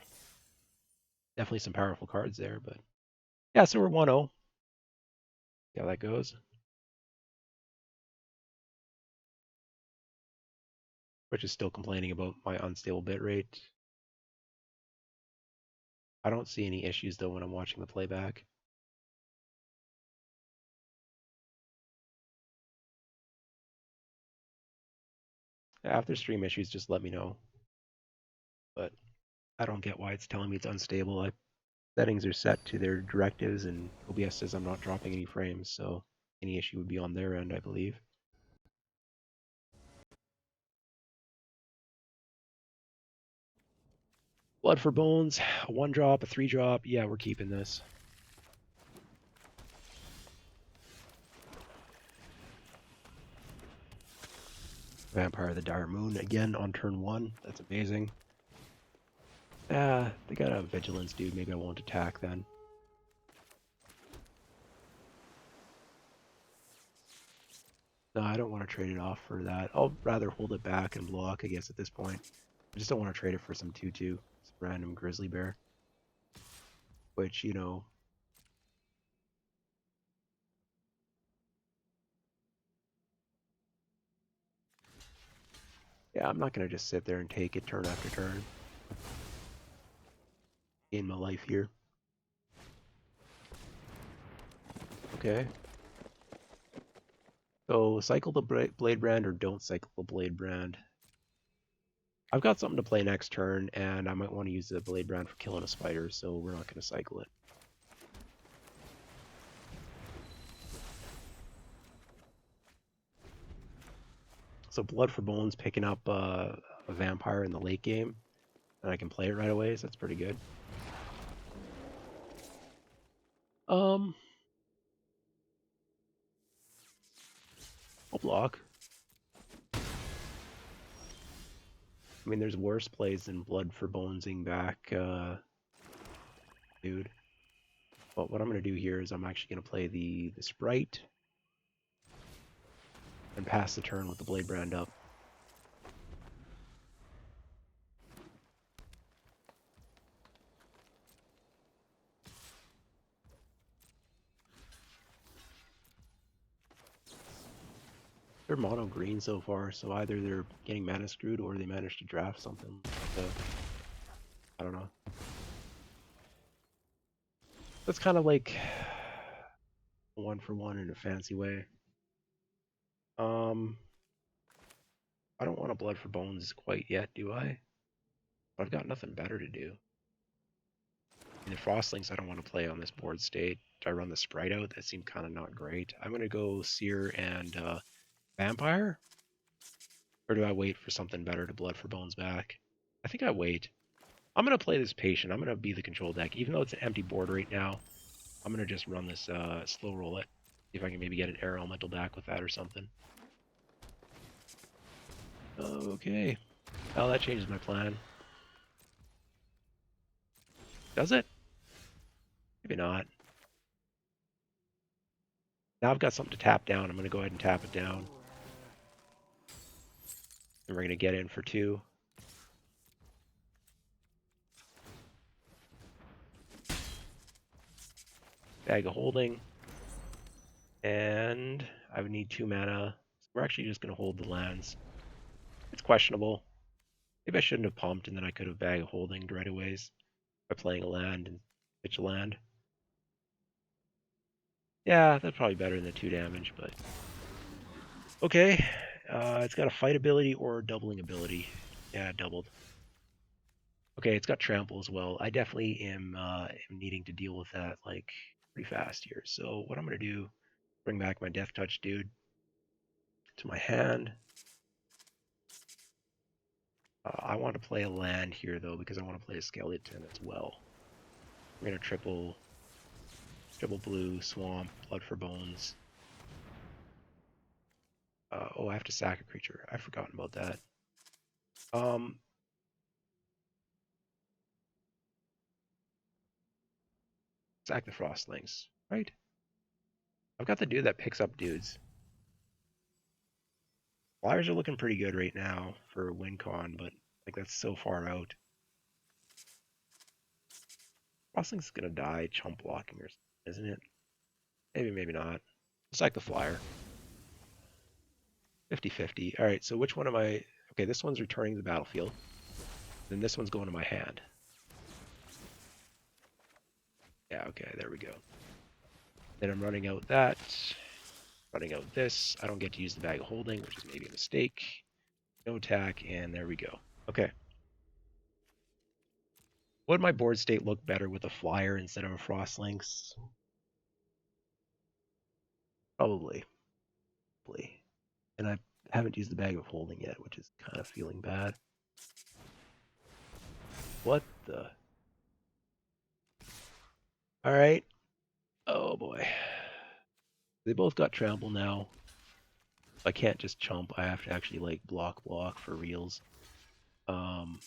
Definitely some powerful cards there, but yeah, so we're 1-0. See how that goes. Which is still complaining about my unstable bitrate. I don't see any issues though when I'm watching the playback. After stream issues, just let me know. But I don't get why it's telling me it's unstable. Settings are set to their directives, and OBS says I'm not dropping any frames, so any issue would be on their end, I believe. Blood for Bones, a 1-drop, a 3-drop. Yeah, we're keeping this. Vampire of the Dire Moon again on turn 1. That's amazing. They got a Vigilance, dude. Maybe I won't attack then. No, I don't want to trade it off for that. I'll rather hold it back and block, I guess, at this point. I just don't want to trade it for some 2/2. Some random Grizzly Bear. Which, you know... Yeah, I'm not going to just sit there and take it turn after turn. Gain my life here. Okay. So, cycle the Blade Brand or don't cycle the Blade Brand. I've got something to play next turn, and I might want to use the Blade Brand for killing a spider, so we're not going to cycle it. So Blood for Bones picking up a vampire in the late game, and I can play it right away, so that's pretty good. Um, I'll block. I mean, there's worse plays than Blood for Bonesing back, dude. But what I'm going to do here is I'm actually going to play the Sprite and pass the turn with the Blade Brand up. They're mono green so far, so either they're getting mana screwed or they managed to draft something like I don't know. That's kind of like one for one in a fancy way. I don't want a Blood for Bones quite yet, do I? I've got nothing better to do. And the Frostlings I don't want to play on this board state. Do I run the Sprite out? That seemed kind of not great. I'm going to go Seer and Vampire? Or do I wait for something better to Blood for Bones back? I think I wait. I'm going to play this patient. I'm going to be the control deck. Even though it's an empty board right now, I'm going to just run this slow roll it. See if I can maybe get an air elemental back with that or something. Okay. Well, that changes my plan. Does it? Maybe not. Now I've got something to tap down. I'm going to go ahead and tap it down. And we're going to get in for 2. Bag of Holding. And I would need 2 mana. So we're actually just going to hold the lands. It's questionable. Maybe I shouldn't have pumped and then I could have Bag of Holding right away by playing a land and pitch a land. Yeah, that's probably better than the 2 damage, but... Okay. It's got a fight ability or doubling ability. Yeah, doubled. Okay, it's got trample as well. I definitely am needing to deal with that like pretty fast here. So what I'm gonna do, bring back my Death Touch dude to my hand. I want to play a land here though because I want to play a skeleton as well. I'm gonna triple blue, swamp, blood for bones. Oh, I have to sack a creature. I've forgotten about that. Sack the Frostlings, right? I've got the dude that picks up dudes. Flyers are looking pretty good right now for WinCon, but like that's so far out. Frostling's gonna die chump blocking or something, isn't it? Maybe, maybe not. Sack the flyer. 50-50. Alright, so which one am I... Okay, this one's returning to the battlefield. Then this one's going to my hand. Yeah, okay, there we go. Then I'm running out that. Running out this. I don't get to use the bag of holding, which is maybe a mistake. No attack, and there we go. Okay. Would my board state look better with a flyer instead of a Frostlings? Probably. Probably. And I haven't used the bag of holding yet, which is kind of feeling bad. What the... Alright. Oh boy. They both got trample now. I can't just chump. I have to actually like block for reals. I'm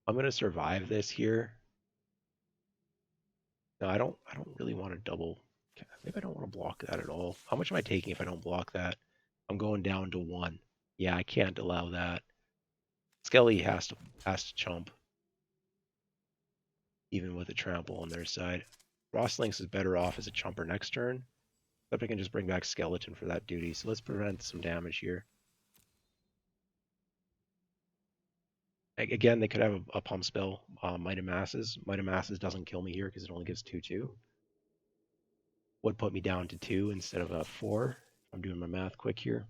gonna survive this here. No, I don't really want to double. Maybe I don't want to block that at all. How much am I taking if I don't block that? I'm going down to 1. Yeah, I can't allow that. Skelly has to chump. Even with a trample on their side. Frostlings is better off as a chumper next turn. Except I can just bring back Skeleton for that duty. So let's prevent some damage here. Again, they could have a pump spell, Might of Masses. Might of Masses doesn't kill me here because it only gives 2/2. Would put me down to 2 instead of a 4. I'm doing my math quick here.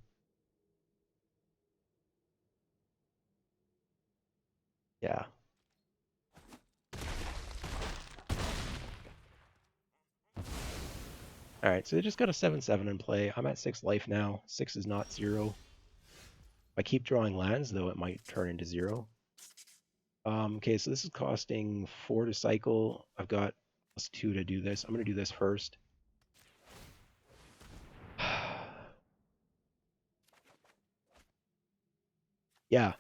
Yeah. Alright, so they just got a 7/7 in play. I'm at 6 life now. 6 is not 0. If I keep drawing lands, though, it might turn into 0. Okay, so this is costing 4 to cycle. I've got +2 to do this. I'm going to do this first. Yeah,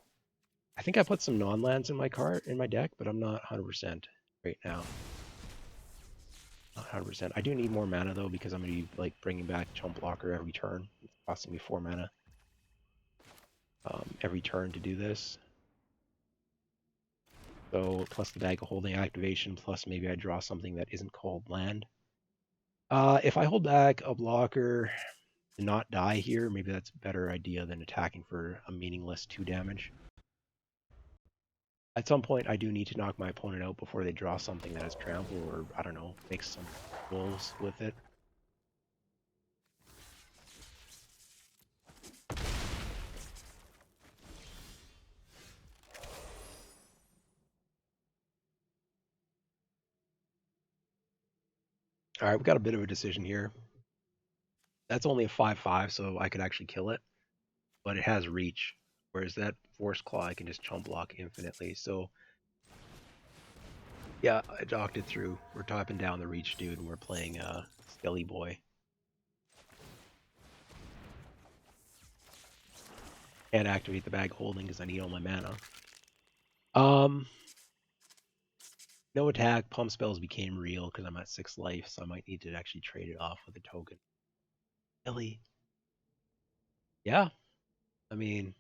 I think I put some non-lands in my cart in my deck, but I'm not 100% right now. Not 100%. I do need more mana though because I'm gonna be like bringing back Chump Blocker every turn. It's costing me 4 mana every turn to do this. So plus the Bag of Holding activation, plus maybe I draw something that isn't called land. If I hold back a blocker and not die here, maybe that's a better idea than attacking for a meaningless 2 damage. At some point, I do need to knock my opponent out before they draw something that has trample, or I don't know, make some wolves with it. All right, we've got a bit of a decision here. That's only a 5/5, so I could actually kill it, but it has reach, whereas that Force Claw I can just chump block infinitely. So yeah, I docked it through. We're topping down the reach, dude, and we're playing Skelly Boy. Can't activate the Bag Holding because I need all my mana. No attack. Pump spells became real because I'm at 6 life, so I might need to actually trade it off with a token. Really? Yeah. I mean,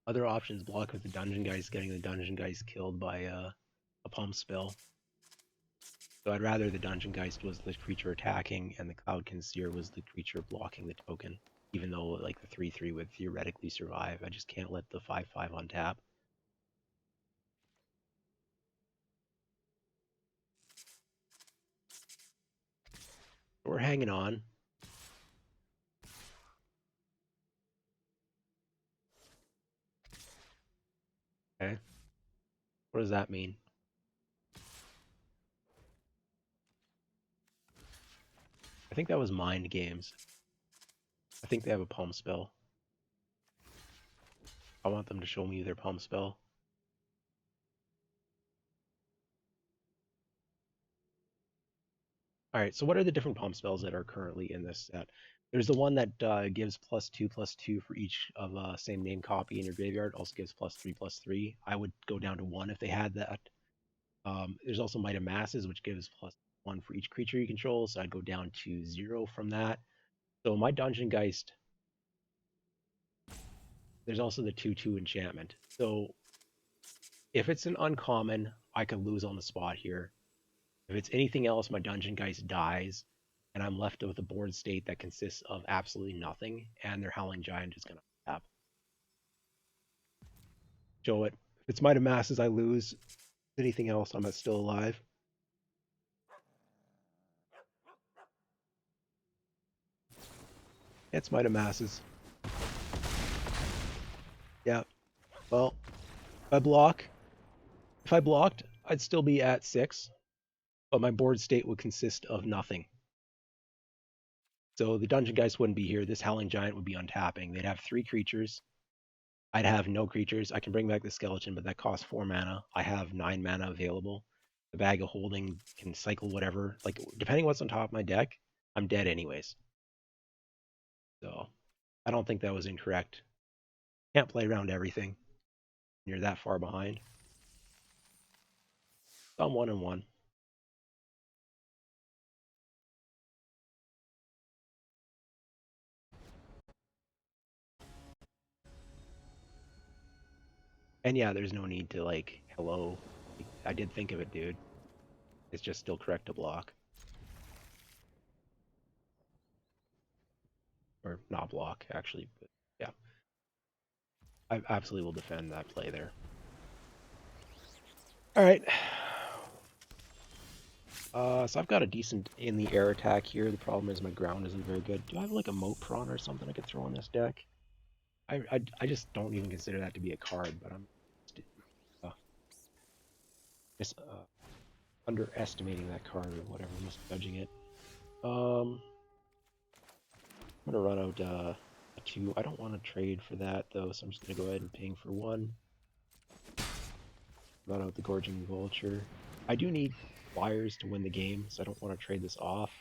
other options block with the Dungeon Geist, getting the Dungeon Geist killed by a pump spell. So I'd rather the Dungeon Geist was the creature attacking and the Cloud Conceer was the creature blocking the token. Even though like the 3/3 would theoretically survive, I just can't let the 5/5 on tap. We're hanging on. Okay. What does that mean? I think that was Mind Games. I think they have a pump spell. I want them to show me their pump spell. Alright, so what are the different pump spells that are currently in this set? There's the one that gives +2/+2 for each of same name copy in your graveyard. Also gives +3/+3. I would go down to 1 if they had that. There's also Might of Masses, which gives +1 for each creature you control, so I'd go down to 0 from that. So my Dungeon Geist, there's also the 2/2 enchantment. So if it's an uncommon, I could lose on the spot here. If it's anything else, my Dungeon Geist dies, and I'm left with a board state that consists of absolutely nothing, and their Howling Giant is going to tap. Show it. If it's Might of Masses, I lose. Anything else, I'm still alive. It's Might of Masses. Yeah. Well, if I blocked, I'd still be at 6, but my board state would consist of nothing. So the Dungeon Geist wouldn't be here. This Howling Giant would be untapping. They'd have 3 creatures. I'd have no creatures. I can bring back the Skeleton, but that costs 4 mana. I have 9 mana available. The Bag of Holding can cycle whatever. Like, depending what's on top of my deck, I'm dead anyways. So, I don't think that was incorrect. Can't play around everything. You're that far behind. So I'm 1-1. And yeah, there's no need to, like, hello. I did think of it, dude. It's just still correct to block. Or not block, actually. But yeah. I absolutely will defend that play there. Alright. So I've got a decent in the air attack here. The problem is my ground isn't very good. Do I have like a moat prawn or something I could throw on this deck? I just don't even consider that to be a card, but I'm just underestimating that card or whatever, misjudging it. I'm gonna run out a 2. I don't want to trade for that though, so I'm just gonna go ahead and ping for 1. Run out the Gorging Vulture. I do need flyers to win the game, so I don't want to trade this off.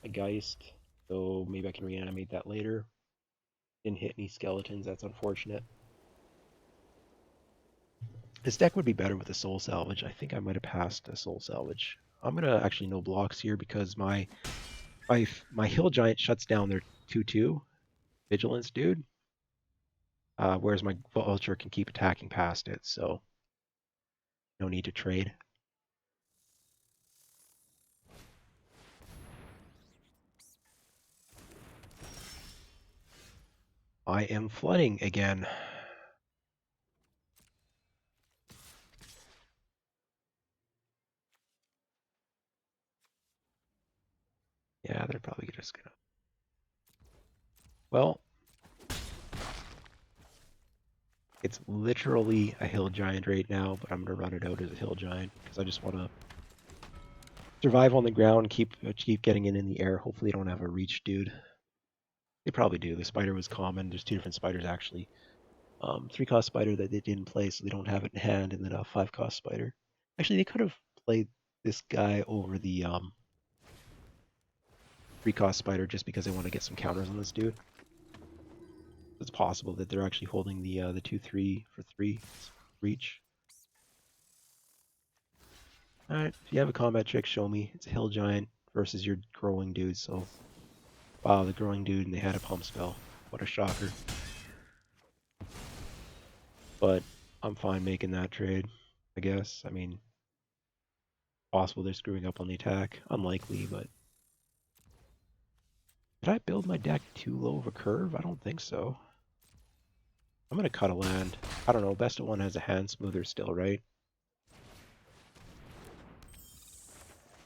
A Geist, so maybe I can reanimate that later. Didn't hit any skeletons, that's unfortunate. This deck would be better with a Soul Salvage. I think I might have passed a Soul Salvage. I'm gonna actually no blocks here because my Hill Giant shuts down their 2/2 Vigilance dude, whereas my Vulture can keep attacking past it, so no need to trade. I am flooding again. Yeah, they're probably just gonna... Well, it's literally a Hill Giant right now, but I'm gonna run it out as a Hill Giant because I just want to survive on the ground, keep getting in the air. Hopefully, they don't have a reach, dude. They probably do. The spider was common. There's 2 different spiders actually. 3-cost spider that they didn't play, so they don't have it in hand, and then a 5-cost spider. Actually, they could have played this guy over the 3-cost spider just because they want to get some counters on this dude. It's possible that they're actually holding the 2/3 for 3 reach. Alright, if you have a combat trick, show me. It's a Hill Giant versus your growing dude, so... Wow, the growing dude, and they had a pump spell. What a shocker. But I'm fine making that trade, I guess. I mean, possible they're screwing up on the attack. Unlikely, but... Did I build my deck too low of a curve? I don't think so. I'm gonna cut a land. I don't know, best of 1 has a hand smoother still, right?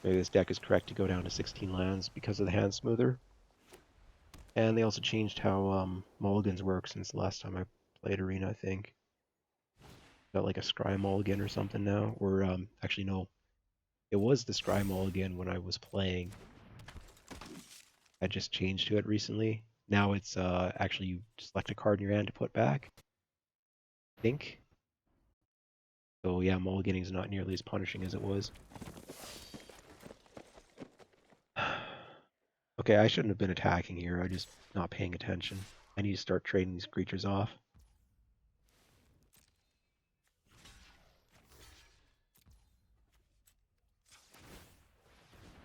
Maybe this deck is correct to go down to 16 lands because of the hand smoother. And they also changed how mulligans work since the last time I played Arena, I think. Got like a Scry mulligan or something now. Or, actually no. It was the Scry mulligan when I was playing. I just changed to it recently. Now it's actually you select a card in your hand to put back. I think. So yeah, mulliganing is not nearly as punishing as it was. Okay, I shouldn't have been attacking here. I'm just not paying attention. I need to start trading these creatures off.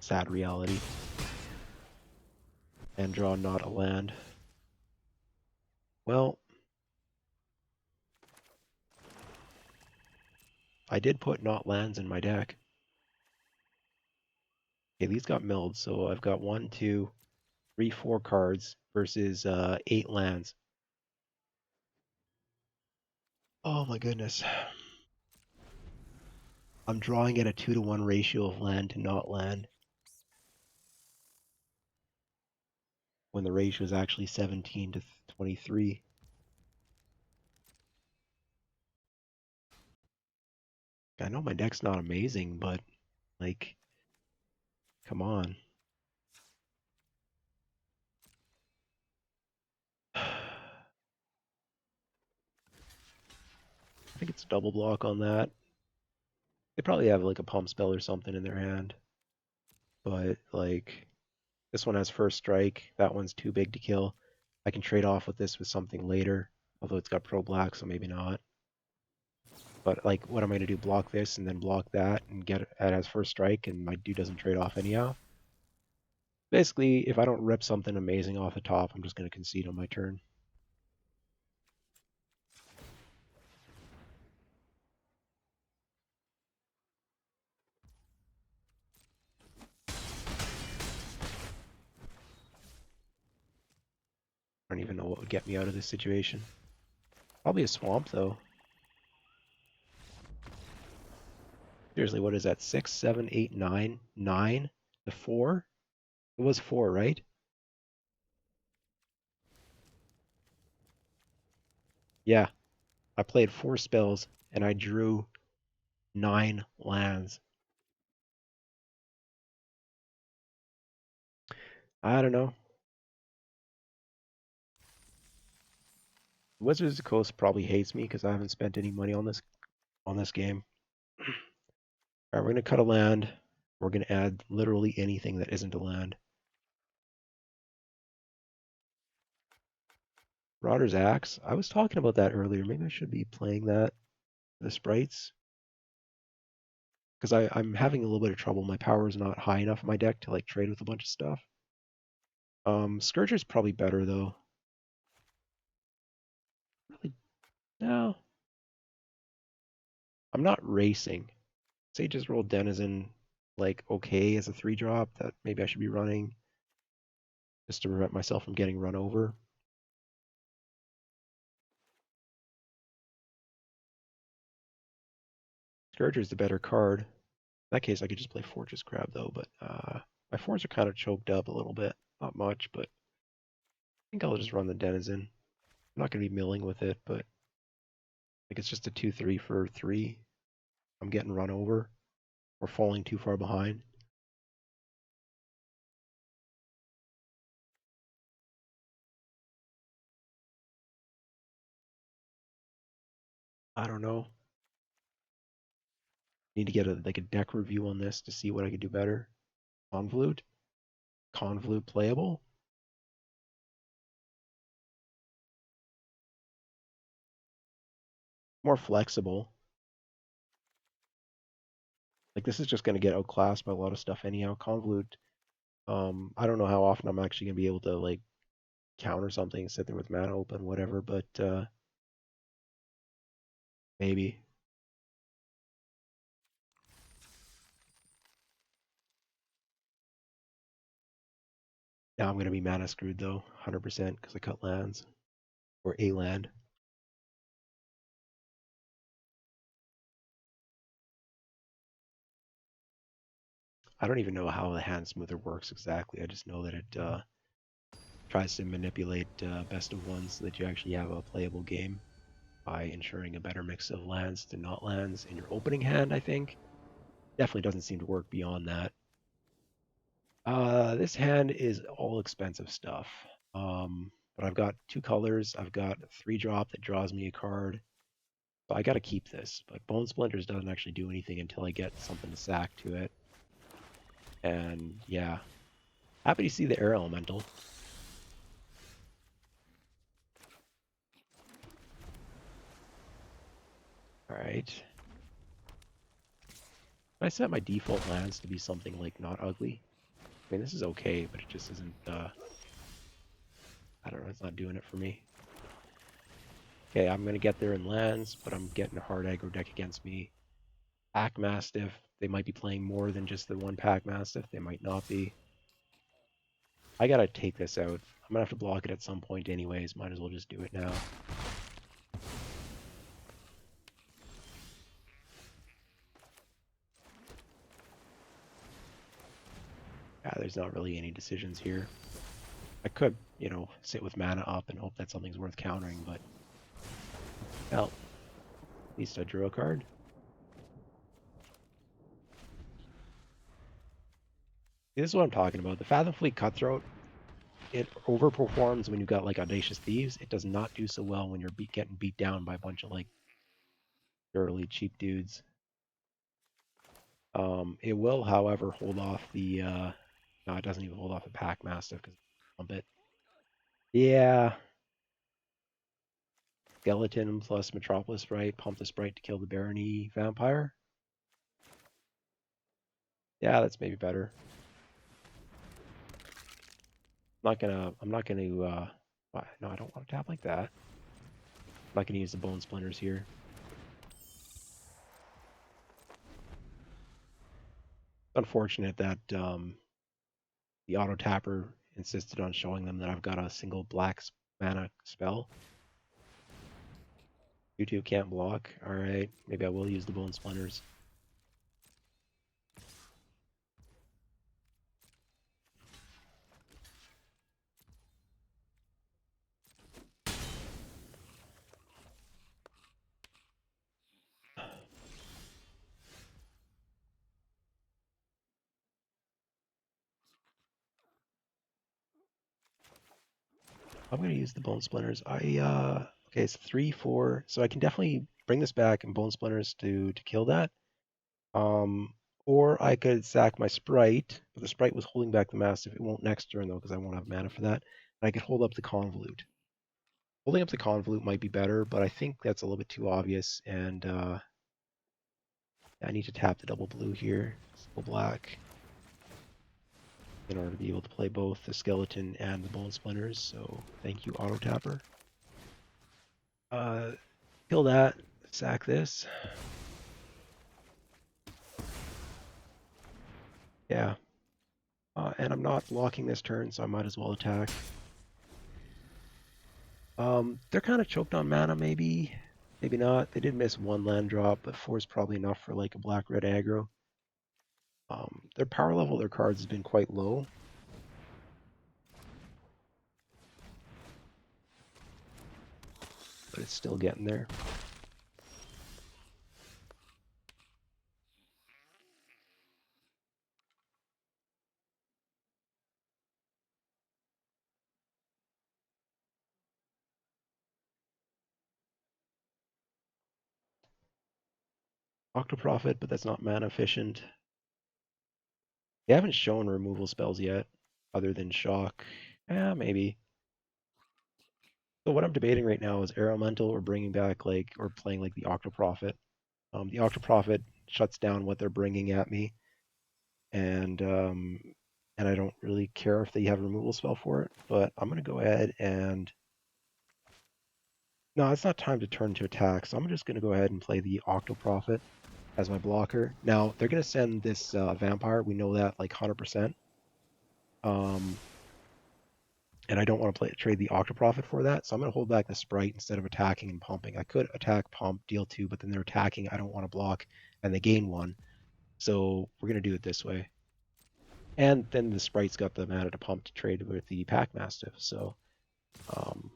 Sad reality. And draw not a land. Well, I did put not lands in my deck. Okay, these got milled, so I've got 1, 2, 3, 4 cards versus 8 lands. Oh my goodness. I'm drawing at a 2-to-1 ratio of land to not land, when the ratio is actually 17 to 23. I know my deck's not amazing, but, like, come on. I think it's double block on that. They probably have, like, a pump spell or something in their hand. But, like, this one has first strike. That one's too big to kill. I can trade off with this with something later, although it's got pro black, so maybe not. But like, what am I gonna do? Block this and then block that and get it as first strike, and my dude doesn't trade off anyhow. Basically, if I don't rip something amazing off the top, I'm just gonna concede on my turn. I don't even know what would get me out of this situation. Probably a swamp, though. Seriously, what is that? 6, 7, 8, 9, 9 to 4? It was 4, right? Yeah, I played 4 spells and I drew 9 lands. I don't know. Wizards of the Coast probably hates me because I haven't spent any money on this game. All right, we're gonna cut a land. We're gonna add literally anything that isn't a land. Marauder's Axe. I was talking about that earlier. Maybe I should be playing that. The sprites. Because I'm having a little bit of trouble. My power is not high enough in my deck to like trade with a bunch of stuff. Scourger's probably better though. Really, no. I'm not racing. Say just roll Denizen like okay as a 3-drop that maybe I should be running just to prevent myself from getting run over. Scourger's the better card. In that case, I could just play Fortress Crab though, but my fours are kind of choked up a little bit. Not much, but I think I'll just run the Denizen. I'm not going to be milling with it, but like it's just a 2/3 for 3. I'm getting run over or falling too far behind. I don't know. Need to get a deck review on this to see what I could do better. Convolute? Convolute playable? More flexible. Like this is just going to get outclassed by a lot of stuff anyhow. Convolute, I don't know how often I'm actually going to be able to like counter something, sit there with mana open, whatever, but maybe. Now I'm going to be mana screwed though, 100% because I cut lands or a land. I don't even know how the hand smoother works exactly. I just know that it tries to manipulate best of ones so that you actually have a playable game by ensuring a better mix of lands to not lands in your opening hand, I think. Definitely doesn't seem to work beyond that. This hand is all expensive stuff. But I've got 2 colors. I've got a 3-drop that draws me a card. So I got to keep this. But Bone Splinters doesn't actually do anything until I get something to sack to it. And yeah, happy to see the Air Elemental. All right. I set my default lands to be something like not ugly. I mean, this is okay, but it just isn't, I don't know, it's not doing it for me. Okay, I'm going to get there in lands, but I'm getting a hard aggro deck against me. Pack Mastiff, they might be playing more than just the one Pack Mastiff. They might not be. I got to take this out. I'm going to have to block it at some point anyways. Might as well just do it now. Yeah, there's not really any decisions here. I could, you know, sit with mana up and hope that something's worth countering, but hell, at least I drew a card. This is what I'm talking about. The Fathom Fleet Cutthroat, it overperforms when you've got like Audacious Thieves. It does not do so well when you're getting beat down by a bunch of like dirtily cheap dudes. It will, however, hold off the no, it doesn't even hold off the Pack Mastiff because pump it. Yeah. Skeleton plus Metropolis Sprite, pump the Sprite to kill the Barony Vampire. Yeah, that's maybe better. I'm not gonna no, I don't want to tap like that. I'm not gonna use the Bone Splinters here. Unfortunate that the auto tapper insisted on showing them that I've got a single black mana spell. You two can't block. Alright, maybe I will use the Bone Splinters. I'm gonna use the bone splinters. Okay, it's 3, 4. So I can definitely bring this back and bone splinters to kill that. Um, or I could sack my sprite, but the sprite was holding back the mastiff. It won't next turn though, because I won't have mana for that. And I could hold up the convolute. Holding up the convolute might be better, but I think that's a little bit too obvious. And I need to tap the double blue here, double black, in order to be able to play both the skeleton and the bone splinters. So thank you, auto tapper. Uh, Kill that, sack this. Yeah. And I'm not blocking this turn, so I might as well attack. They're kind of choked on mana, maybe. Maybe not. They did miss one land drop, but 4 is probably enough for like a black-red aggro. Their power level of their cards has been quite low. But it's still getting there. Octoprofit, but that's not mana efficient. They haven't shown removal spells yet, other than shock. Yeah, maybe. So what I'm debating right now is Air Elemental or bringing back like, or playing like the Octoprofit. The Octoprofit shuts down what they're bringing at me, and I don't really care if they have a removal spell for it. But I'm gonna go ahead and no, it's not time to turn to attack, so I'm just gonna go ahead and play the Octoprofit as my blocker. Now they're gonna send this vampire. We know that like 100%. Um, and I don't want to trade the Octoprofit for that, so I'm going to hold back the Sprite instead of attacking and pumping. I could attack, pump, deal 2, but then they're attacking. I don't want to block, and they gain 1. So we're going to do it this way. And then the Sprite's got the mana to pump to trade with the Pack Mastiff. So um,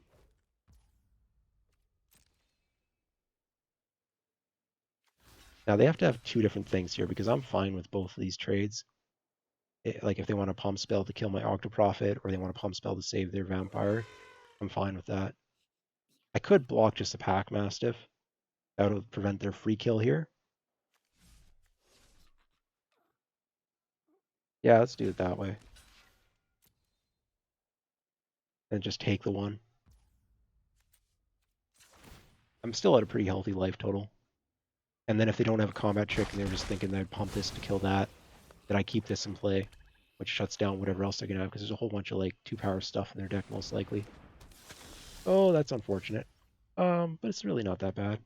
now they have to have 2 different things here because I'm fine with both of these trades. Like if they want a pump spell to kill my Octoprofit or they want a pump spell to save their vampire, I'm fine with that. I could block just the Pack Mastiff. That would prevent their free kill here. Yeah, let's do it that way. And just take the 1. I'm still at a pretty healthy life total. And then if they don't have a combat trick and they're just thinking they'd pump this to kill that, then I keep this in play, which shuts down whatever else they're gonna have because there's a whole bunch of like 2-power stuff in their deck most likely. Oh, that's unfortunate. But it's really not that bad.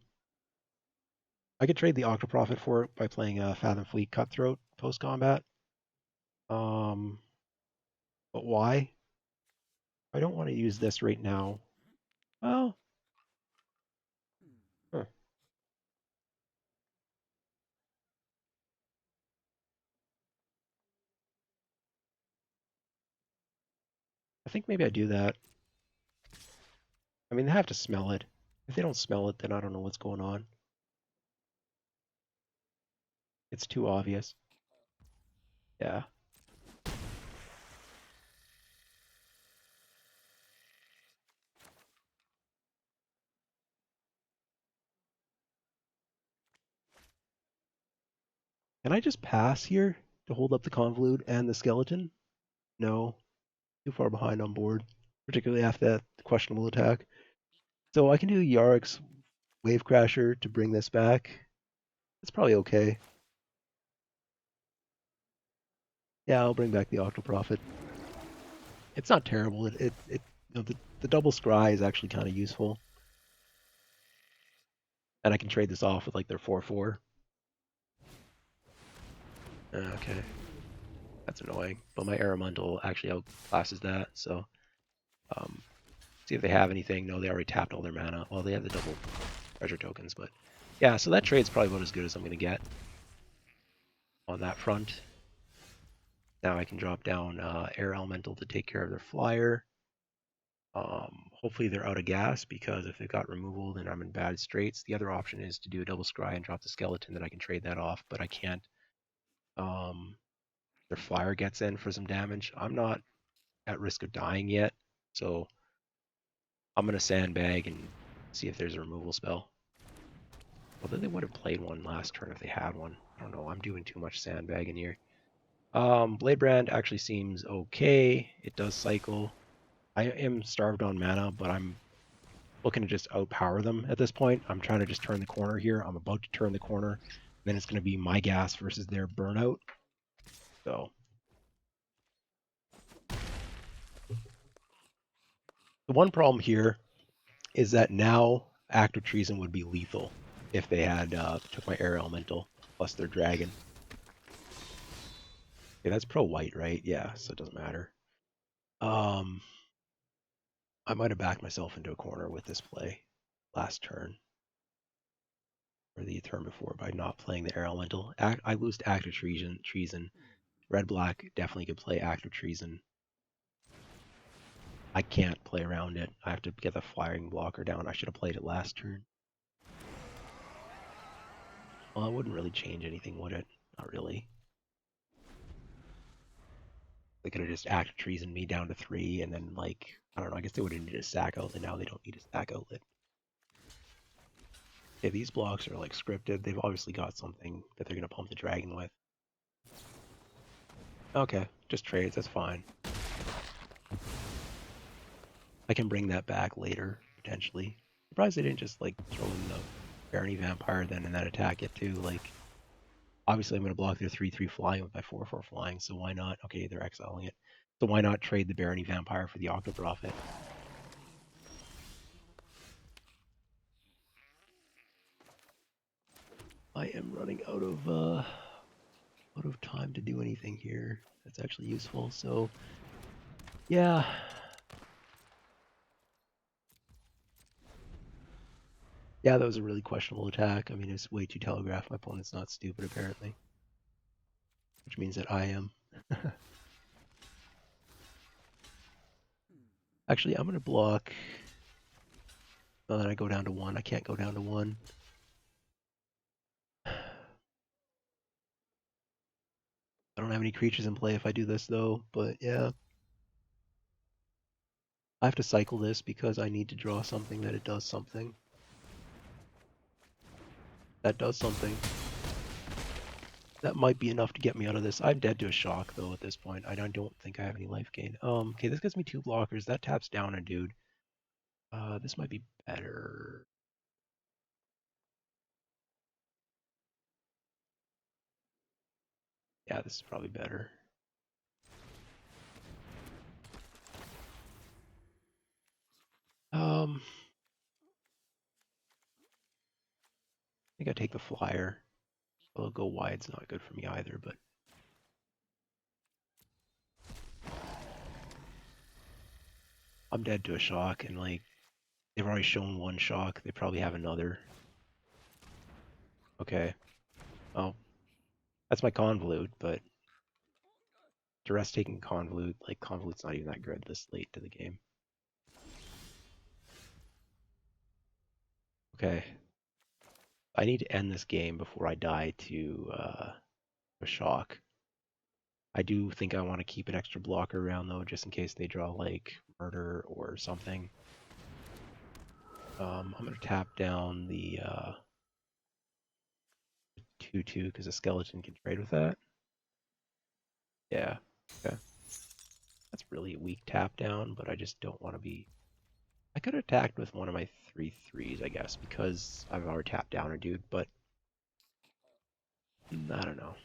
I could trade the Octoprofit for it by playing a Fathom Fleet Cutthroat post combat. Um, but why? I don't want to use this right now. Well, huh. I think maybe I do that. I mean, they have to smell it. If they don't smell it, then I don't know what's going on. It's too obvious. Yeah. Can I just pass here to hold up the convolute and the skeleton? No. Too far behind on board, particularly after that questionable attack. So I can do Yarick's Wave Crasher to bring this back. It's probably okay. Yeah, I'll bring back the Octoprofit. It's not terrible. The double scry is actually kind of useful. And I can trade this off with like their 4/4. Okay. That's annoying. But my Aramundal actually outclasses that, so see if they have anything. No, they already tapped all their mana. Well, they have the double treasure tokens, but yeah, so that trade's probably about as good as I'm going to get on that front. Now I can drop down Air Elemental to take care of their flyer. Hopefully they're out of gas because if they've got removal, then I'm in bad straits. The other option is to do a double scry and drop the skeleton, then I can trade that off, but I can't. Their flyer gets in for some damage. I'm not at risk of dying yet, so I'm gonna sandbag and see if there's a removal spell. Although they would have played one last turn if they had one. I don't know. I'm doing too much sandbagging here. Blade Brand actually seems okay. It does cycle. I am starved on mana, but I'm looking to just outpower them at this point. I'm trying to just turn the corner here. I'm about to turn the corner. Then it's going to be my gas versus their burnout. So the one problem here is that now Active Treason would be lethal if they had took my Air Elemental plus their Dragon. Okay, that's pro white, right? Yeah, so it doesn't matter. Um, I might have backed myself into a corner with this play last turn or the turn before by not playing the Air Elemental. I lose to Active Treason. Red Black definitely could play Active Treason. I can't play around it. I have to get the flying blocker down. I should have played it last turn. Well, it wouldn't really change anything, would it? Not really. They could have just Active Treason me down to 3, and then, like, I don't know, I guess they would have needed a stack outlet. Now they don't need a stack outlet. Yeah, these blocks are, like, scripted. They've obviously got something that they're going to pump the dragon with. Okay, just trades, that's fine. I can bring that back later, potentially. Surprised they didn't just, like, throw in the Barony Vampire then and then attack it, too. Like, obviously I'm going to block their 3/3 flying with my 4/4 flying, so why not? Okay, they're exiling it. So why not trade the Barony Vampire for the Octo Prophet? I am running out of time to do anything here that's actually useful. So yeah. Yeah, that was a really questionable attack. I mean, it's way too telegraphed. My opponent's not stupid, apparently. Which means that I am. Actually, I'm going to block. Now that I go down to 1. I can't go down to 1. I don't have any creatures in play if I do this, though. But yeah. I have to cycle this because I need to draw something that it does something. That does something. That might be enough to get me out of this. I'm dead to a shock, though, at this point. I don't think I have any life gain. Okay, this gives me 2 blockers. That taps down a dude. This might be better. Yeah, this is probably better. I think I take the flyer. Well, go wide's not good for me either, but I'm dead to a shock, and like they've already shown 1 shock. They probably have another. Okay. Oh, that's my convolute, but duress taking convolute, like convolute's not even that good this late to the game. Okay. I need to end this game before I die to a shock. I do think I want to keep an extra blocker around though, just in case they draw like murder or something. I'm gonna tap down the 2/2 because a skeleton can trade with that. Yeah. Okay. That's really a weak tap down, but I just don't want to be. I could have attacked with one of my 3/3s, I guess, because I've already tapped down a dude, but I don't know.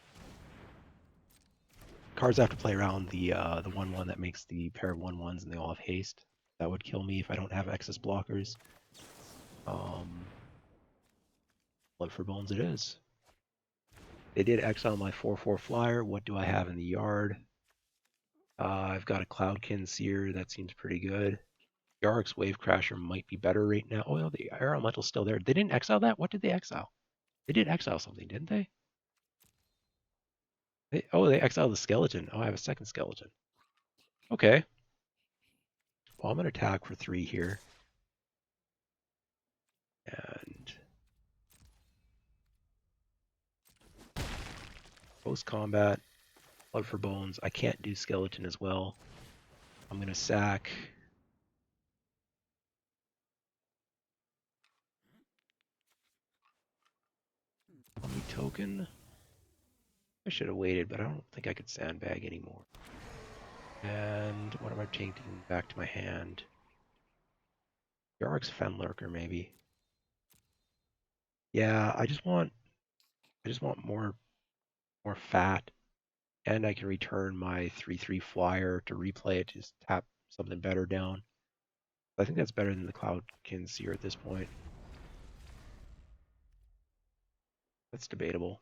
Cards have to play around the 1/1 that makes the pair of 1/1s and they all have haste. That would kill me if I don't have excess blockers. Blood for Bones it is. They did exile my 4/4 flyer. What do I have in the yard? I've got a Cloudkin Seer. That seems pretty good. Yarik's Wave Crasher might be better right now. Oh, yeah, the Air Elemental's still there. They didn't exile that? What did they exile? They did exile something, didn't they? They exiled the skeleton. Oh, I have a second skeleton. Okay. Well, I'm going to attack for 3 here. And post combat, Blood for Bones. I can't do skeleton as well. I'm going to sack. Only token. I should have waited, but I don't think I could sandbag anymore. And what am I taking back to my hand? Yarok's Fenlurker, maybe. Yeah, I just want more fat, and I can return my 3/3 flyer to replay it to just tap something better down. I think that's better than the Cloudkin Seer at this point. That's debatable.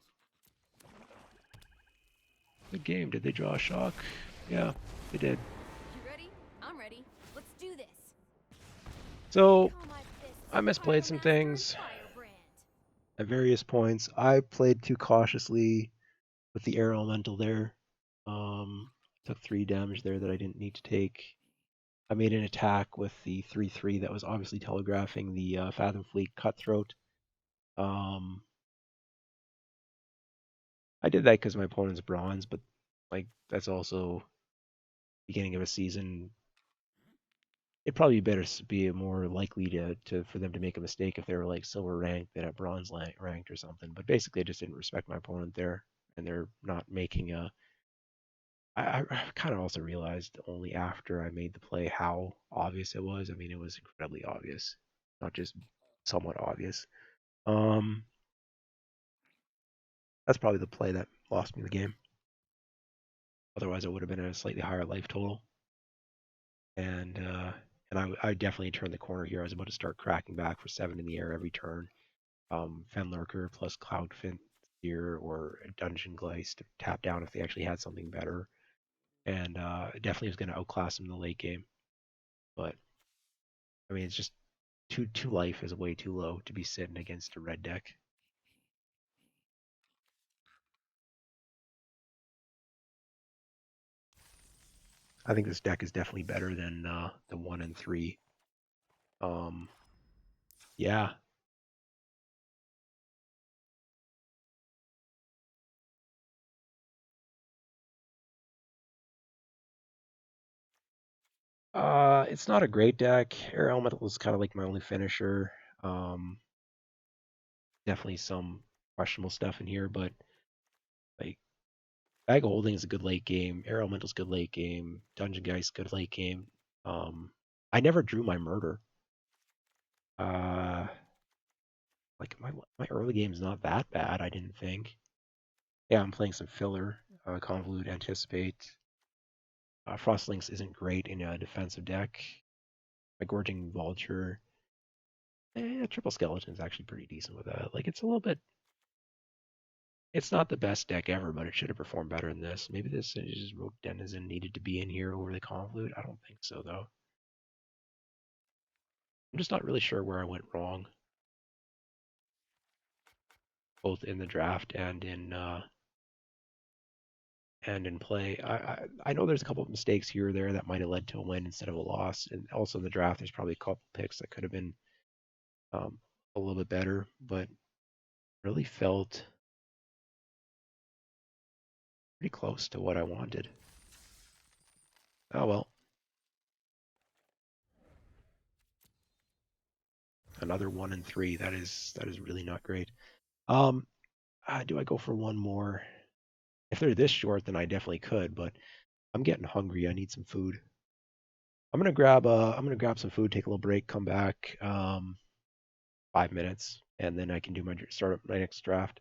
Good game. Did they draw a shock? Yeah, they did. You ready? I'm ready. Let's do this. So Call my fists I misplayed some Pyromaster and things Firebrand. at various points. I played too cautiously with the air elemental there. Took 3 damage there that I didn't need to take. I made an attack with the 3/3 that was obviously telegraphing the Fathom Fleet Cutthroat. Um, I did that because my opponent's bronze, but like that's also beginning of a season. It'd probably be better be more likely to for them to make a mistake if they were like silver ranked than at bronze ranked or something. But basically, I just didn't respect my opponent there, and they're not making a. I kind of also realized only after I made the play how obvious it was. I mean, it was incredibly obvious, not just somewhat obvious. Um, that's probably the play that lost me the game. Otherwise, I would have been at a slightly higher life total, and I definitely turned the corner here. I was about to start cracking back for 7 in the air every turn. Fenlurker plus Cloudfin here or Dungeon Gleist to tap down if they actually had something better, and definitely was going to outclass them in the late game. But I mean, it's just two life is way too low to be sitting against a red deck. I think this deck is definitely better than the 1 and 3. Um, yeah. It's not a great deck. Air Elemental is kind of like my only finisher. Um, Definitely some questionable stuff in here, but like Bag of Holding is a good late game. Air Elemental's good late game. Dungeon Geist good late game. Um, I never drew my murder. Uh, like my early game is not that bad. I didn't think. Yeah, I'm playing some filler. Convolute, Anticipate. Frostlinks isn't great in a defensive deck. My Gorging Vulture. Triple Skeleton is actually pretty decent with that. Like it's a little bit. It's not the best deck ever, but it should have performed better than this. Maybe this is just Rogue Denizen needed to be in here over the Convolute. I don't think so though. I'm just not really sure where I went wrong, both in the draft and in play. I know there's a couple of mistakes here or there that might have led to a win instead of a loss, and also in the draft there's probably a couple picks that could have been um, a little bit better, but really felt pretty close to what I wanted. Oh well, another 1 and 3. That is really not great. Um, do I go for one more? If they're this short, then I definitely could, but I'm getting hungry. I need some food. I'm gonna grab some food, take a little break, come back 5 minutes, and then I can do my start up my next draft.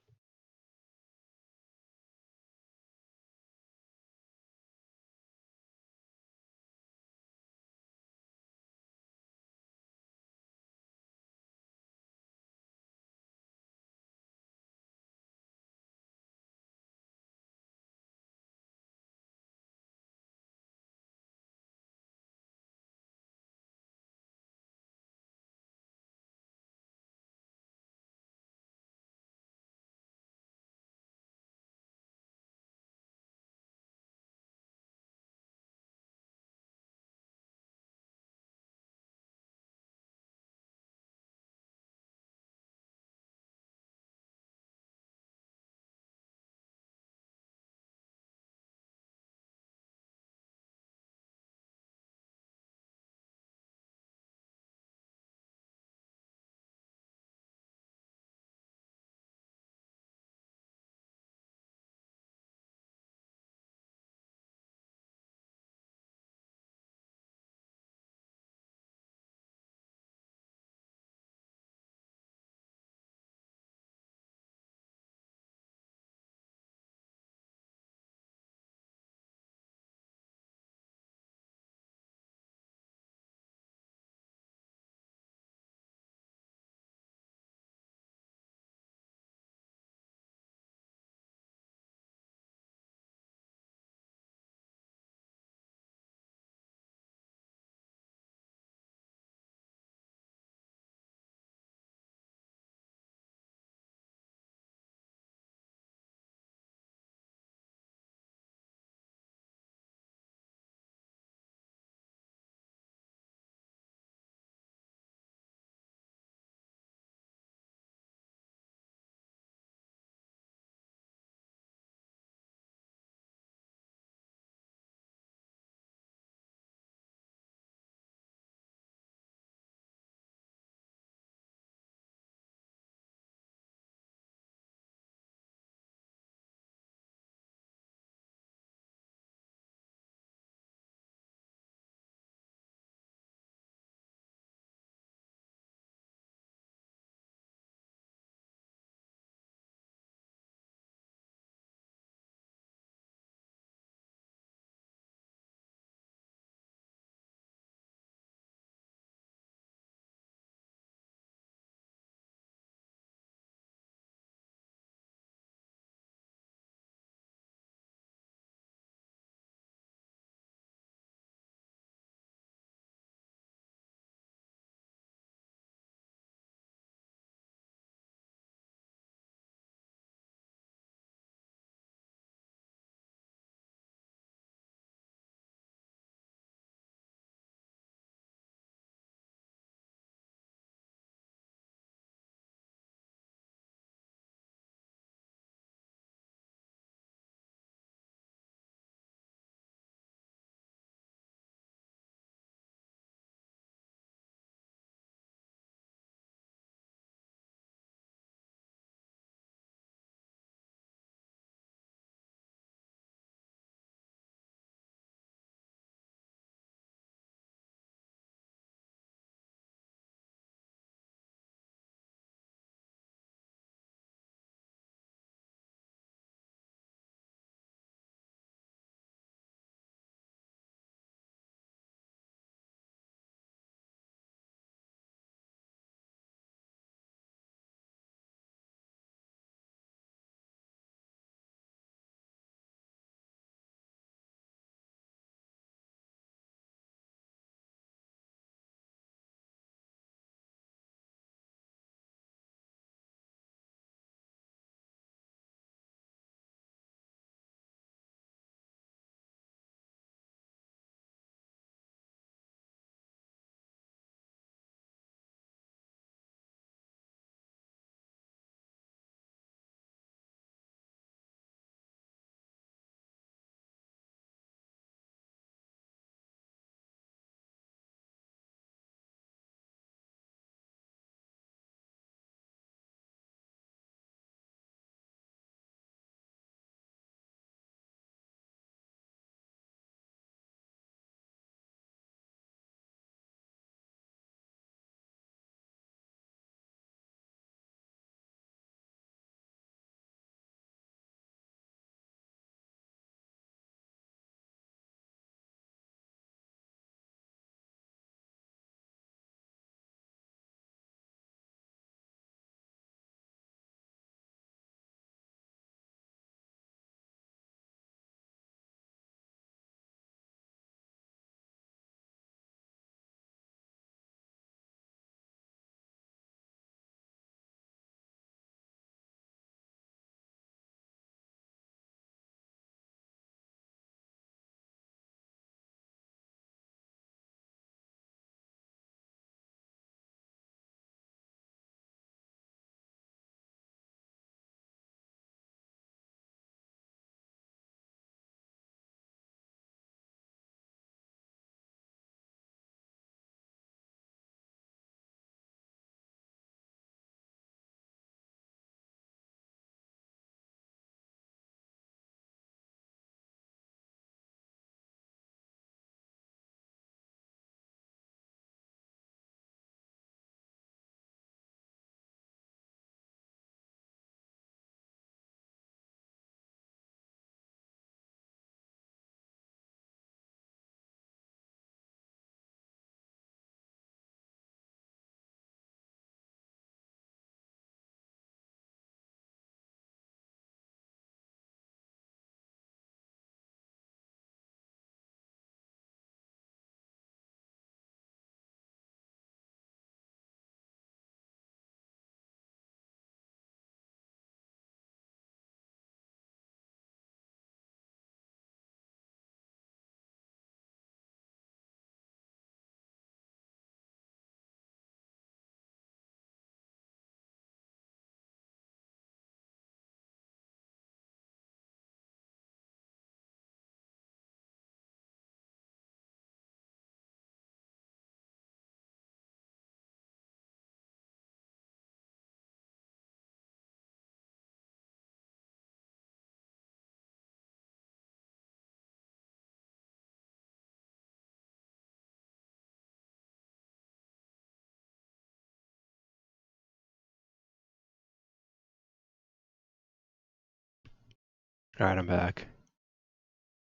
All right, I'm back.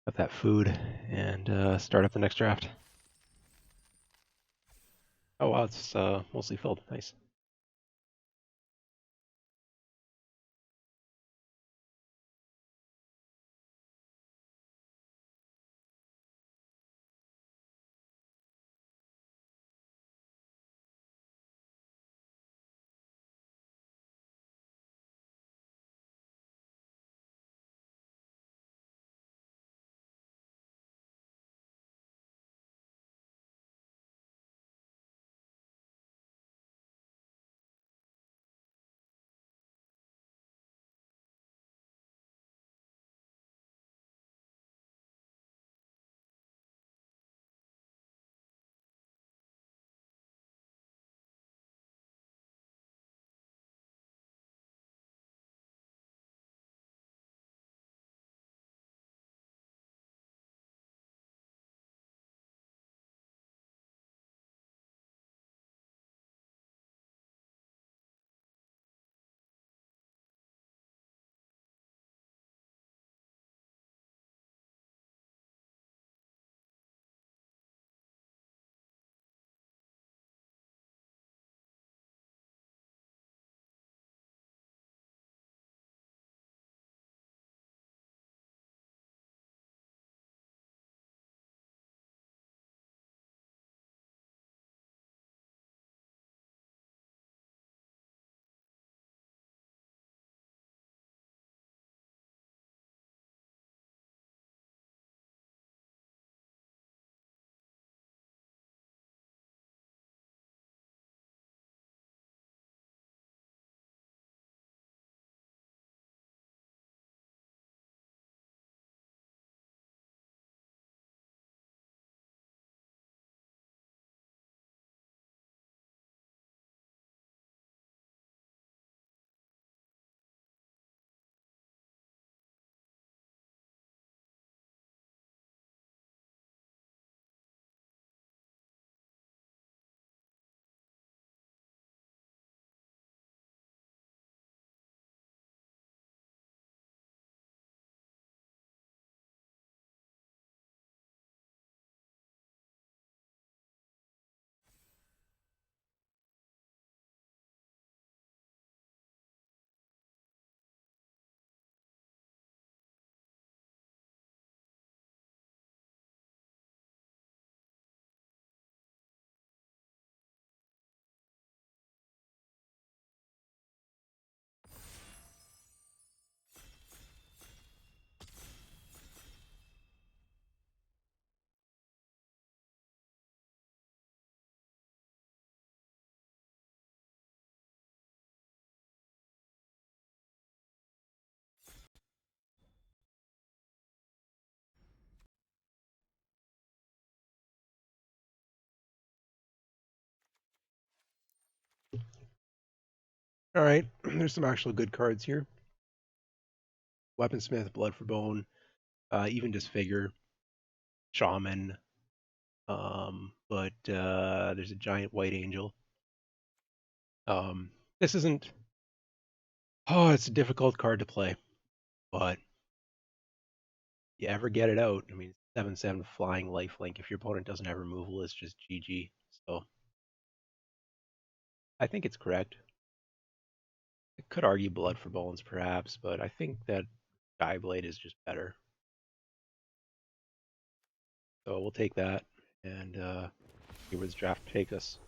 Got that food and start up the next draft. Oh wow, it's mostly filled. Nice. All right, there's some actual good cards here. Weaponsmith, Blood for Bone, even Disfigure, Shaman. But there's a giant white angel. This isn't. Oh, it's a difficult card to play, but you ever get it out. I mean, 7/7 flying lifelink. If your opponent doesn't have removal, it's just GG. So I think it's correct. I could argue Blood for Bones, perhaps, but I think that Skyblade is just better. So we'll take that and see where this draft takes us.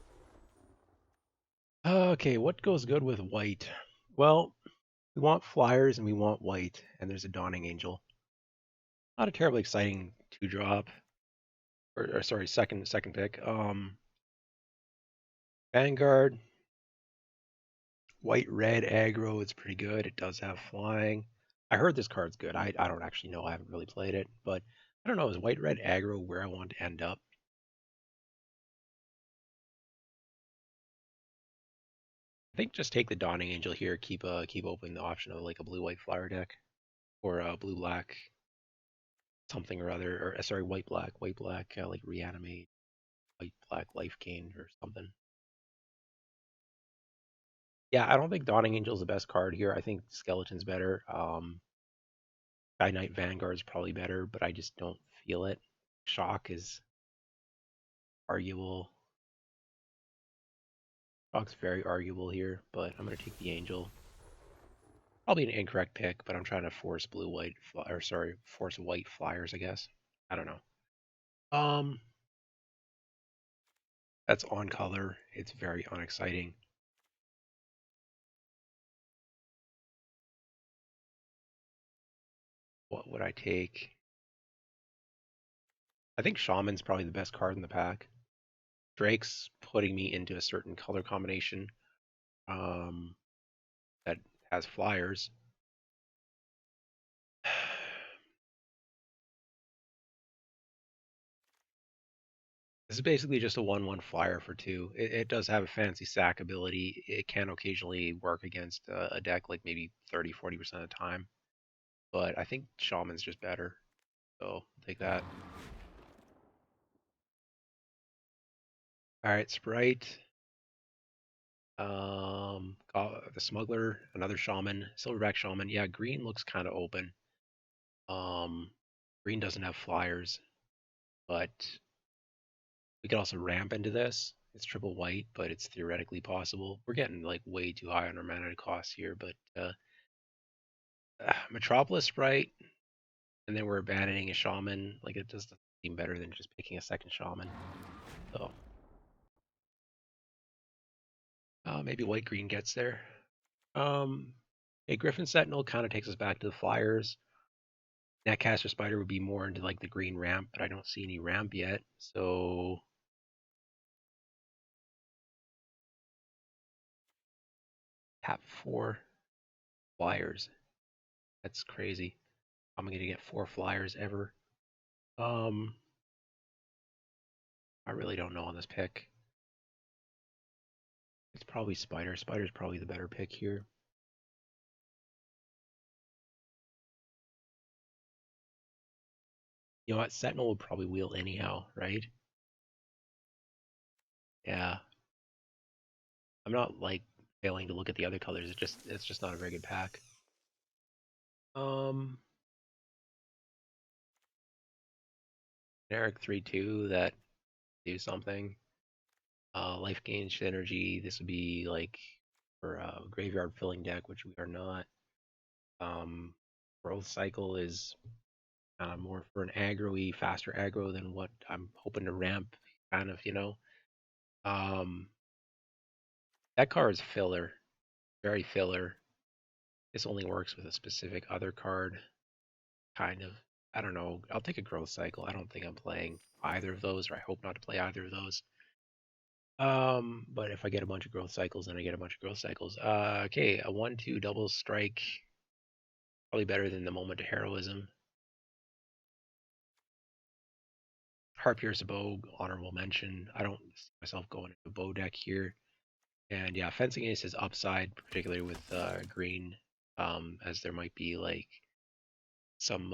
Okay, what goes good with white? Well, we want flyers and we want white, and there's a Dawning Angel. Not a terribly exciting two drop, or sorry, second pick. Vanguard, white red aggro. It's pretty good. It does have flying. I heard this card's good. I don't actually know. I haven't really played it, but I don't know. Is white red aggro where I want to end up? I think just take the Dawning Angel here. Keep opening the option of like a blue white flower deck or a blue black something or other, or sorry, white black like reanimate, white black life gain or something. Yeah, I don't think Dawning Angel's the best card here. I think Skeleton's better. Sky Knight Vanguard is probably better, but I just don't feel it. Shock is arguable. Shock's very arguable here, but I'm gonna take the Angel. Probably an incorrect pick, but I'm trying to force blue white or sorry, force white flyers, I guess. I don't know. Um, that's on color. It's very unexciting. What would I take? I think Shaman's probably the best card in the pack. Drake's putting me into a certain color combination um, that has flyers. This is basically just a 1/1 flyer for 2. It does have a fancy sack ability. It can occasionally work against a deck like maybe 30-40% of the time. But I think Shaman's just better. So I'll take that. Alright, Sprite. The Smuggler, another Shaman, Silverback Shaman. Yeah, green looks kind of open. Um, green doesn't have flyers, but we could also ramp into this. It's triple white, but it's theoretically possible. We're getting like way too high on our mana costs here, but Metropolis Sprite, and then we're abandoning a Shaman. Like it doesn't seem better than just picking a second Shaman. So maybe white green gets there. A Griffin Sentinel kind of takes us back to the Flyers. Netcaster Spider would be more into like the green ramp, but I don't see any ramp yet. So tap 4 Flyers. That's crazy. I'm gonna get 4 Flyers ever. Um, I really don't know on this pick. It's probably Spider. Spider's probably the better pick here. You know what? Sentinel would probably wheel anyhow, right? Yeah. I'm not like failing to look at the other colors. It's just not a very good pack. Um, generic 3/2 that do something. Life gain synergy. This would be like for a graveyard filling deck, which we are not. Growth cycle is more for an aggro-y, faster aggro than what I'm hoping to ramp. Kind of, you know. Um, that card is filler, very filler. This only works with a specific other card. Kind of. I don't know. I'll take a growth cycle. I don't think I'm playing either of those, or I hope not to play either of those. But if I get a bunch of growth cycles, then I get a bunch of growth cycles. Okay, a 1/2 double strike, probably better than the moment of heroism. Harpier's a bow, honorable mention. I don't see myself going into a bow deck here. And yeah, fencing ace is upside, particularly with green, as there might be like some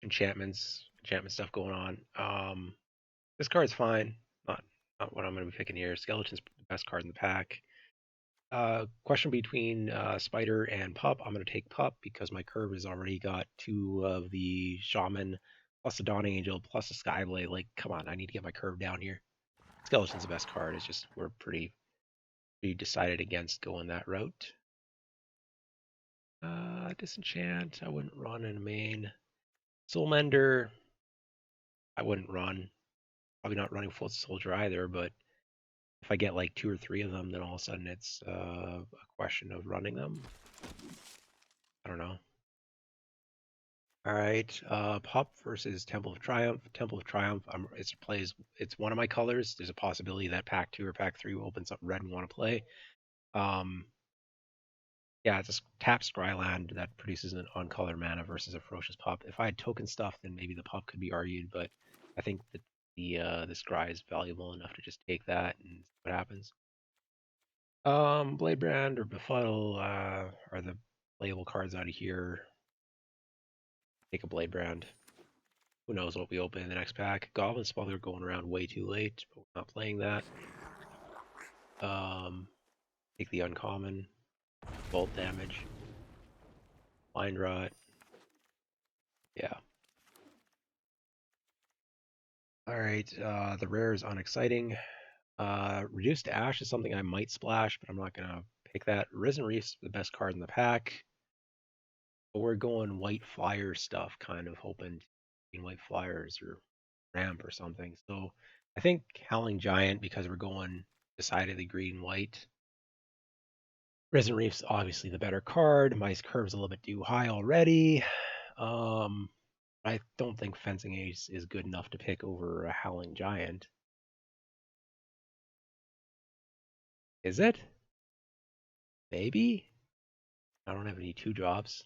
enchantment stuff going on. This card's fine. Not what I'm going to be picking here. Skeleton's the best card in the pack. Question between Spider and Pup. I'm going to take Pup because my curve has already got 2 of the Shaman, plus the Dawn Angel, plus the Skyblade. Like, come on, I need to get my curve down here. Skeleton's the best card. It's just we're pretty decided against going that route. Disenchant, I wouldn't run in a main. Soulmender, I wouldn't run. Probably not running Full Soldier either, but if I get like 2 or 3 of them, then all of a sudden it's a question of running them. I don't know. All right, Pop versus Temple of Triumph. Temple of Triumph, it's one of my colors. There's a possibility that Pack 2 or Pack 3 will open something red and want to play. Um, yeah, it's a tap Scryland that produces an on-color mana versus a Ferocious Pup. If I had token stuff, then maybe the Pup could be argued, but I think that the Scry is valuable enough to just take that and see what happens. Bladebrand or Befuddle are the playable cards out of here. Take a Bladebrand. Who knows what we open in the next pack? Goblin Smuggler going around way too late, but we're not playing that. Take the uncommon. Bolt damage. Blind Rot. Yeah. All right. The rare is unexciting. Reduced to Ash is something I might splash, but I'm not gonna pick that. Risen Reef's the best card in the pack. But we're going white flyer stuff, kind of hoping in white flyers or ramp or something. So I think Howling Giant because we're going decidedly green white. Risen Reef's obviously the better card. My curve's a little bit too high already. Um, I don't think Fencing Ace is good enough to pick over a Howling Giant. Is it? Maybe? I don't have any 2 drops.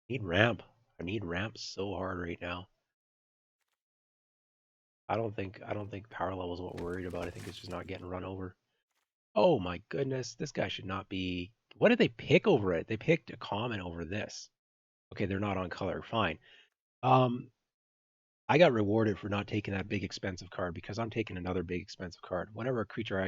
Need ramp. I need ramp so hard right now. I don't think power level is what we're worried about. I think it's just not getting run over. Oh my goodness, this guy should not be. What did they pick over it? They picked a common over this. Okay, they're not on color. Fine. Um, I got rewarded for not taking that big expensive card because I'm taking another big expensive card. Whenever a creature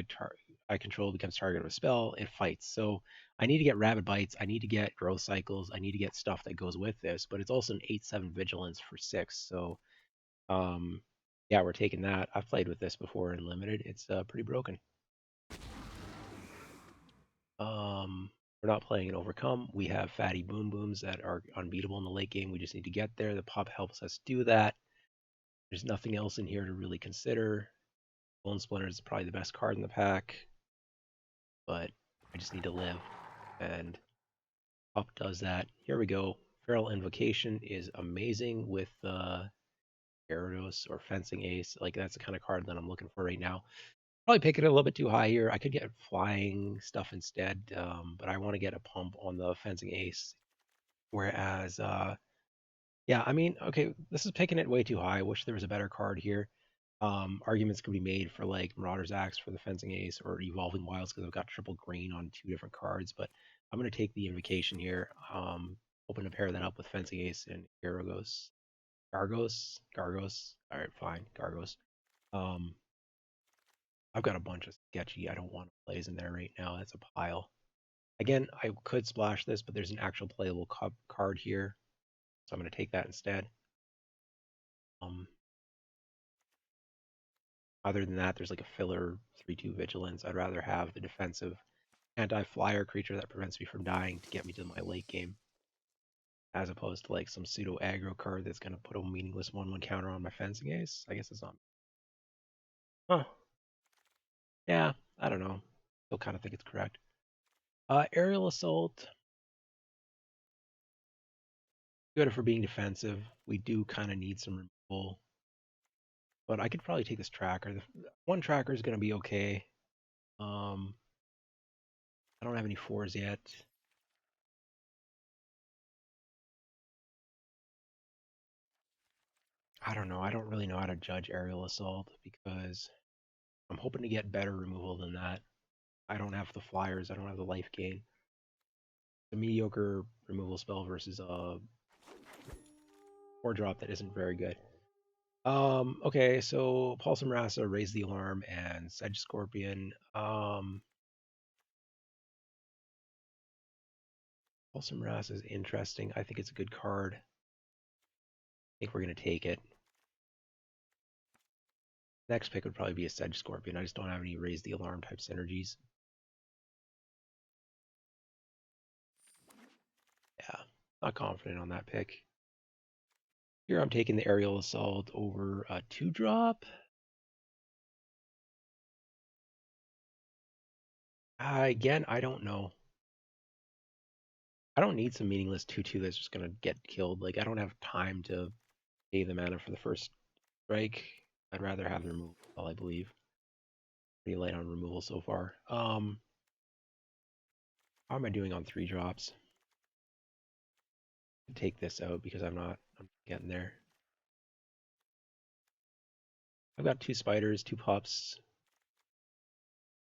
I control becomes target of a spell, it fights. So I need to get Rabid Bites. I need to get Growth Cycles. I need to get stuff that goes with this. But it's also an 8/7 Vigilance for 6. So um, yeah, we're taking that. I've played with this before in limited. It's pretty broken. We're not playing an Overcome. We have Fatty Boom Booms that are unbeatable in the late game. We just need to get there. The pop helps us do that. There's nothing else in here to really consider. Bone Splinter is probably the best card in the pack, but I just need to live. And pop does that. Here we go. Feral Invocation is amazing with Gyarados or Fencing Ace. Like that's the kind of card that I'm looking for right now. Probably pick it a little bit too high here. I could get flying stuff instead, but I want to get a pump on the Fencing Ace. Whereas, yeah, I mean, okay, this is picking it way too high. I wish there was a better card here. Arguments could be made for like Marauder's Axe for the Fencing Ace or Evolving Wilds because I've got triple green on 2 different cards, but I'm going to take the Invocation here. Hoping to pair that up with Fencing Ace and Garagos. Gargos. All right, fine, Gargos. Um, I've got a bunch of sketchy. I don't want to plays in there right now. That's a pile. Again, I could splash this, but there's an actual playable card here, so I'm going to take that instead. Um, Other than that, there's like a filler 3/2 vigilance. I'd rather have the defensive anti-flyer creature that prevents me from dying to get me to my late game, as opposed to like some pseudo aggro card that's going to put a meaningless 1/1 counter on my Fencing Ace. I guess it's not. Huh. Yeah, I don't know. Still kind of think it's correct. Aerial Assault. Good for being defensive. We do kind of need some removal, but I could probably take this tracker. The one tracker is going to be okay. Um, I don't have any 4s yet. I don't know. I don't really know how to judge aerial assault because I'm hoping to get better removal than that. I don't have the flyers. I don't have the life gain. The mediocre removal spell versus a 4 drop that isn't very good. Okay, so Pulsum Rasa, Raise the Alarm, and Sedge Scorpion. Pulsum Rasa is interesting. I think it's a good card. I think we're gonna take it. Next pick would probably be a Sedge Scorpion. I just don't have any Raise the Alarm type synergies. Yeah, not confident on that pick. Here I'm taking the Aerial Assault over a 2 drop. Again, I don't know. I don't need some meaningless 2/2 that's just gonna get killed. Like I don't have time to pay the mana for the first strike. I'd rather have the removal, I believe. Pretty light on removal so far. How am I doing on 3 drops? Take this out because I'm getting there. I've got 2 spiders, 2 pups.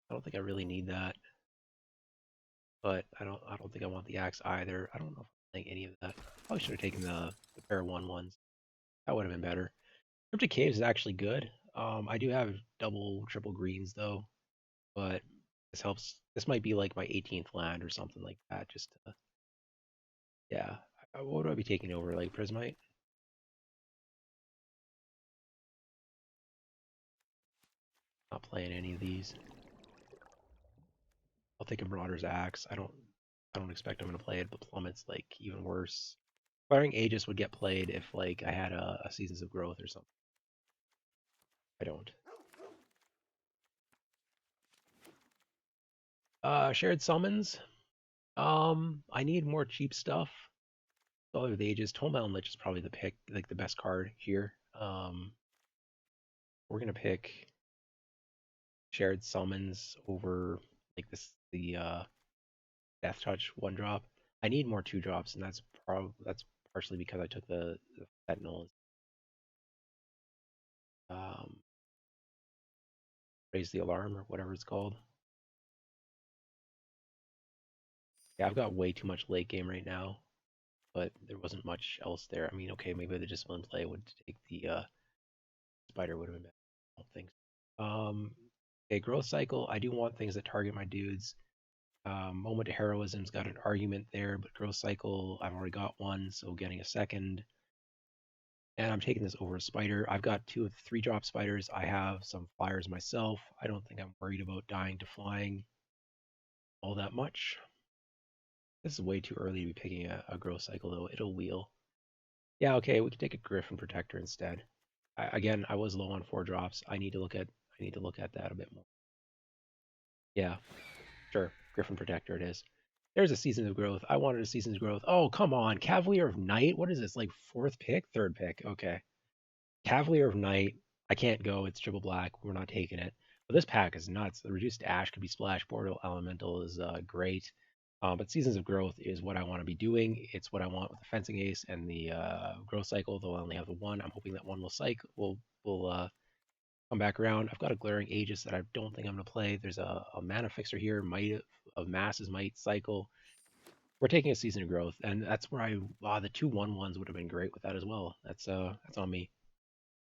I don't think I really need that. But I don't think I want the axe either. I don't know if I'm playing any of that. Probably should have taken the pair of 1/1s. That would have been better. Cryptic Caves is actually good. I do have double, triple greens though, but this helps. This might be like my 18th land or something like that, just to Yeah. What would I be taking over? Like Prismite? Not playing any of these. I'll take a Marauder's Axe. I don't expect I'm gonna play it, but Plummet's like even worse. Firing Aegis would get played if like I had a Seasons of Growth or something. I don't. Shared summons. I need more cheap stuff. Dollar of the Ages. Tollmail Lich is probably the pick, like the best card here. We're gonna pick shared summons over like this the Death Touch 1-drop. I need more 2-drops, and that's partially because I took the Sentinel. Um, Raise the Alarm or whatever it's called. Yeah, I've got way too much late game right now, but there wasn't much else there. I mean, okay, maybe the discipline play would take the spider would have been better. I don't think so. Okay, growth cycle. I do want things that target my dudes. Moment of Heroism's got an argument there, but growth cycle, I've already got one, so getting a second. And I'm taking this over a spider. I've got 2 of the 3-drop spiders. I have some flyers myself. I don't think I'm worried about dying to flying all that much. This is way too early to be picking a growth cycle, though. It'll wheel. Yeah, okay, we can take a Griffin Protector instead. Again, I was low on 4-drops. I need to look at that a bit more. Yeah, sure. Griffin Protector it is. There's a Season of Growth. I wanted a Season of Growth. Oh, come on. Cavalier of Night? What is this? Like 4th pick? 3rd pick. Okay. Cavalier of Night. I can't go. It's triple black. We're not taking it. But this pack is nuts. The reduced ash could be splash. Portal Elemental is great. But Seasons of Growth is what I want to be doing. It's what I want with the Fencing Ace and the Growth Cycle, though I only have the one. I'm hoping that one will come back around. I've got a Glaring Aegis that I don't think I'm going to play. There's a Mana Fixer here. Might of Masses might cycle. We're taking a Season of Growth, and that's where the 2/1/1s would have been great with that as well. That's on me.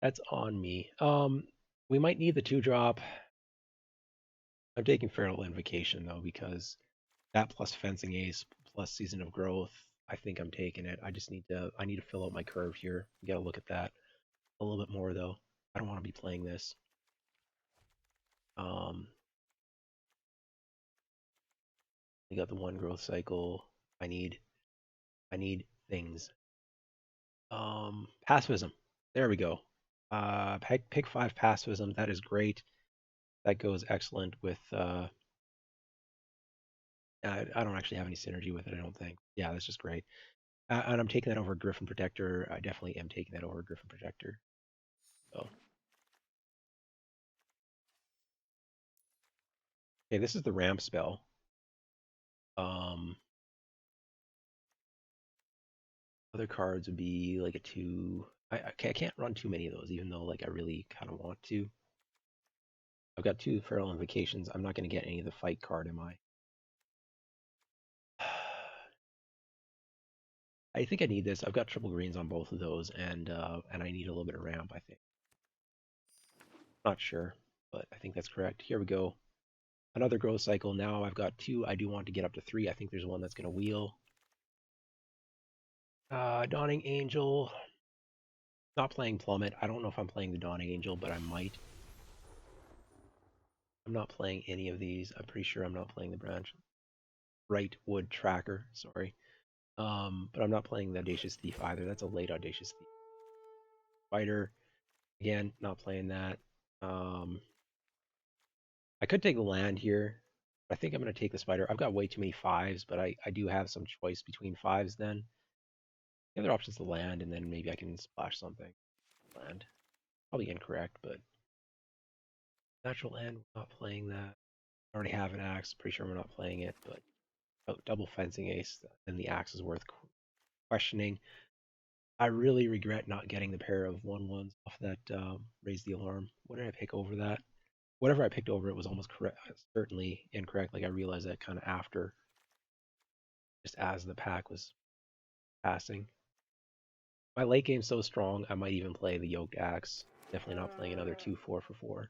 That's on me. We might need the 2-drop. I'm taking Feral Invocation though because that plus Fencing Ace plus Season of Growth. I think I'm taking it. I need to fill out my curve here. We got to look at that a little bit more though. I don't want to be playing this. Um, we got the 1 growth cycle. I need things. Pacifism. There we go. Pick 5 pacifism. That is great. That goes excellent with I don't actually have any synergy with it, I don't think. Yeah, that's just great. And I'm taking that over Griffin Protector. I definitely am taking that over Griffin Protector. So, okay, this is the ramp spell. Um, Other cards would be like a 2. I can't run too many of those, even though like I really kind of want to. I've got 2 Feral Invocations. I'm not going to get any of the fight card, am I? I think I need this. I've got triple greens on both of those, and I need a little bit of ramp, I think. Not sure, but I think that's correct. Here we go. Another growth cycle. Now I've got 2. I do want to get up to 3. I think there's one that's going to wheel. Dawning Angel. Not playing Plummet. I don't know if I'm playing the Dawning Angel, but I might. I'm not playing any of these. I'm pretty sure I'm not playing the Branch. Right Wood Tracker, sorry. But I'm not playing the Audacious Thief either. That's a late Audacious Thief. Spider. Again, not playing that. I could take the land here. I think I'm going to take the Spider. I've got way too many 5s, but I do have some choice between 5s then. The other option is the land, and then maybe I can splash something. Land. Probably incorrect, but natural land, not playing that. I already have an axe. Pretty sure we're not playing it, but double fencing ace, then the axe is worth questioning. I really regret not getting the pair of 1/1s off that raise the alarm. What did I pick over that? Whatever I picked over it was almost correct, certainly incorrect. Like I realized that kind of after, just as the pack was passing. My late game's so strong, I might even play the yoked axe. Definitely not playing another 2/4 for 4.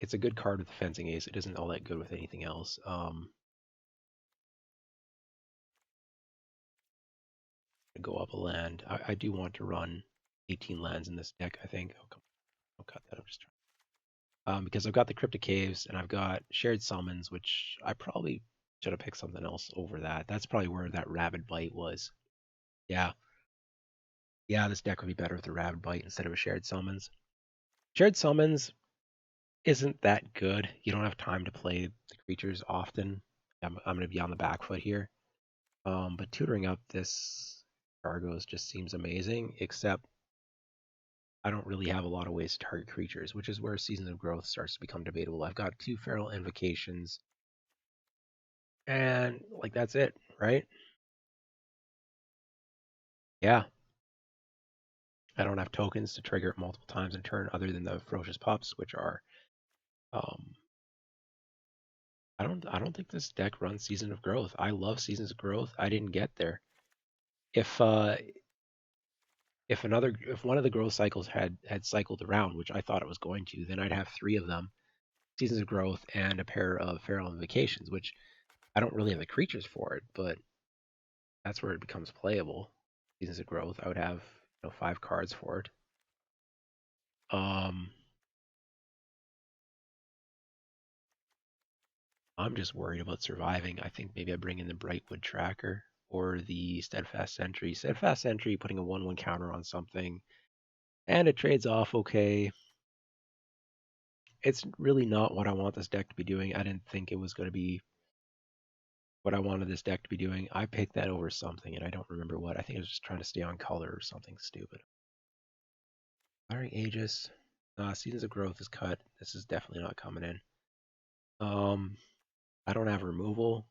it's a good card with the fencing ace. It isn't all that good with anything else. Go up a land. I do want to run 18 lands in this deck. I think. Oh, come on, I'll cut that. I'm just trying. Because I've got the Cryptic Caves and I've got Shared Summons, which I probably should have picked something else over that. That's probably where that Rabid Bite was. Yeah, yeah, this deck would be better with a Rabid Bite instead of a Shared Summons. Shared Summons isn't that good. You don't have time to play the creatures often. I'm going to be on the back foot here. But tutoring up this Gargos just seems amazing, except I don't really have a lot of ways to target creatures, which is where Seasons of Growth starts to become debatable. I've got 2 Feral Invocations, and like that's it, right? Yeah, I don't have tokens to trigger it multiple times in a turn other than the Ferocious Pups, which are um, I don't think this deck runs Season of Growth. I love Seasons of Growth. I didn't get there. If if one of the growth cycles had cycled around, which I thought it was going to, then I'd have 3 of them, Seasons of Growth and a pair of Feral Invocations, which I don't really have the creatures for it, but that's where it becomes playable. Seasons of Growth, I would have 5 cards for it. Um, I'm just worried about surviving. I think maybe I bring in the Brightwood Tracker or the Steadfast Sentry. Steadfast Sentry, putting a 1/1 counter on something, and it trades off okay. It's really not what I want this deck to be doing. I didn't think it was going to be what I wanted this deck to be doing. I picked that over something, and I don't remember what. I think I was just trying to stay on color or something stupid. Firing Aegis. Seasons of Growth is cut. This is definitely not coming in. I don't have removal.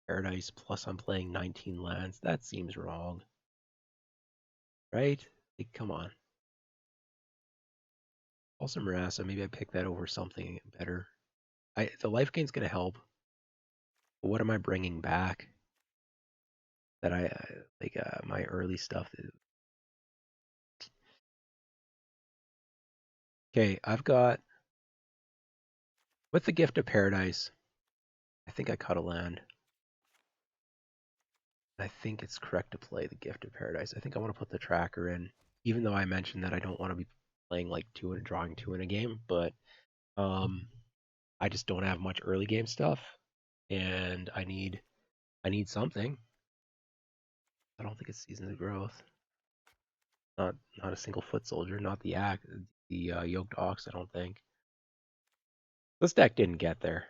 Paradise, plus I'm playing 19 lands. That seems wrong. Right? Like, come on. Also Marassa, maybe I pick that over something better. The life gain's going to help. But what am I bringing back that I like my early stuff is. Okay, I've got with the Gift of Paradise, I think I cut a land. I think it's correct to play the Gift of Paradise. I think I want to put the tracker in, even though I mentioned that I don't want to be playing like 2 and drawing 2 in a game, but um I just don't have much early game stuff, and I need something. I don't think it's Seasons of Growth. Not a single foot soldier. Not the yoked ox. I don't think this deck didn't get there.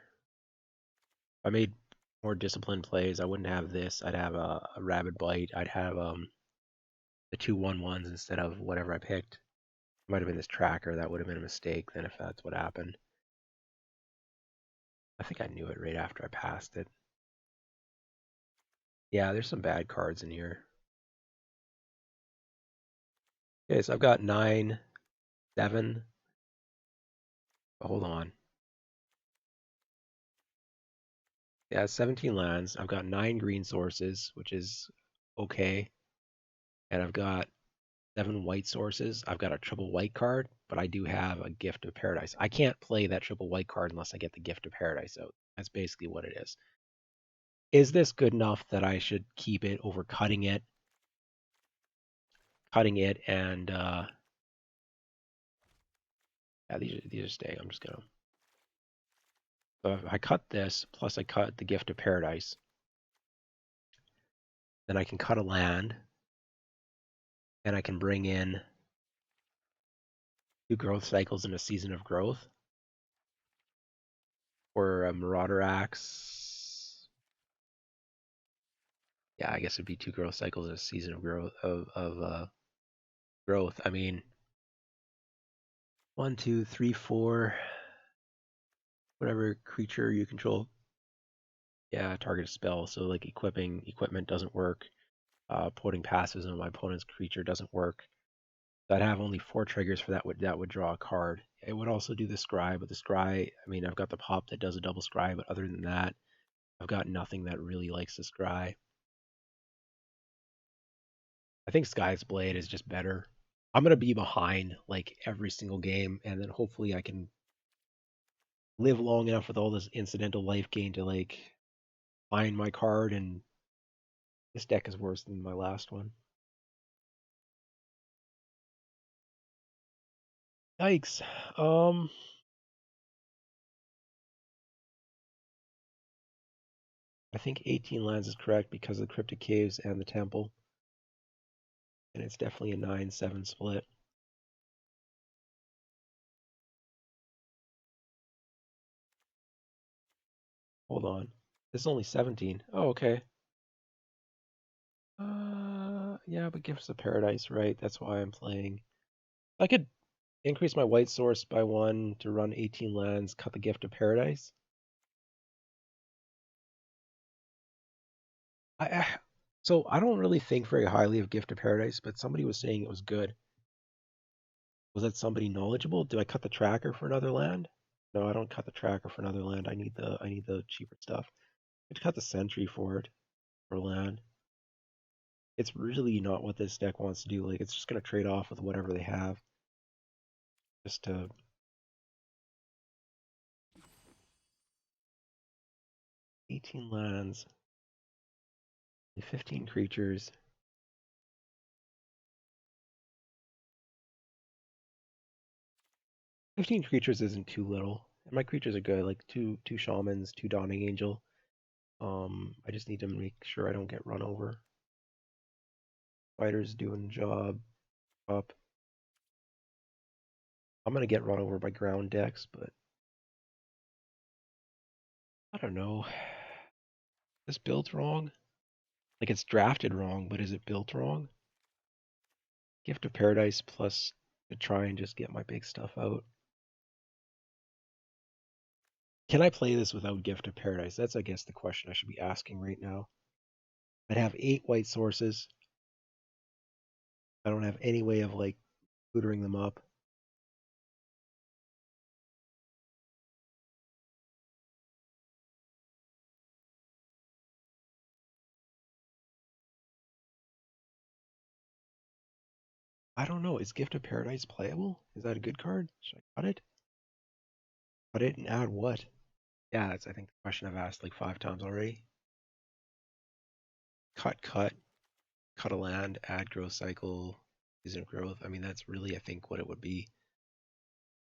If I made more disciplined plays, I wouldn't have this. I'd have a rabid bite. I'd have the 2/1/1s instead of whatever I picked. It might have been this tracker. That would have been a mistake then if that's what happened. I think I knew it right after I passed it. Yeah, there's some bad cards in here. Okay, so I've got 9, 7. Hold on. Yeah, 17 lands. I've got 9 green sources, which is okay. And I've got 7 white sources. I've got a triple white card, but I do have a Gift of Paradise. I can't play that triple white card unless I get the Gift of Paradise out. That's basically what it is. Is this good enough that I should keep it over cutting it? Cutting it and yeah, these are staying. I'm just gonna. So if I cut this, plus I cut the Gift of Paradise, then I can cut a land, and I can bring in 2 growth cycles in a Season of Growth, or a Marauder Axe. Yeah, I guess it'd be 2 growth cycles in a Season of Growth of growth. I mean, 1, 2, 3, 4. Whatever creature you control. Yeah, target a spell. So like equipment doesn't work. Putting passes on my opponent's creature doesn't work. So I'd have only 4 triggers for that would draw a card. It would also do the scry, but the scry, I mean, I've got the pop that does a double scry, but other than that, I've got nothing that really likes the scry. I think Sky's Blade is just better. I'm gonna be behind like every single game, and then hopefully I can live long enough with all this incidental life gain to like find my card. And this deck is worse than my last one. Yikes. I think 18 lands is correct because of the Cryptic Caves and the Temple, and it's definitely a 9-7 split. Hold on. This is only 17. Oh, okay. Yeah, but Gifts of Paradise, right? That's why I'm playing. I could increase my white source by 1 to run 18 lands, cut the Gift of Paradise. I so I don't really think very highly of Gift of Paradise, but somebody was saying it was good. Was that somebody knowledgeable? Do I cut the tracker for another land? No, I don't cut the tracker for another land. I need the cheaper stuff. I could cut the sentry for it for land. It's really not what this deck wants to do. Like it's just gonna trade off with whatever they have. Just to 18 lands, 15 creatures. 15 creatures isn't too little. And my creatures are good, like two shamans, two dawning angel. I just need to make sure I don't get run over. Fighter's doing the job up. I'm gonna get run over by ground decks, but I don't know. This built wrong? Like it's drafted wrong, but is it built wrong? Gift of Paradise plus to try and just get my big stuff out. Can I play this without Gift of Paradise? That's, I guess, the question I should be asking right now. I'd have 8 white sources. I don't have any way of like hootering them up. I don't know. Is Gift of Paradise playable? Is that a good card? Should I cut it? Cut it and add what? Yeah, that's I think the question I've asked like 5 times already. Cut, cut a land, add growth cycle, season of growth. I mean, that's really I think what it would be.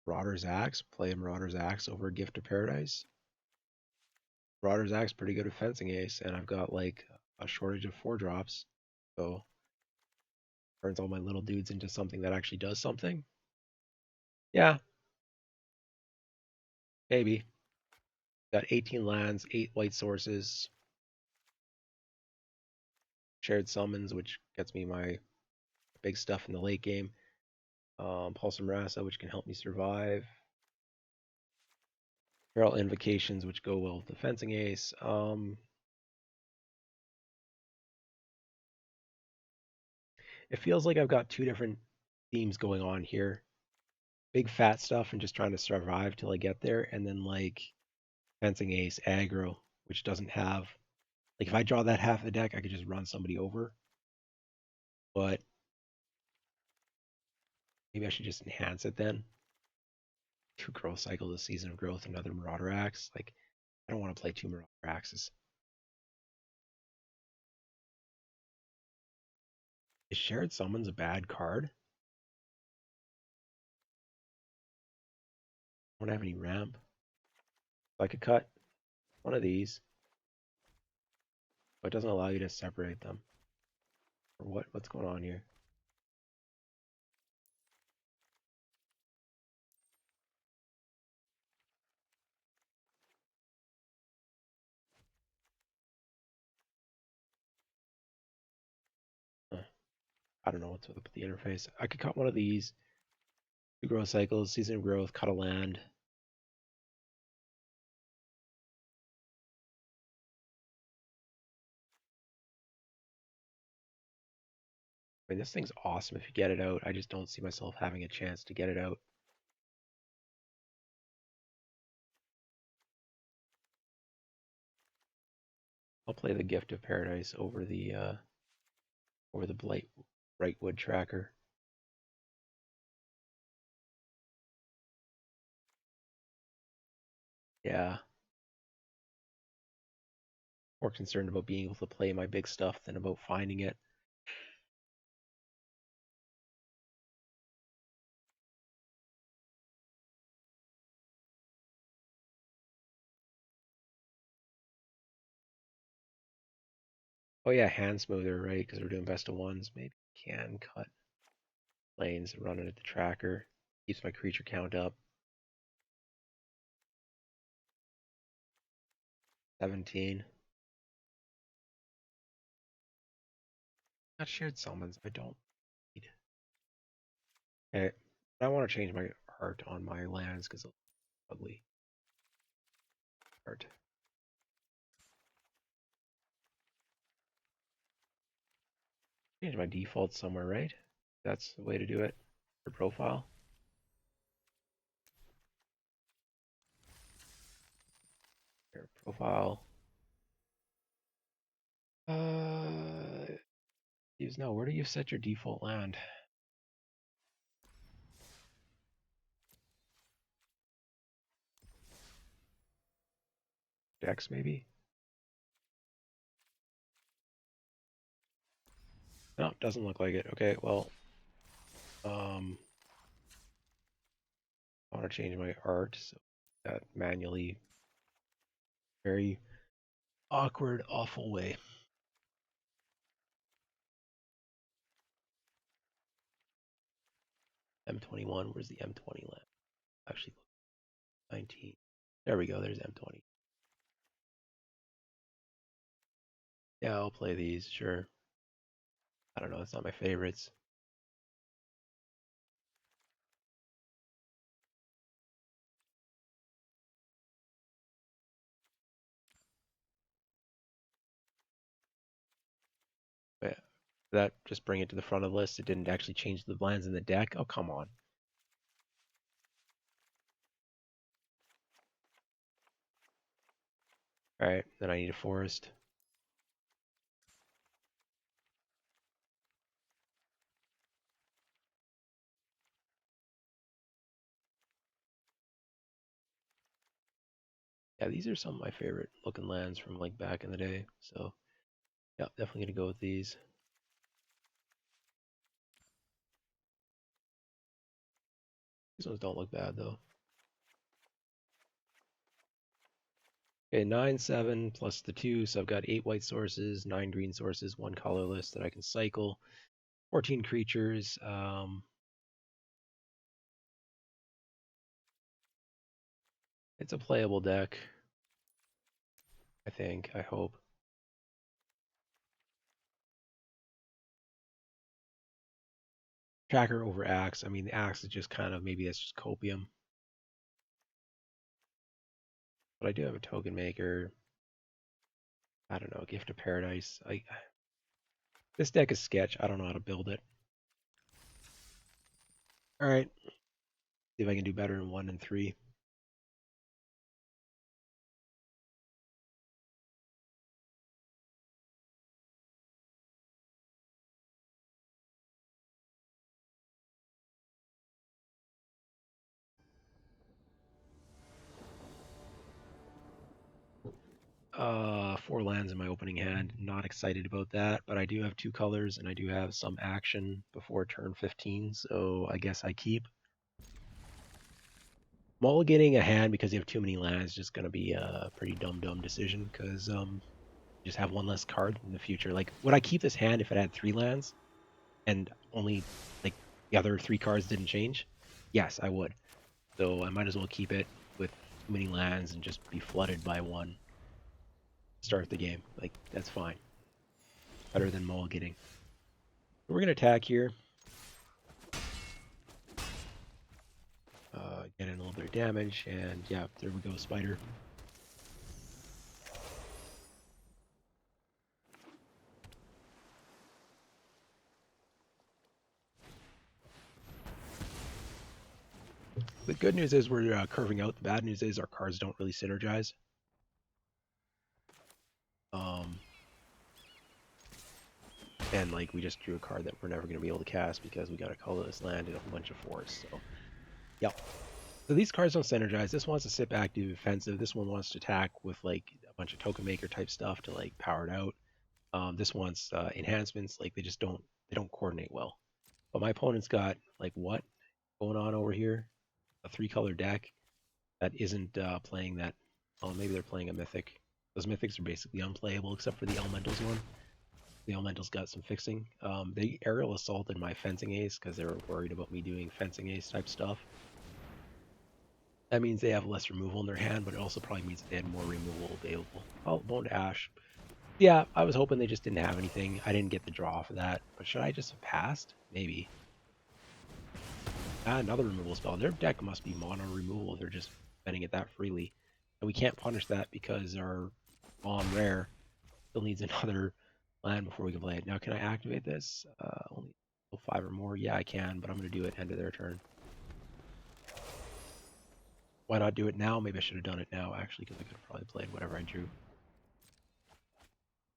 Marauder's Axe, play a Marauder's Axe over Gift of Paradise. Marauder's Axe pretty good at fencing ace, and I've got like a shortage of 4 drops, so turns all my little dudes into something that actually does something. Yeah, maybe. Got 18 lands, 8 white sources, shared summons, which gets me my big stuff in the late game. Pulse and Rasa, which can help me survive. Feral Invocations, which go well with the fencing ace. It feels like I've got 2 different themes going on here. Big fat stuff and just trying to survive till I get there, and then like fencing ace aggro, which doesn't have like if I draw that half the deck, I could just run somebody over. But maybe I should just enhance it then. 2 growth cycle, the season of growth, another Marauder Axe. Like I don't want to play 2 Marauder Axes. Is Shared Summons a bad card? I don't have any ramp. So I could cut one of these, but it doesn't allow you to separate them. Or what? What's going on here? Huh. I don't know what's with the interface. I could cut one of these. 2 growth cycles, season of growth, cut a land. I mean, this thing's awesome if you get it out. I just don't see myself having a chance to get it out. I'll play the Gift of Paradise over the Brightwood Tracker. Yeah. More concerned about being able to play my big stuff than about finding it. Oh yeah, hand smoother, right? Because we're doing best of ones. Maybe can cut lanes and run it at the tracker. Keeps my creature count up. 17. Not shared summons. I don't need. Okay. I want to change my art on my lands because it's ugly art. Change my default somewhere, right? That's the way to do it. For profile. Here, profile. Use no. Where do you set your default land? Dex maybe? No, doesn't look like it. Okay, well, I want to change my art so that manually, very awkward, awful way. M21, where's the M20 land? Actually, 19. There we go, there's M20. Yeah, I'll play these, sure. I don't know, it's not my favorites. But that just bring it to the front of the list. It didn't actually change the lands in the deck. Oh, come on. All right, then I need a forest. Yeah, these are some of my favorite looking lands from like back in the day. So yeah, definitely gonna go with these. These ones don't look bad though. Okay, 9, 7 plus the 2, so I've got 8 white sources, 9 green sources, 1 colorless that I can cycle. 14 creatures. It's a playable deck, I think, I hope. Tracker over axe. I mean, the axe is just kind of, maybe that's just copium. But I do have a token maker. I don't know, Gift of Paradise. This deck is sketch. I don't know how to build it. All right, see if I can do better in 1 and 3. Four lands in my opening hand. Not excited about that, but I do have 2 colors and I do have some action before turn 15, so I guess I keep. Mulliganing a hand because you have too many lands is just gonna be a pretty dumb decision because just have 1 less card in the future. Like, would I keep this hand if it had 3 lands and only like the other 3 cards didn't change? Yes, I would. So I might as well keep it with too many lands and just be flooded by 1. Start the game. Like, that's fine. Better than mulliganing. We're gonna attack here. Get in a little bit of damage, and yeah, there we go, spider. The good news is we're curving out. The bad news is our cards don't really synergize. And like we just drew a card that we're never going to be able to cast because we got a colorless land and a whole bunch of forests. So, yeah. So these cards don't synergize. This wants to sit back, do defensive. This one wants to attack with like a bunch of token maker type stuff to like power it out. This wants enhancements. Like they don't coordinate well. But my opponent's got like what going on over here? A 3-color deck that isn't playing that. Oh, maybe they're playing a mythic. Those mythics are basically unplayable except for the elementals one. The elementals got some fixing. They aerial assaulted my fencing ace because they were worried about me doing fencing ace type stuff. That means they have less removal in their hand, but it also probably means they had more removal available. Oh, Bone to Ash. Yeah, I was hoping they just didn't have anything. I didn't get the draw for that. But should I just have passed? Maybe. Ah, another removal spell. Their deck must be mono removal. They're just betting it that freely. And we can't punish that because our on rare still needs another land before we can play it. Now, can I activate this? Only 5 or more? Yeah, I can, but I'm going to do it end of their turn. Why not do it now? Maybe I should have done it now, actually, because I could have probably played whatever I drew.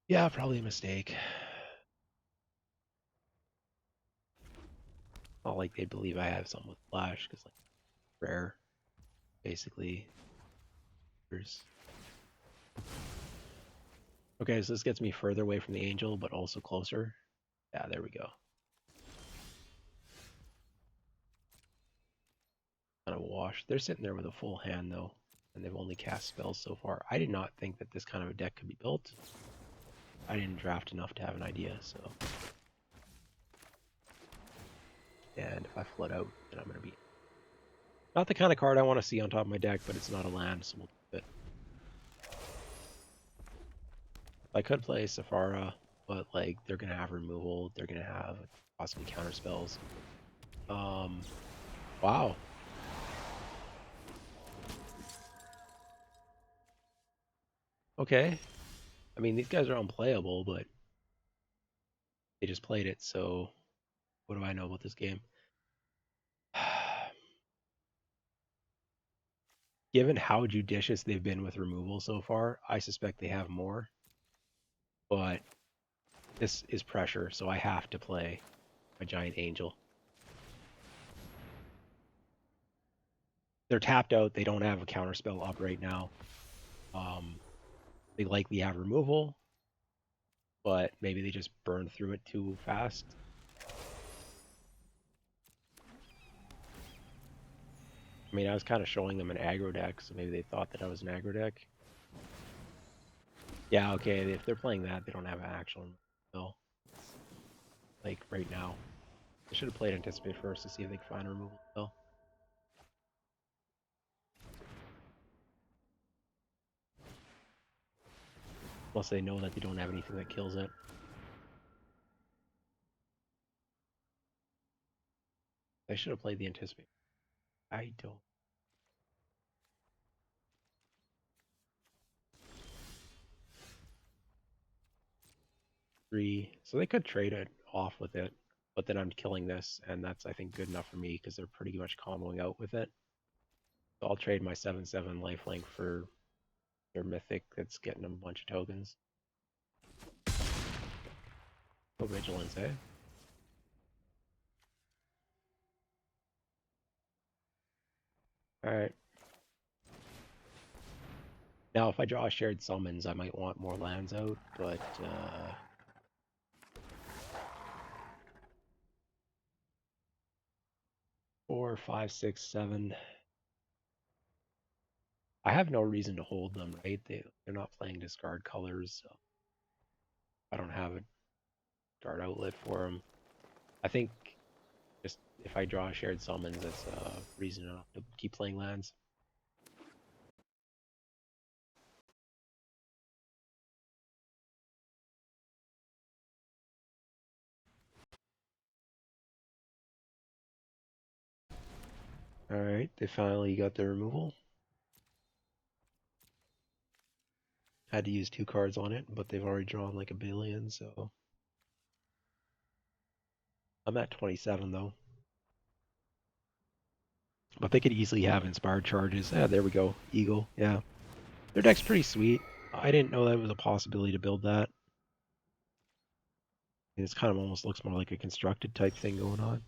Yeah, probably a mistake. Not like they believe I have something with Flash, because like rare, basically. Okay, so this gets me further away from the angel, but also closer. Yeah, there we go. Kind of wash. They're sitting there with a full hand though, and they've only cast spells so far. I did not think that this kind of a deck could be built. I didn't draft enough to have an idea, so. And if I flood out, then I'm going to be not the kind of card I want to see on top of my deck, but it's not a land, so we'll keep it. I could play Safara, but like they're going to have removal, they're going to have possibly counter spells. Wow. Okay. I mean, these guys are unplayable, but they just played it, so what do I know about this game? Given how judicious they've been with removal so far, I suspect they have more. But this is pressure, so I have to play a giant angel. They're tapped out. They don't have a counterspell up right now. They likely have removal, but maybe they just burn through it too fast. I mean, I was kind of showing them an aggro deck, so maybe they thought that I was an aggro deck. Yeah, okay, if they're playing that, they don't have an actual spell. Like, right now. I should have played Anticipate first to see if they can find a removal spell. Plus they know that they don't have anything that kills it. I should have played the Anticipate. I don't. So they could trade it off with it, but then I'm killing this, and that's, I think, good enough for me because they're pretty much comboing out with it. So I'll trade my 7/7 lifelink for their mythic that's getting them a bunch of tokens. No vigilance, eh? Alright. Now, if I draw shared summons, I might want more lands out, but 4, 5, 6, 7. I have no reason to hold them, right? They're not playing discard colors, so I don't have a guard outlet for them. I think just if I draw shared summons, that's reason enough to keep playing lands. Alright, they finally got their removal. Had to use 2 cards on it, but they've already drawn like a billion, so. I'm at 27 though. But they could easily have inspired charges. Yeah, there we go. Eagle, yeah. Their deck's pretty sweet. I didn't know that was a possibility to build that. It's kind of almost looks more like a constructed type thing going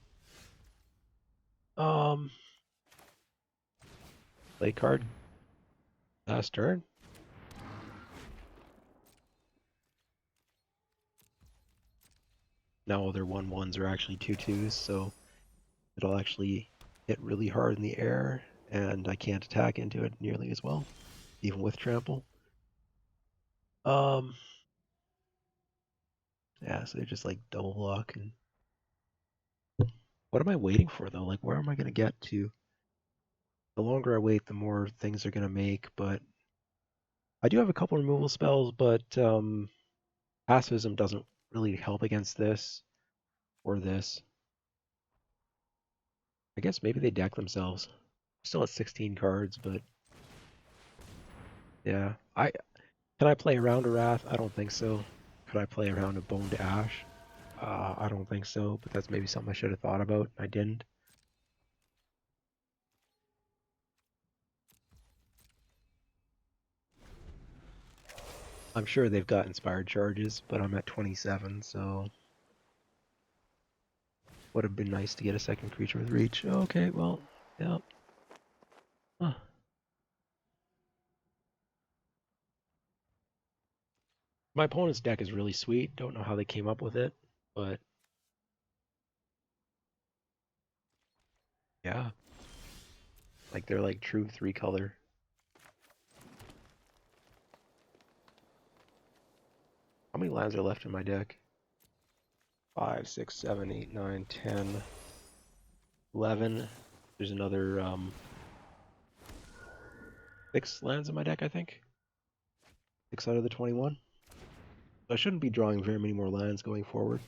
on. Play card. Last turn. Now all their 1/1s are actually 2/2s, so it'll actually hit really hard in the air, and I can't attack into it nearly as well, even with trample. Um, yeah, so they're just like double block. And what am I waiting for though? Like, where am I gonna get to? The longer I wait, the more things they're gonna make. But I do have a couple removal spells, but pacifism doesn't really help against this or this. I guess maybe they deck themselves. Still at 16 cards, but yeah. Can I play around a Wrath? I don't think so. Could I play around a Bone to Ash? I don't think so, but that's maybe something I should have thought about. I didn't. I'm sure they've got inspired charges, but I'm at 27, so would have been nice to get a second creature with reach. Okay, well, yeah. Huh. My opponent's deck is really sweet. Don't know how they came up with it, but yeah, like they're like true 3-color. How many lands are left in my deck? 5, 6, 7, 8, 9, 10, 11. There's another 6 lands in my deck, I think. 6 out of the 21. So I shouldn't be drawing very many more lands going forward.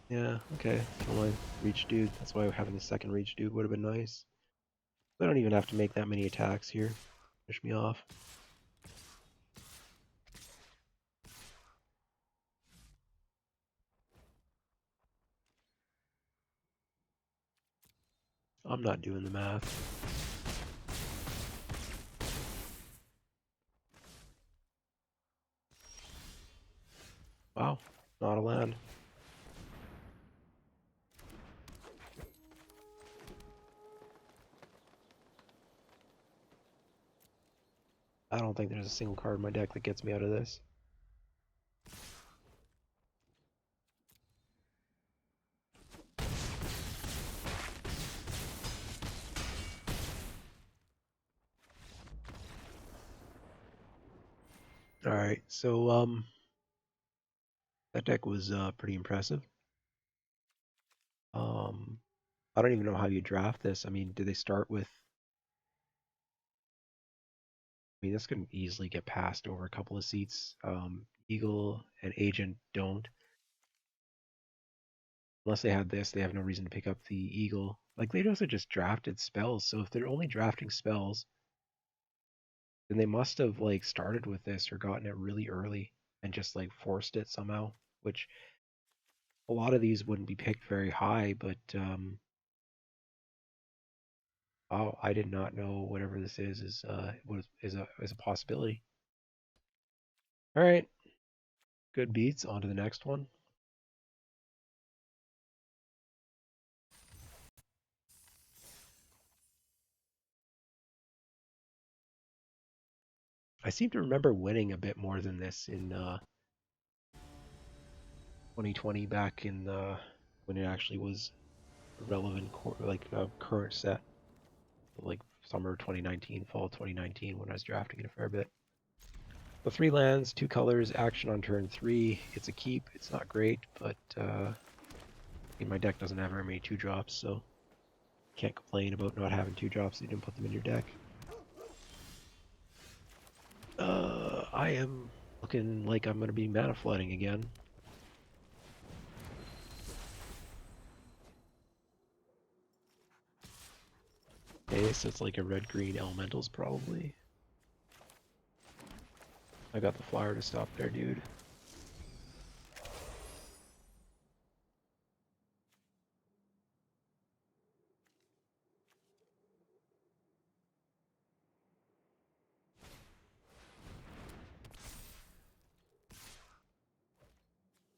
Yeah, okay. Kill my reach dude. That's why having the second reach dude would have been nice. I don't even have to make that many attacks here. Push me off. I'm not doing the math. Wow, not a land. I don't think there's a single card in my deck that gets me out of this. Alright, so that deck was pretty impressive. Um I don't even know how you draft this. I mean, do they start with this can easily get passed over a couple of seats. Eagle and Agent don't. Unless they had this, they have no reason to pick up the Eagle. Like, they also just drafted spells, so if they're only drafting spells, then they must have, like, started with this or gotten it really early and just, like, forced it somehow, which a lot of these wouldn't be picked very high, but, oh, I did not know whatever this is a possibility. All right, good beats. On to the next one. I seem to remember winning a bit more than this in 2020, back in when it actually was a relevant current set, like summer 2019, fall 2019, when I was drafting it a fair bit. So 3 lands, 2 colors, action on turn 3. It's a keep. It's not great, but my deck doesn't have very many 2-drops, so can't complain about not having 2-drops. You didn't put them in your deck. I am looking like I'm going to be mana flooding again. Okay, so it's like a red-green elementals probably. I got the flyer to stop there, dude.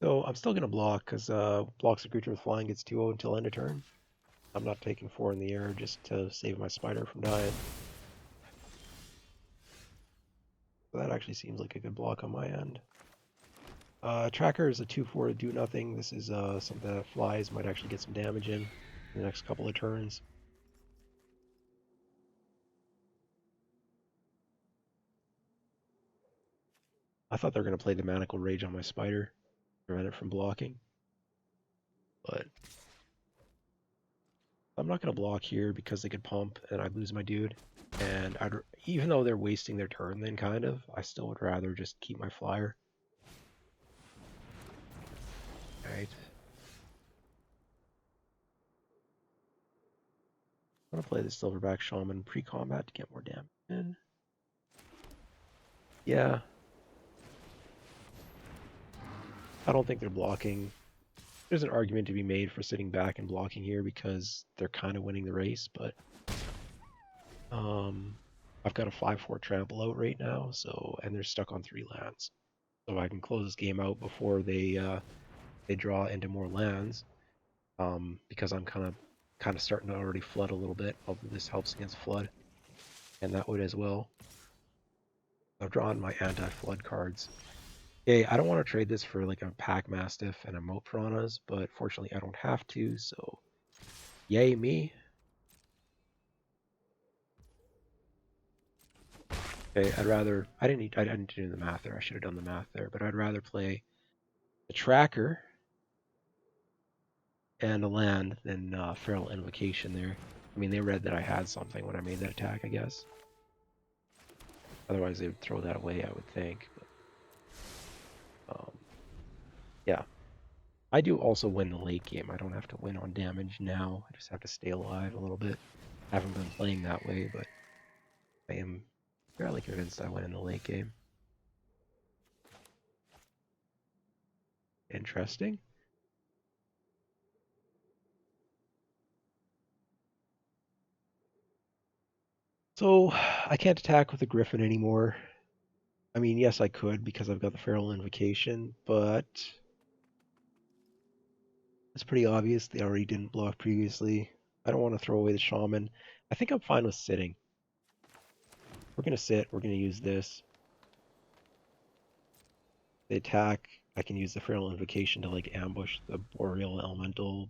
So I'm still gonna block because blocks a creature with flying gets 2/0 until end of turn. I'm not taking 4 in the air just to save my spider from dying. So that actually seems like a good block on my end. Tracker is a 2/4 to do nothing. This is something that flies, might actually get some damage in the next couple of turns. I thought they were going to play the Maniacal Rage on my spider, prevent it from blocking. But I'm not going to block here because they could pump and I'd lose my dude. And even though they're wasting their turn then kind of, I still would rather just keep my flyer. Alright. I'm going to play the Silverback Shaman pre-combat to get more damage in. Yeah. I don't think they're blocking. There's an argument to be made for sitting back and blocking here because they're kind of winning the race, but I've got a 5/4 trample out right now, and they're stuck on 3 lands. So I can close this game out before they draw into more lands. Because I'm kind of starting to already flood a little bit. Although this helps against flood, and that would as well. I've drawn my anti-flood cards. Okay, I don't want to trade this for like a Pack Mastiff and a Moat Piranhas, but fortunately I don't have to, so yay me. Okay, I didn't do the math there. I should have done the math there, but I'd rather play the Tracker and a land than Feral Invocation there. I mean, they read that I had something when I made that attack, I guess. Otherwise, they would throw that away, I would think. But, yeah. I do also win the late game. I don't have to win on damage now. I just have to stay alive a little bit. I haven't been playing that way, but I am fairly convinced I win in the late game. Interesting. So, I can't attack with the Griffin anymore. I mean, yes, I could because I've got the Feral Invocation, but it's pretty obvious they already didn't block previously. I don't want to throw away the Shaman. I think I'm fine with sitting. We're going to sit. We're going to use this. They attack. I can use the Feral Invocation to like ambush the Boreal Elemental.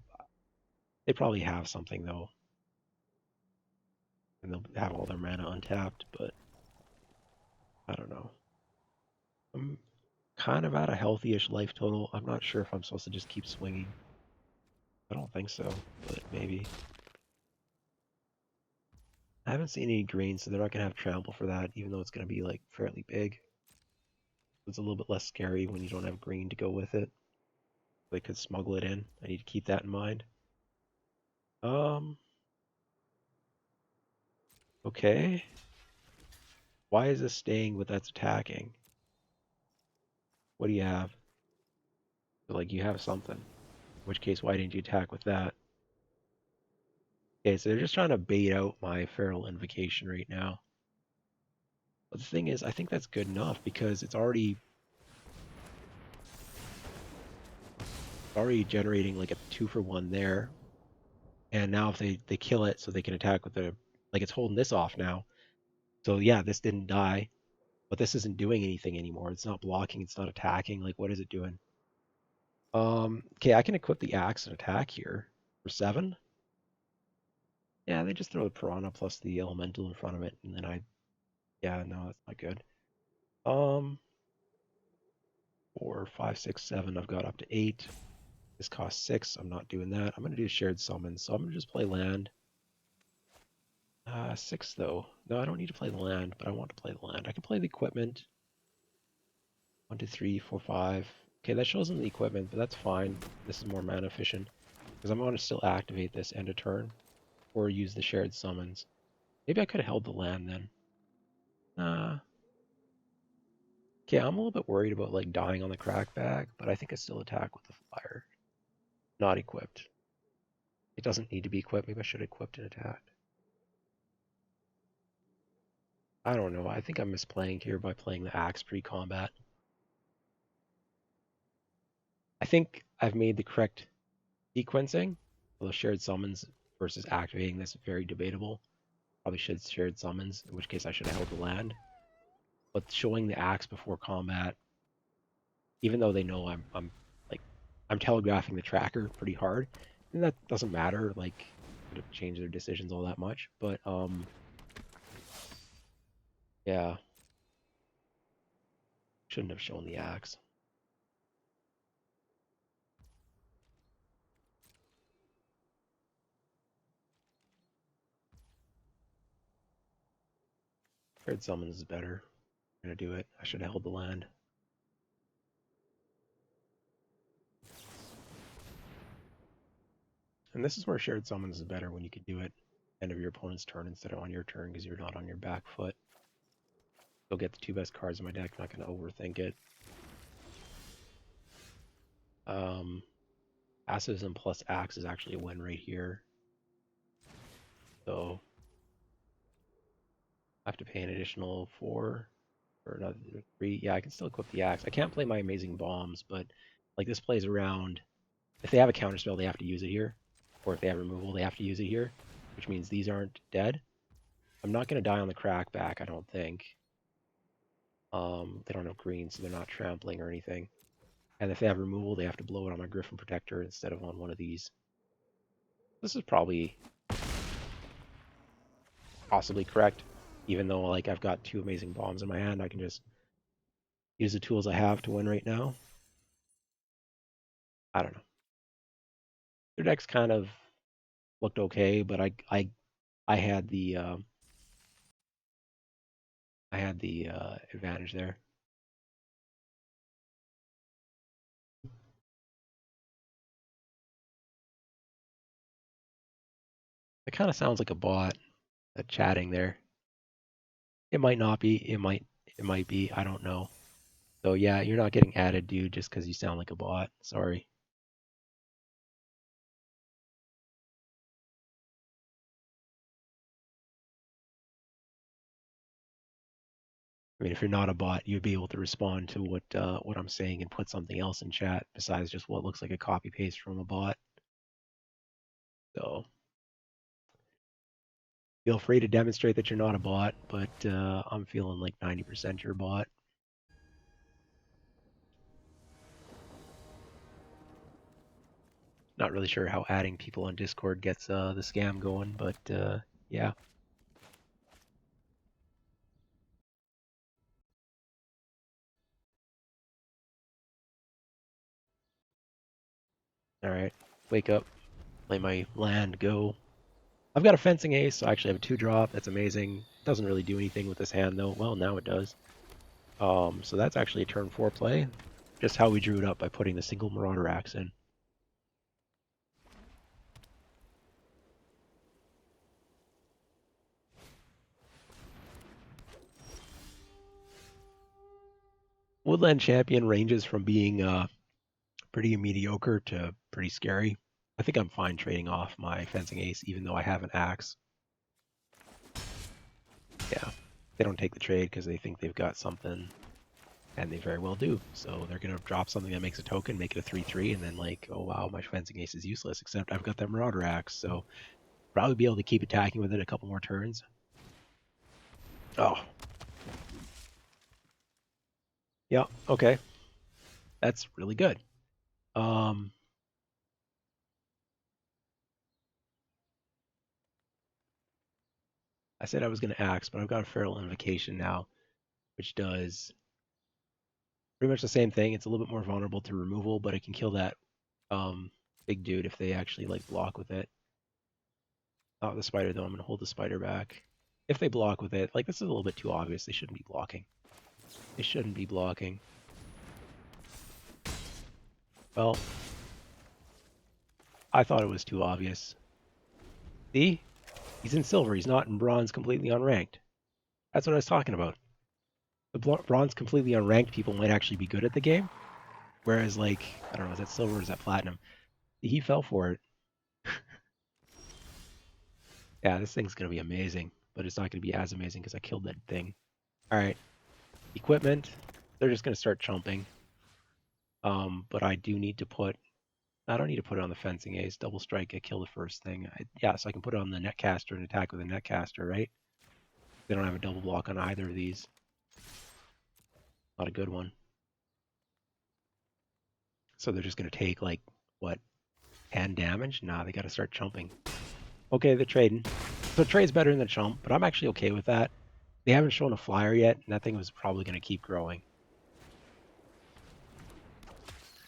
They probably have something though, and they'll have all their mana untapped, but I don't know. I'm kind of at a healthy-ish life total. I'm not sure if I'm supposed to just keep swinging. I don't think so, but maybe. I haven't seen any green, so they're not going to have trample for that, even though it's going to be like fairly big. It's a little bit less scary when you don't have green to go with it. They could smuggle it in. I need to keep that in mind. Um, okay. Why is this staying with that's attacking? What do you have? Like, you have something. In which case, why didn't you attack with that? Okay, so they're just trying to bait out my Feral Invocation right now. But the thing is, I think that's good enough because it's already generating like a 2-for-1 there. And now if they kill it so they can attack with the, like it's holding this off now. So yeah, this didn't die, but this isn't doing anything anymore. It's not blocking, it's not attacking. Like, what is it doing? Okay, I can equip the axe and attack here for 7. Yeah, they just throw the piranha plus the elemental in front of it, and then yeah, no, that's not good. 4, 5, 6, 7. I've got up to 8. This costs 6. I'm not doing that. I'm gonna do shared summon, so I'm gonna just play land. 6 though. No, I don't need to play the land, but I want to play the land. I can play the equipment. 1, 2, 3, 4, 5. Okay, that shows them the equipment, but that's fine. This is more mana efficient because I'm going to still activate this end of turn or use the shared summons. Maybe I could have held the land then. Okay, I'm a little bit worried about like dying on the crackback, but I think I still attack with the flyer. Not equipped. It doesn't need to be equipped. Maybe I should have equipped and attacked. I don't know. I think I'm misplaying here by playing the axe pre-combat. I think I've made the correct sequencing. Well, the shared summons versus activating this, very debatable. Probably should shared summons, in which case I should have held the land. But showing the axe before combat, even though they know I'm like I'm telegraphing the tracker pretty hard, and that doesn't matter. Like, it doesn't change their decisions all that much. But yeah, shouldn't have shown the axe. Shared summons is better. I'm gonna do it. I should have held the land. And this is where shared summons is better, when you can do it end of your opponent's turn instead of on your turn, because you're not on your back foot. Still get the two best cards in my deck. Not gonna overthink it. Passives plus axe is actually a win right here. So I have to pay an additional 4 or another 3. Yeah, I can still equip the axe. I can't play my amazing bombs, but like, this plays around. If they have a counterspell, they have to use it here. Or if they have removal, they have to use it here, which means these aren't dead. I'm not going to die on the crackback, I don't think. They don't have green, so they're not trampling or anything. And if they have removal, they have to blow it on my Griffin Protector instead of on one of these. This is probably possibly correct, even though like I've got 2 amazing bombs in my hand. I can just use the tools I have to win right now. I don't know. Their decks kind of looked okay, but I had the advantage there. It kind of sounds like a bot, that chatting there. It might not be. It might be. I don't know. So yeah, you're not getting added, dude, just because you sound like a bot. Sorry. I mean, if you're not a bot, you'd be able to respond to what I'm saying and put something else in chat besides just what looks like a copy paste from a bot. So feel free to demonstrate that you're not a bot, but I'm feeling like 90% you're a bot. Not really sure how adding people on Discord gets the scam going, but yeah. All right, wake up, play my land, go. I've got a fencing ace, so I actually have a 2-drop. That's amazing. Doesn't really do anything with this hand though. Well, now it does. So that's actually a turn 4 play. Just how we drew it up by putting the single Marauder Axe in. Woodland Champion ranges from being pretty mediocre to pretty scary. I think I'm fine trading off my fencing ace, even though I have an axe. Yeah, they don't take the trade because they think they've got something, and they very well do. So they're gonna drop something that makes a token, make it a 3/3, and then like, oh wow, my fencing ace is useless. Except I've got that Marauder Axe, so probably be able to keep attacking with it a couple more turns. Oh, yeah, okay, that's really good. I said I was going to axe, but I've got a Feral Invocation now, which does pretty much the same thing. It's a little bit more vulnerable to removal, but it can kill that big dude if they actually like block with it. Not the spider though. I'm going to hold the spider back. If they block with it, like, this is a little bit too obvious. They shouldn't be blocking. They shouldn't be blocking. Well, I thought it was too obvious. See? He's in silver. He's not in bronze, completely unranked. That's what I was talking about. The bronze completely unranked people might actually be good at the game. Whereas, like, I don't know, is that silver or is that platinum? He fell for it. Yeah, this thing's going to be amazing, but it's not going to be as amazing because I killed that thing. All right. Equipment. They're just going to start chumping. But I do need to put I don't need to put it on the fencing ace. Double strike, I kill the first thing. Yeah, so I can put it on the netcaster and attack with a netcaster, right? They don't have a double block on either of these. Not a good one. So they're just going to take, like, what, 10 damage? Nah, they got to start chumping. Okay, they're trading. So trade's better than the chump, but I'm actually okay with that. They haven't shown a flyer yet, and that thing was probably going to keep growing.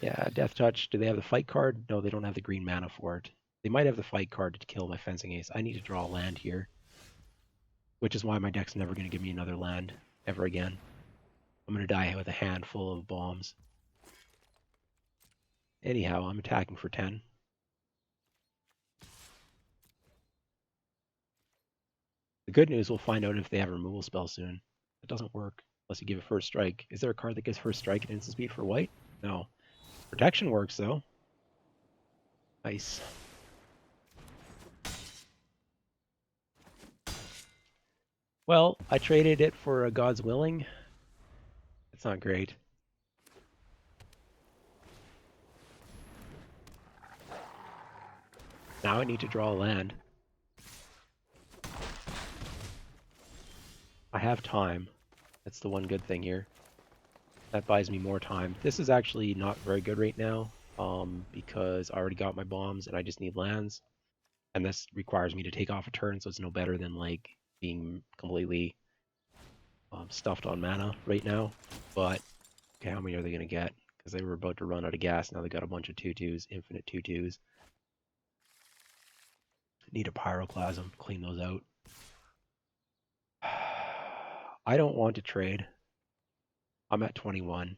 Yeah, Death Touch. Do they have the fight card? No, they don't have the green mana for it. They might have the fight card to kill my fencing ace. I need to draw a land here, which is why my deck's never going to give me another land ever again. I'm going to die with a handful of bombs. Anyhow, I'm attacking for 10. The good news, we'll find out if they have a removal spell soon. It doesn't work unless you give it first strike. Is there a card that gives first strike and instant speed for white? No. Protection works, though. Nice. Well, I traded it for a God's Willing. It's not great. Now I need to draw a land. I have time. That's the one good thing here. That buys me more time. This is actually not very good right now, because I already got my bombs and I just need lands. And this requires me to take off a turn, so it's no better than like being completely stuffed on mana right now. But okay, how many are they gonna get? Because they were about to run out of gas. Now they got a bunch of 2/2s, infinite 2/2s. Need a pyroclasm, clean those out. I don't want to trade. I'm at 21.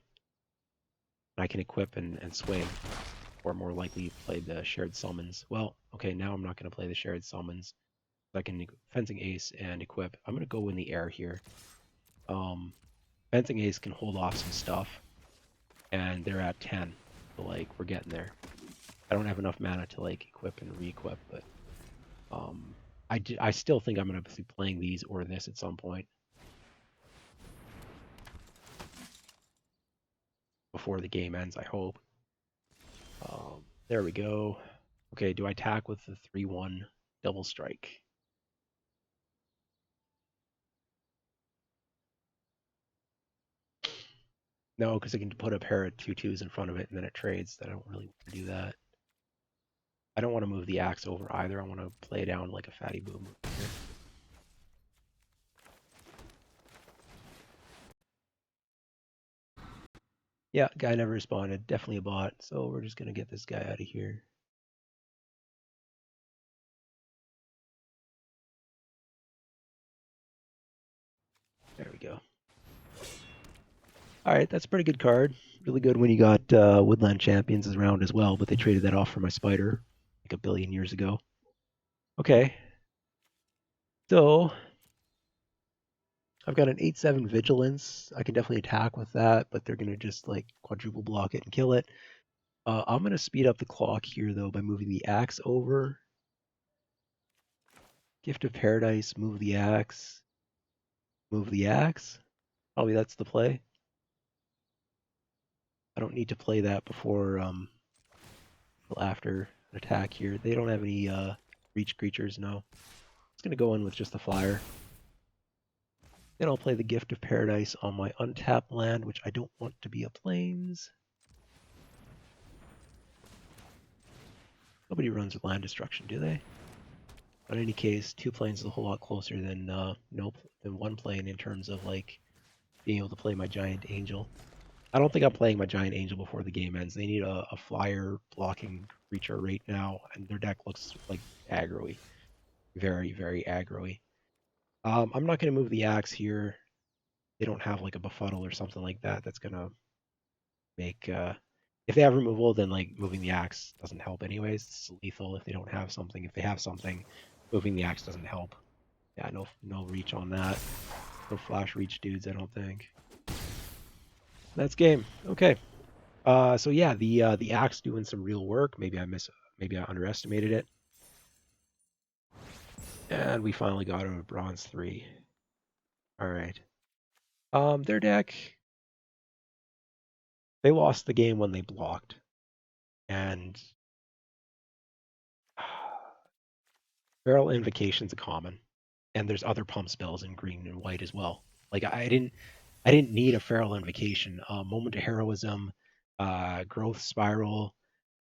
I can equip and swing, or more likely play the shared summons. Well, okay, now I'm not going to play the shared summons. I can fencing ace and equip. I'm going to go in the air here. Fencing ace can hold off some stuff, and they're at 10. So like we're getting there. I don't have enough mana to like equip and re-equip, but I still think I'm going to be playing these or this at some point before the game ends, I hope. There we go. Okay, do I attack with the 3/1 double strike? No, because I can put a pair of 2/2s in front of it and then it trades. I don't really want to do that. I don't want to move the axe over either. I want to play down like a fatty boom here. Yeah, guy never responded. Definitely a bot. So we're just going to get this guy out of here. There we go. All right, that's a pretty good card. Really good when you got Woodland Champions around as well, but they traded that off for my Spider like a billion years ago. Okay. So I've got an 8/7 Vigilance. I can definitely attack with that, but they're going to just like quadruple block it and kill it. I'm going to speed up the clock here, though, by moving the axe over. Gift of Paradise, move the axe. Move the axe. Probably that's the play. I don't need to play that before, after an attack here. They don't have any reach creatures, no. It's going to go in with just the flyer. Then I'll play the Gift of Paradise on my untapped land, which I don't want to be a plains. Nobody runs land destruction, do they? But in any case, 2 planes is a whole lot closer than than 1 plane in terms of like being able to play my giant angel. I don't think I'm playing my giant angel before the game ends. They need a flyer blocking creature right now, and their deck looks like aggro-y. Very, very aggro-y. I'm not going to move the axe here. They don't have like a befuddle or something like that that's going to make... if they have removal, then like moving the axe doesn't help anyways. It's lethal if they don't have something. If they have something, moving the axe doesn't help. Yeah, no reach on that. No flash reach dudes, I don't think. That's game. Okay. So yeah, the axe doing some real work. Maybe I underestimated it. And we finally got a bronze 3. All right. Their deck, they lost the game when they blocked. And Feral Invocation's a common, and there's other pump spells in green and white as well. Like I didn't need a Feral Invocation. Moment of Heroism, Growth Spiral,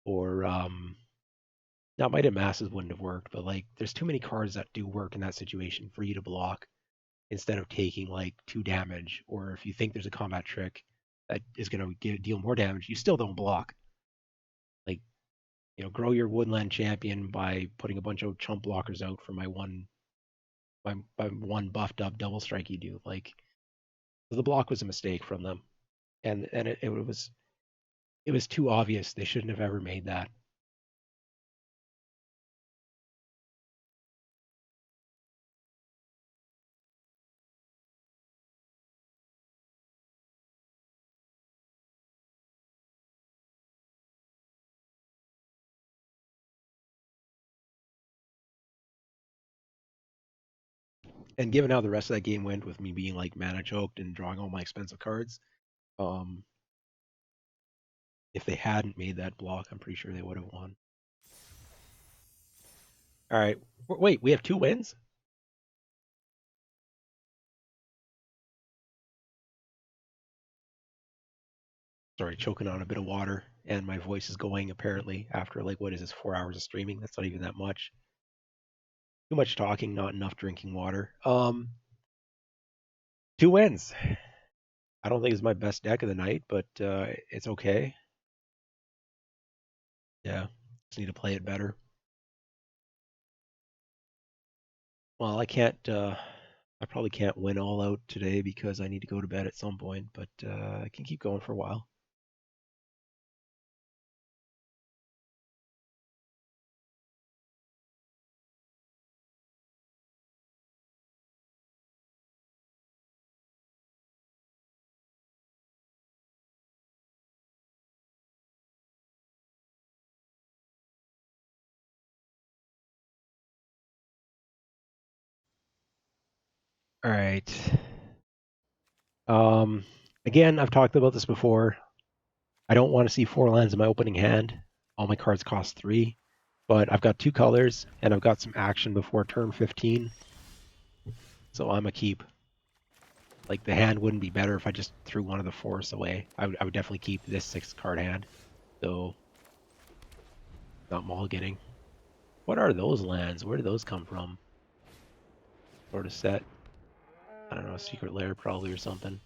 or now Might of Masses wouldn't have worked, but like there's too many cards that do work in that situation for you to block instead of taking like 2 damage, or if you think there's a combat trick that is going to deal more damage, you still don't block. Like, grow your Woodland Champion by putting a bunch of chump blockers out for my one buffed up double strike you do. Like, the block was a mistake from them, and it was too obvious. They shouldn't have ever made that. And given how the rest of that game went with me being like mana choked and drawing all my expensive cards, um, if they hadn't made that block, I'm pretty sure they would have won. All right, wait, we have 2 wins. Sorry, choking on a bit of water, and my voice is going apparently after like what is this 4 hours of streaming? That's not even that much. Too much talking, not enough drinking water. 2 wins. I don't think it's my best deck of the night, but it's okay. Yeah, just need to play it better. Well, I can't. I probably can't win all out today because I need to go to bed at some point, but I can keep going for a while. All right. Um, Again, I've talked about this before. I don't want to see 4 lands in my opening hand. All my cards cost 3, but I've got 2 colors and I've got some action before turn 15, so I'm a keep. Like the hand wouldn't be better if I just threw one of the forests away. I would definitely keep this 6 card hand, though not mulliganing. What are those lands? Where do those come from? Sort of set. I don't know, secret lair probably or something.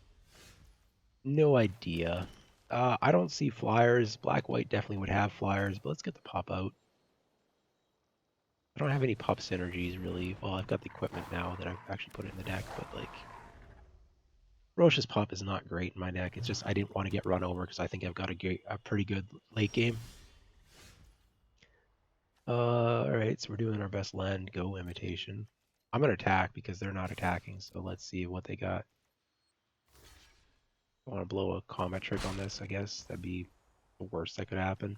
No idea. I don't see flyers. Black white definitely would have flyers, but let's get the pop out. I don't have any pop synergies really. Well, I've got the equipment now that I've actually put it in the deck, but like Roche's pop is not great in my deck. It's just I didn't want to get run over because I think I've got a pretty good late game. All right, so we're doing our best land go imitation. I'm gonna attack because they're not attacking, so let's see what they got. I want to blow a combat trick on this, I guess. That'd be the worst that could happen.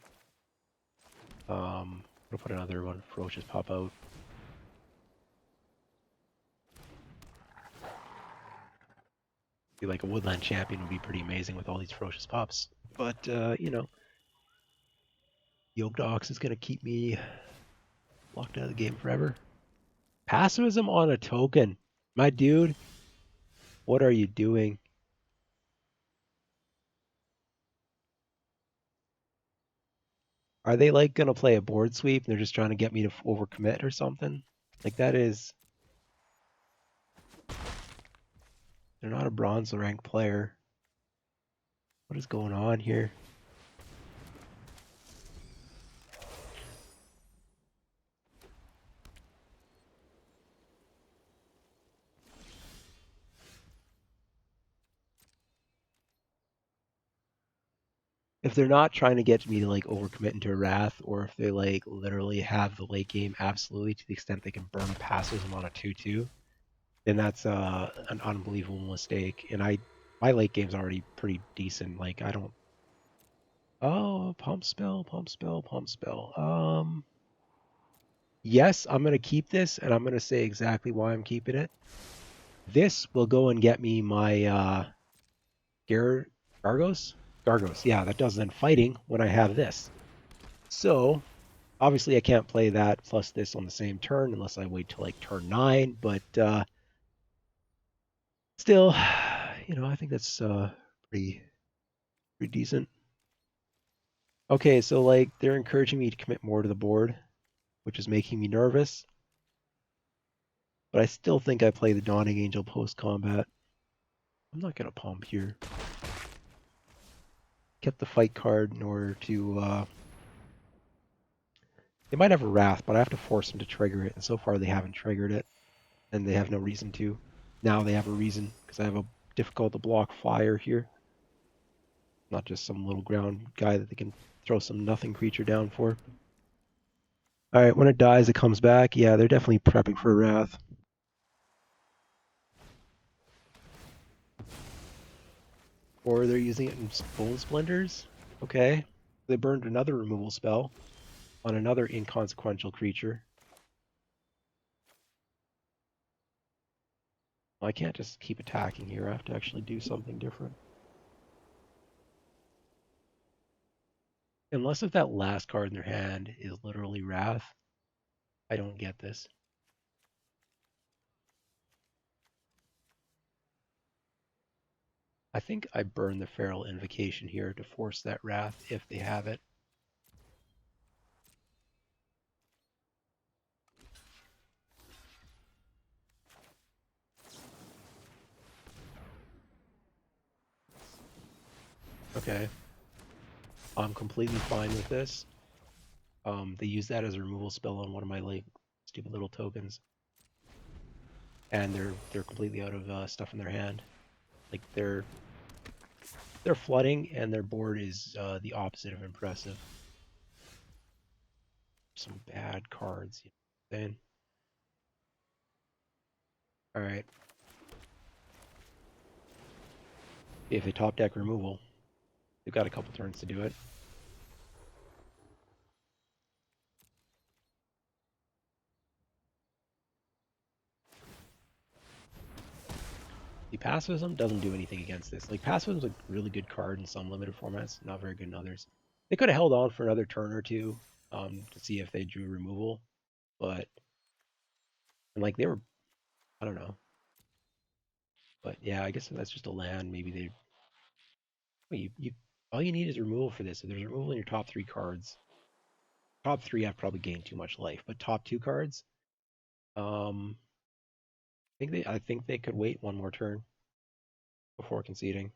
We'll put another one. Ferocious pop out. Be like a woodland champion would be pretty amazing with all these ferocious pops. But Yoke Dox is gonna keep me locked out of the game forever. Passivism on a token, my dude. What are you doing? Are they like gonna play a board sweep and they're just trying to get me to overcommit or something? Like that is. They're not a bronze rank player. What is going on here? If they're not trying to get me to like overcommit into a wrath, or if they like literally have the late game absolutely to the extent they can burn a passivism on a 2/2, then that's an unbelievable mistake. And my late game's already pretty decent. Like I don't. Oh, pump spell, pump spell, pump spell. Yes, I'm gonna keep this, and I'm gonna say exactly why I'm keeping it. This will go and get me my Gargos. Gargos, yeah, that does then fighting when I have this. So Obviously, I can't play that plus this on the same turn unless I wait till like turn 9, but still, I think that's pretty pretty decent. Okay, so like they're encouraging me to commit more to the board, which is making me nervous, but I still think I play the Dawning Angel post combat. I'm not gonna pump here. Kept the fight card in order to they might have a wrath, but I have to force them to trigger it, and so far they haven't triggered it, and they have no reason to. Now they have a reason, because I have a difficult to block fire here. Not just some little ground guy that they can throw some nothing creature down for. Alright, when it dies, it comes back. Yeah, they're definitely prepping for a wrath. Or they're using it in Bone Splinters. Okay. They burned another removal spell on another inconsequential creature. Well, I can't just keep attacking here. I have to actually do something different. Unless if that last card in their hand is literally Wrath, I don't get this. I think I burn the Feral Invocation here to force that Wrath if they have it. Okay. I'm completely fine with this. They use that as a removal spell on one of my like stupid little tokens, and they're completely out of stuff in their hand. Like they're flooding, and their board is the opposite of impressive. Some bad cards. You know what I'm saying? All right. If they top deck removal, they've got a couple turns to do it. The pacifism doesn't do anything against this. Like pacifism's a really good card in some limited formats, not very good in others. They could have held on for another turn or two to see if they drew removal, but and like they were, I don't know. But yeah, I guess if that's just a land. Maybe they well, you all you need is removal for this. If there's removal in your top 3 cards, top 3 I've probably gained too much life, but top 2 cards, um, I think they could wait one more turn before conceding.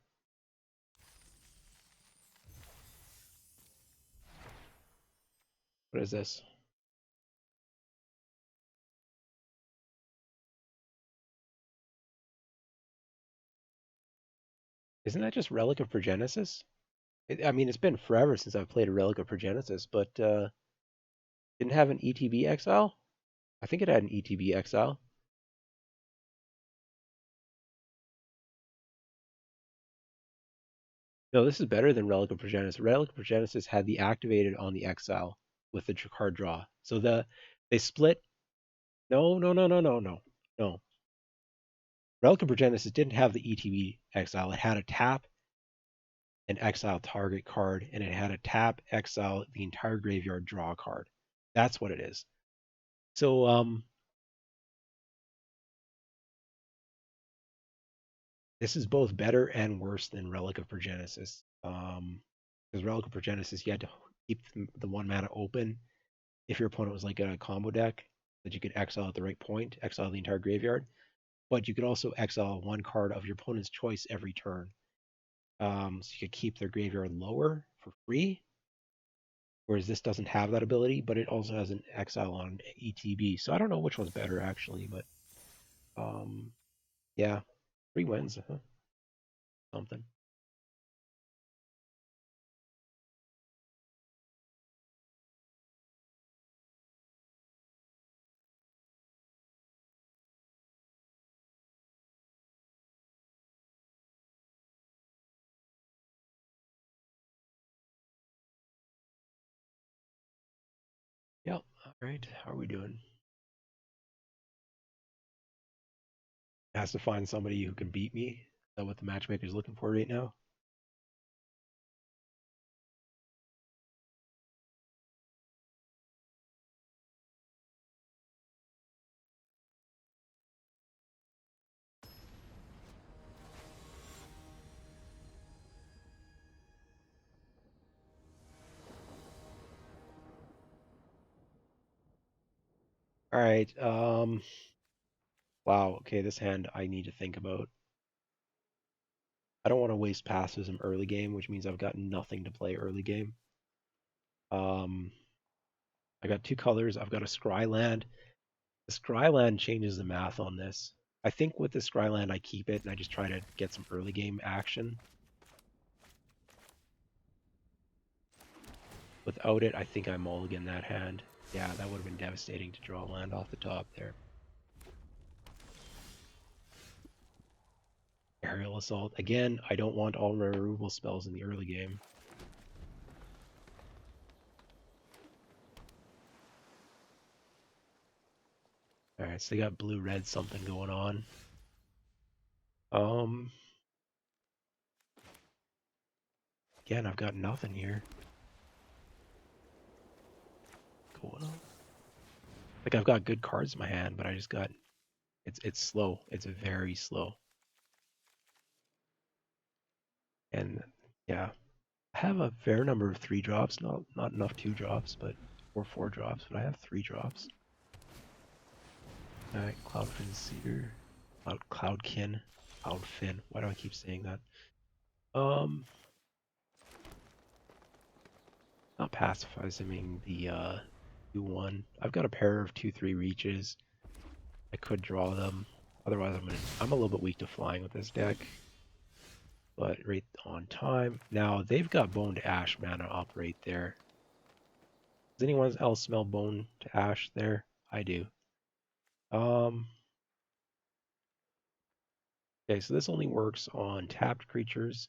What is this? Isn't that just Relic of Progenesis? I mean, it's been forever since I've played a Relic of Progenesis, but didn't have an ETB Exile? I think it had an ETB Exile. No, this is better than Relic of Progenesis. Relic of Progenesis had the activated on the Exile with the card draw. So they split. No, no, no, no, no, no, no. Relic of Progenesis didn't have the ETB Exile. It had a tap and exile target card, and it had a tap, exile the entire graveyard, draw a card. That's what it is. So this is both better and worse than Relic of Progenesis. Because Relic of Progenesis, you had to keep the 1 mana open if your opponent was like a combo deck that you could exile at the right point, exile the entire graveyard. But you could also exile 1 card of your opponent's choice every turn. So you could keep their graveyard lower for free. Whereas this doesn't have that ability, but it also has an exile on ETB. So I don't know which one's better actually, but um, yeah, 3 wins, something. Yep. All right. How are we doing? Has to find somebody who can beat me. Is that what the matchmaker's looking for right now? All right. Wow. Okay, this hand I need to think about. I don't want to waste pacifism early game, which means I've got nothing to play early game. Um, I got two colors. I've got a Scryland. The Scryland changes the math on this. I think with the Scryland, I keep it and I just try to get some early game action. Without it, I think I mulligan that hand. Yeah, that would have been devastating to draw land off the top there. Aerial Assault. Again, I don't want all my removal spells in the early game. Alright, so they got blue-red something going on. Again, I've got nothing here going on. Like, I've got good cards in my hand, but I just got... It's slow. It's very slow. And, yeah. I have a fair number of 3-drops. Not enough 2-drops, but... Or 4-drops, but I have 3-drops. Alright, Cloudfin Cedar. Cloudkin. Cloudfin. Why do I keep saying that? Not pacifying the 2-1. I've got a pair of 2-3 reaches. I could draw them. Otherwise, I'm a little bit weak to flying with this deck. But right on time. Now they've got Bone to Ash mana up right there. Does anyone else smell Bone to Ash there? I do. Okay, so this only works on tapped creatures.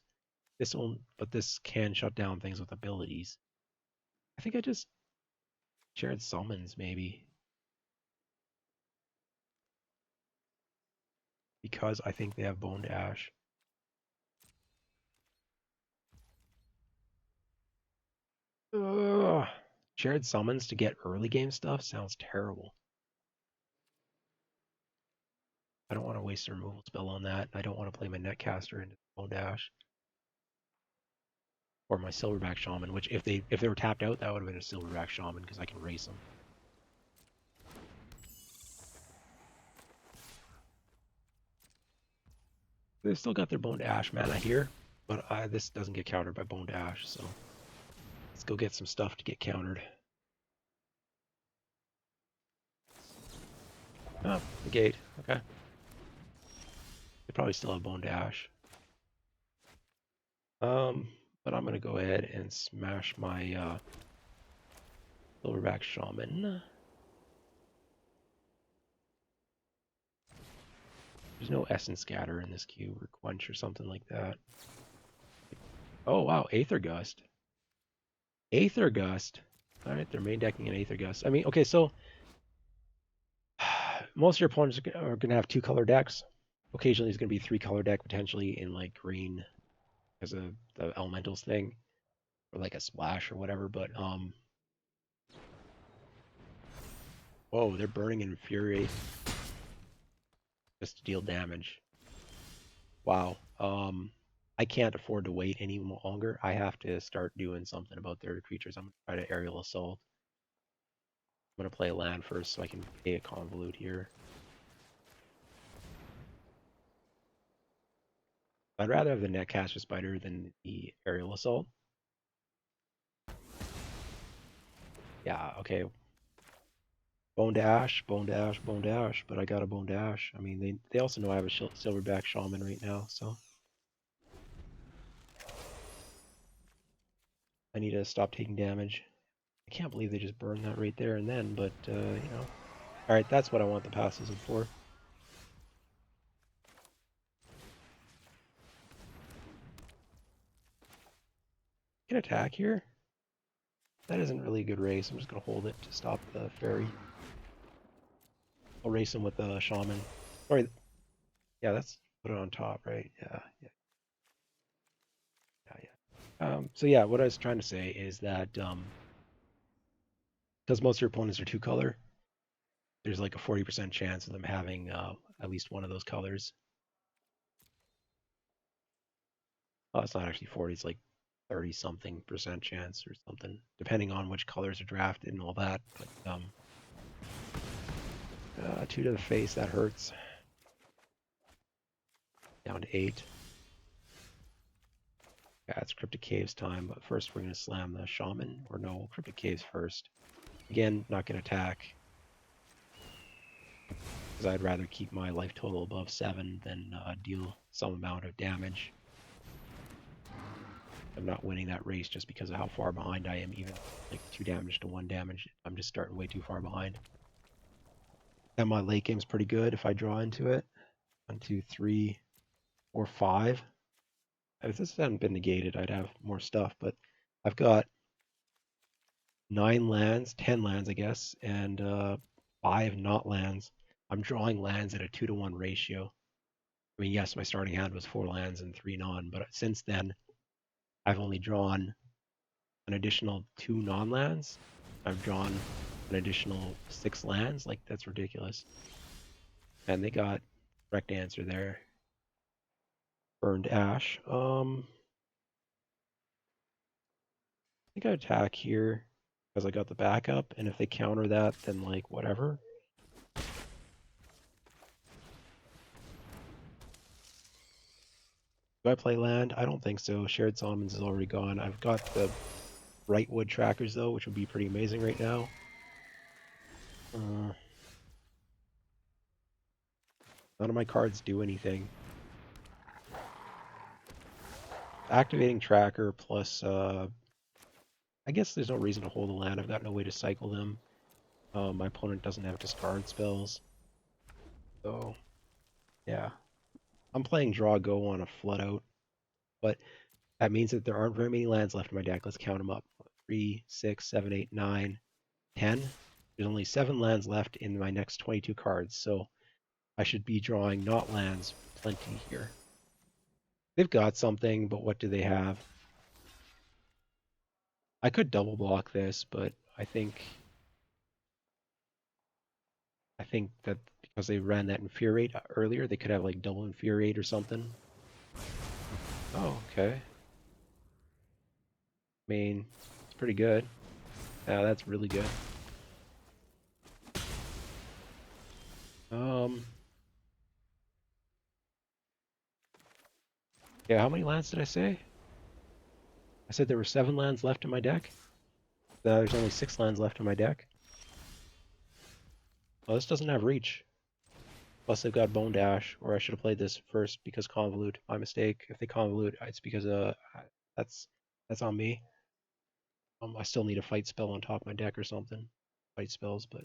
But this can shut down things with abilities. I think I just shared summons maybe. Because I think they have Bone to Ash. Ugh. Shared summons to get early game stuff sounds terrible. I don't want to waste a removal spell on that. I don't want to play my Netcaster into Bone Dash. Or my Silverback Shaman, which if they were tapped out, that would have been a Silverback Shaman because I can race them. They've still got their Bone to Ash mana here, but this doesn't get countered by Bone to Ash, so let's go get some stuff to get countered. Oh, negate. Okay. They probably still have Bone to Ash. But I'm gonna go ahead and smash my Silverback Shaman. There's no Essence Scatter in this cube or Quench or something like that. Oh wow, Aether Gust. Aether Gust. Alright, they're main decking an Aether Gust. I mean, okay, so most of your opponents are going to have 2-color decks. Occasionally, it's going to be 3-color deck, potentially in like green because of the elementals thing, or like a splash or whatever. But whoa, they're burning Infuriate just to deal damage. Wow. I can't afford to wait any longer. I have to start doing something about their creatures. I'm gonna try to Aerial Assault. I'm gonna play a land first so I can pay a Convolute here. I'd rather have the Netcaster Spider than the Aerial Assault. Yeah, okay. Bone Dash, Bone Dash, Bone Dash, but I got a Bone Dash. I mean, they also know I have a Silverback Shaman right now, so I need to stop taking damage. I can't believe they just burned that right there and then, but, you know. Alright, that's what I want the passive for. Can attack here? That isn't really a good race. I'm just going to hold it to stop the fairy. I'll race him with the shaman. Sorry. Yeah, that's put it on top, right? Yeah. So yeah, what I was trying to say is that because most of your opponents are 2-color, there's like a 40% chance of them having at least one of those colors. Oh, it's not actually 40, it's like 30-something% chance or something, depending on which colors are drafted and all that. But 2 to the face, that hurts. Down to 8. Yeah, it's Cryptic Caves time, but first we're going to slam the Shaman. Or no, Cryptic Caves first. Again, not going to attack. Because I'd rather keep my life total above 7 than deal some amount of damage. I'm not winning that race just because of how far behind I am, even like 2 damage to 1 damage. I'm just starting way too far behind. And my late game's pretty good if I draw into it. 1, 2, 3, 4, 5. If this hadn't been negated, I'd have more stuff, but I've got 9 lands, 10 lands, I guess, and 5 not lands. I'm drawing lands at a 2-to-1 ratio. I mean, yes, my starting hand was 4 lands and 3 non, but since then, I've only drawn an additional 2 non-lands. I've drawn an additional 6 lands. Like, that's ridiculous. And they got correct answer there. Burned Ash. I think I attack here because I got the backup, and if they counter that, then like whatever. Do I play land? I don't think so. Shared Summons is already gone. I've got the Brightwood trackers though, which would be pretty amazing right now. None of my cards do anything. Activating tracker plus, I guess there's no reason to hold a land. I've got no way to cycle them. My opponent doesn't have discard spells. So, yeah. I'm playing draw go on a flood out, but that means that there aren't very many lands left in my deck. Let's count them up. 3, 6, 7, 8, 9, 10. There's only 7 lands left in my next 22 cards, so I should be drawing not lands plenty here. They've got something, but what do they have? I could double block this, but I think that because they ran that Infuriate earlier, they could have like double Infuriate or something. Oh, okay. I mean, it's pretty good. Yeah, that's really good. Yeah, how many lands did I say? I said there were 7 lands left in my deck. Now there's only 6 lands left in my deck. Well, this doesn't have reach. Plus they've got Bone Dash, or I should have played this first because Convolute. My mistake. If they Convolute, it's because that's on me. I still need a fight spell on top of my deck or something. Fight spells, but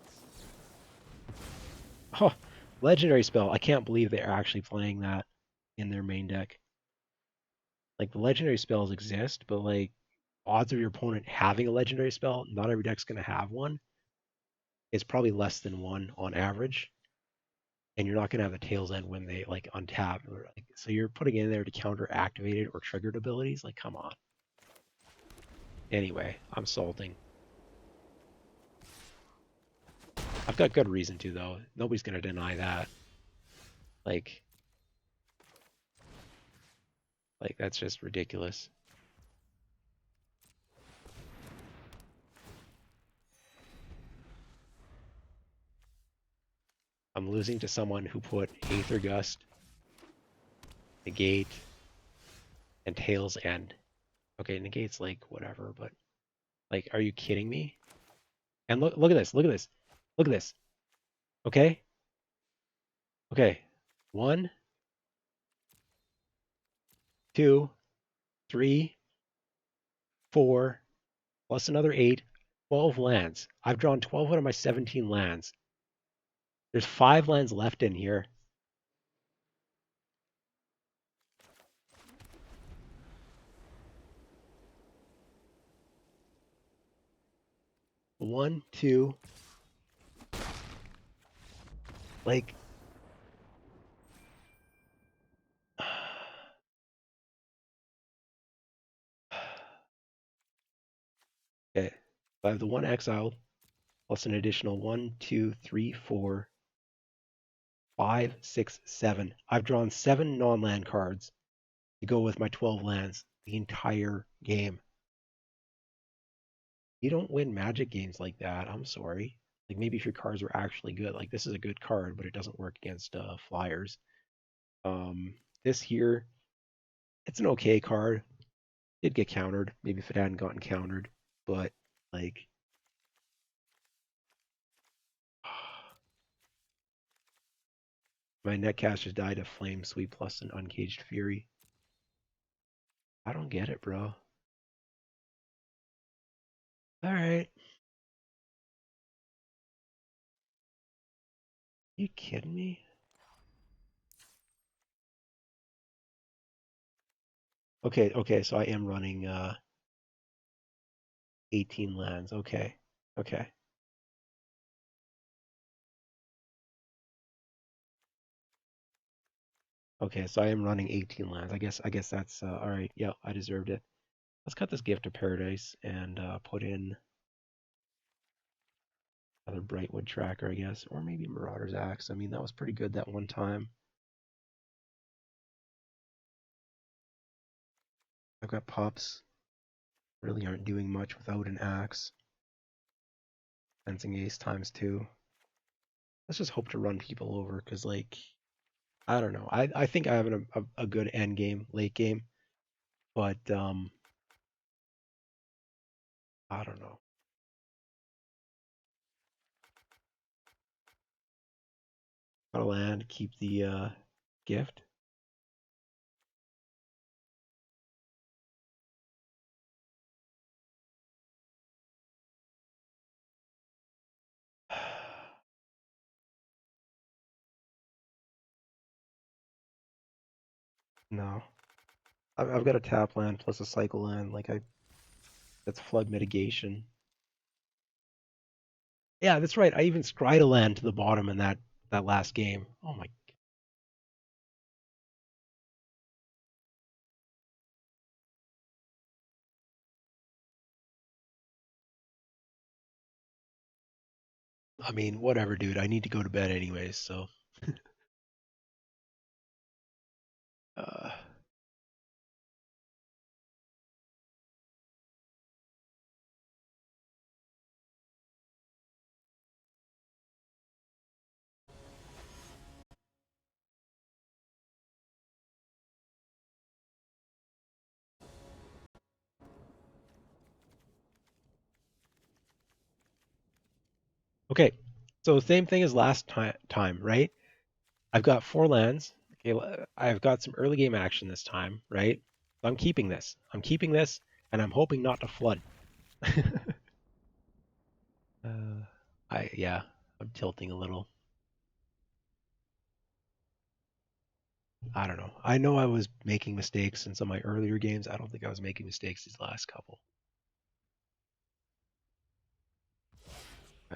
oh, legendary spell. I can't believe they're actually playing that in their main deck. Like the legendary spells exist, but like odds of your opponent having a legendary spell, not every deck's gonna have one. It's probably less than 1 on average. And you're not gonna have the tails end when they like untap. So you're putting in there to counter activated or triggered abilities. Like, come on. Anyway, I'm salting. I've got good reason to though. Nobody's gonna deny that. Like that's just ridiculous. I'm losing to someone who put Aether Gust, Negate, and Tails End. Okay, Negate's like whatever, but like, are you kidding me? And look at this, look at this, look at this. Okay? Okay. 1, 2, 3, 4, plus another 8, 12 lands. I've drawn 12 out of my 17 lands. There's 5 lands left in here. One, two, like, okay. I have the 1 exiled, plus an additional 1, 2, 3, 4, 5, 6, 7. I've drawn 7 non-land cards to go with my 12 lands the entire game. You don't win Magic games like that. I'm sorry. Like maybe if your cards were actually good, like this is a good card, but it doesn't work against flyers. This here, it's an okay card. Did get countered. Maybe if it hadn't gotten countered, but like my netcasters died of Flame Sweep plus an Uncaged Fury. I don't get it, bro. All right. You kidding me? Okay, so I am running 18 lands. Okay. Okay. Okay, so I am running 18 lands. I guess that's all right. Yeah, I deserved it. Let's cut this Gift of Paradise and put in another Brightwood Tracker, I guess, or maybe Marauder's Axe. I mean, that was pretty good that one time. I've got pups. Really aren't doing much without an axe. Fencing Ace times 2. Let's just hope to run people over, because, like, I don't know. I think I have a good end game, late game, but I don't know. Got to land, keep the gift. No, I've got a tap land plus a cycle land. Like that's flood mitigation. Yeah, that's right. I even scryed a land to the bottom in that last game. Oh my. I mean, whatever, dude. I need to go to bed anyways. So. Uh, okay. So same thing as last time, right? I've got 4 lands. Okay, I've got some early game action this time, right? So I'm keeping this. I'm keeping this, and I'm hoping not to flood. Yeah, I'm tilting a little. I don't know. I know I was making mistakes in some of my earlier games. I don't think I was making mistakes these last couple.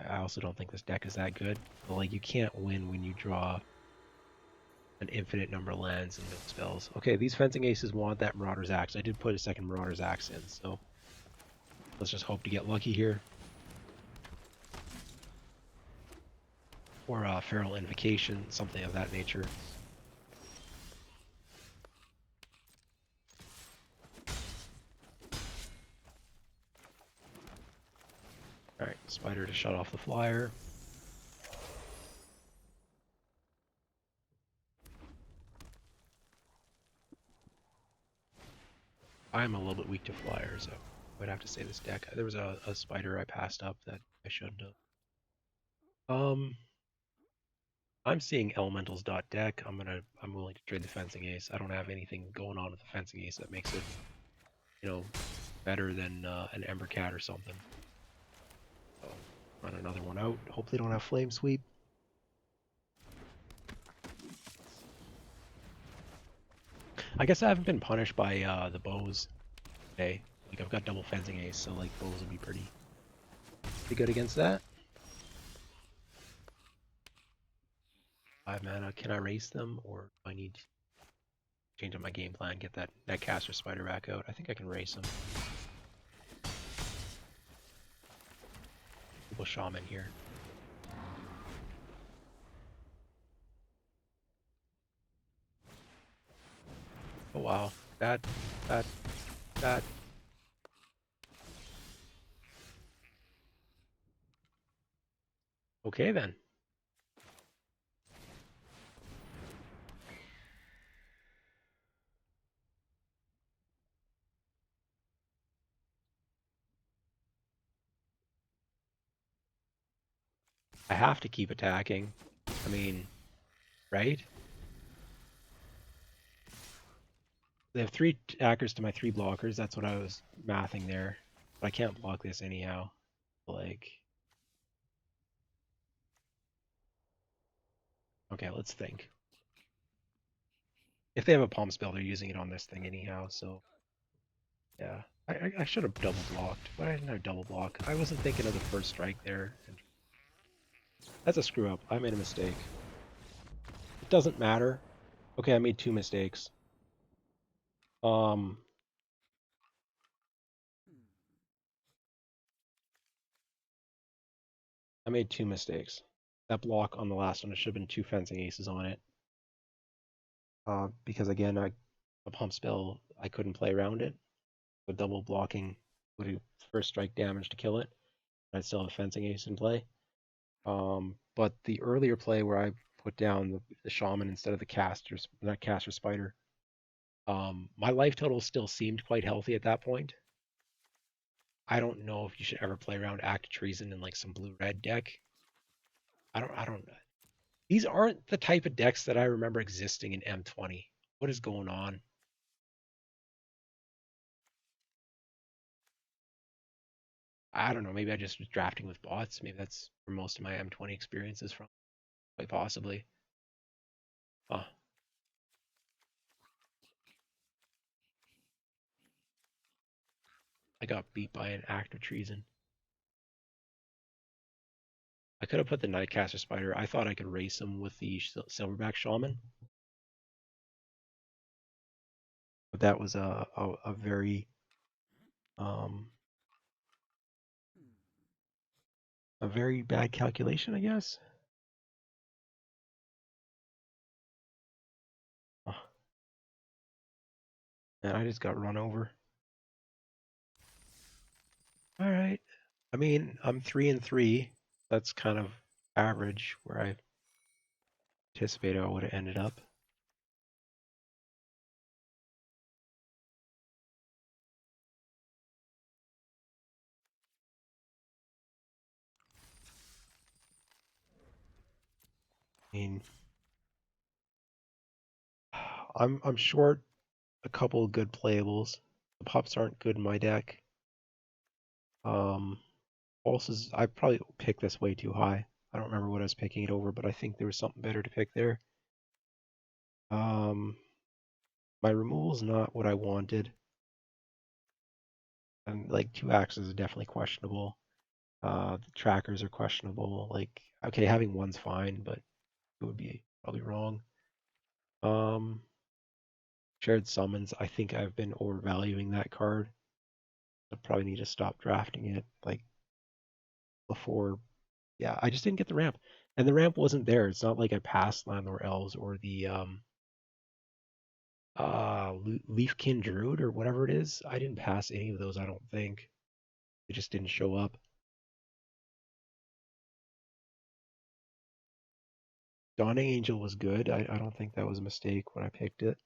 I also don't think this deck is that good. But like, you can't win when you draw an infinite number of lands and no spells. Okay, these fencing aces want that Marauder's Axe. I did put a second Marauder's Axe in, so let's just hope to get lucky here. Or Feral Invocation, something of that nature. Alright, Spider to shut off the flyer. I'm a little bit weak to flyers. I would have to say this deck. There was a spider I passed up that I shouldn't have. I'm seeing elementals dot deck. I'm willing to trade the fencing ace. I don't have anything going on with the fencing ace that makes it, better than an Ember Cat or something. So run another one out. Hopefully don't have flame sweep. I guess I haven't been punished by the bows today. Like I've got double fencing ace, so like bows would be pretty good against that. 5 mana. Can I race them, or do I need to change up my game plan? Get that caster spider back out. I think I can race them. Double shaman here. Oh wow, that. Okay then. I have to keep attacking. I mean, right? They have 3 attackers to my 3 blockers. That's what I was mathing there. But I can't block this anyhow. Like, okay, let's think. If they have a palm spell, they're using it on this thing anyhow, so yeah. I should have double blocked. Why didn't I double block? I wasn't thinking of the first strike there. That's a screw up. I made a mistake. It doesn't matter. Okay, I made 2 mistakes. Um, I made 2 mistakes. That block on the last one, it should have been 2 fencing aces on it. Because again, a pump spell, I couldn't play around it. The double blocking would have first strike damage to kill it. I'd still have a fencing ace in play. But the earlier play where I put down the shaman instead of the caster, not caster spider, my life total still seemed quite healthy at that point. I don't know if you should ever play around Act of Treason in like some blue-red deck. I don't. These aren't the type of decks that I remember existing in M20. What is going on? I don't know. Maybe I just was drafting with bots. Maybe that's where most of my M20 experience is from. Quite possibly. Huh. I got beat by an Act of Treason. I could have put the Nightcaster Spider. I thought I could race him with the Silverback Shaman, but that was a very um a very bad calculation, I guess. Oh, and I just got run over. All right. I mean, I'm 3-3. That's kind of average where I anticipated I would have ended up. I mean, I'm short a couple of good playables. The pups aren't good in my deck. Um, Pulses, I probably picked this way too high. I don't remember what I was picking it over, but I think there was something better to pick there. Um, my removal's not what I wanted, and like 2 axes is definitely questionable. The trackers are questionable. Like, okay, having one's fine, but it would be probably wrong. Um, Shared summons, I think I've been overvaluing that card. I probably need to stop drafting it like before. Yeah, I just didn't get the ramp, and the ramp wasn't there. It's not like I passed Landlord Elves or the Leafkin Druid or whatever it is. I didn't pass any of those, I don't think. They just didn't show up. Dawning Angel was good. I don't think that was a mistake when I picked it.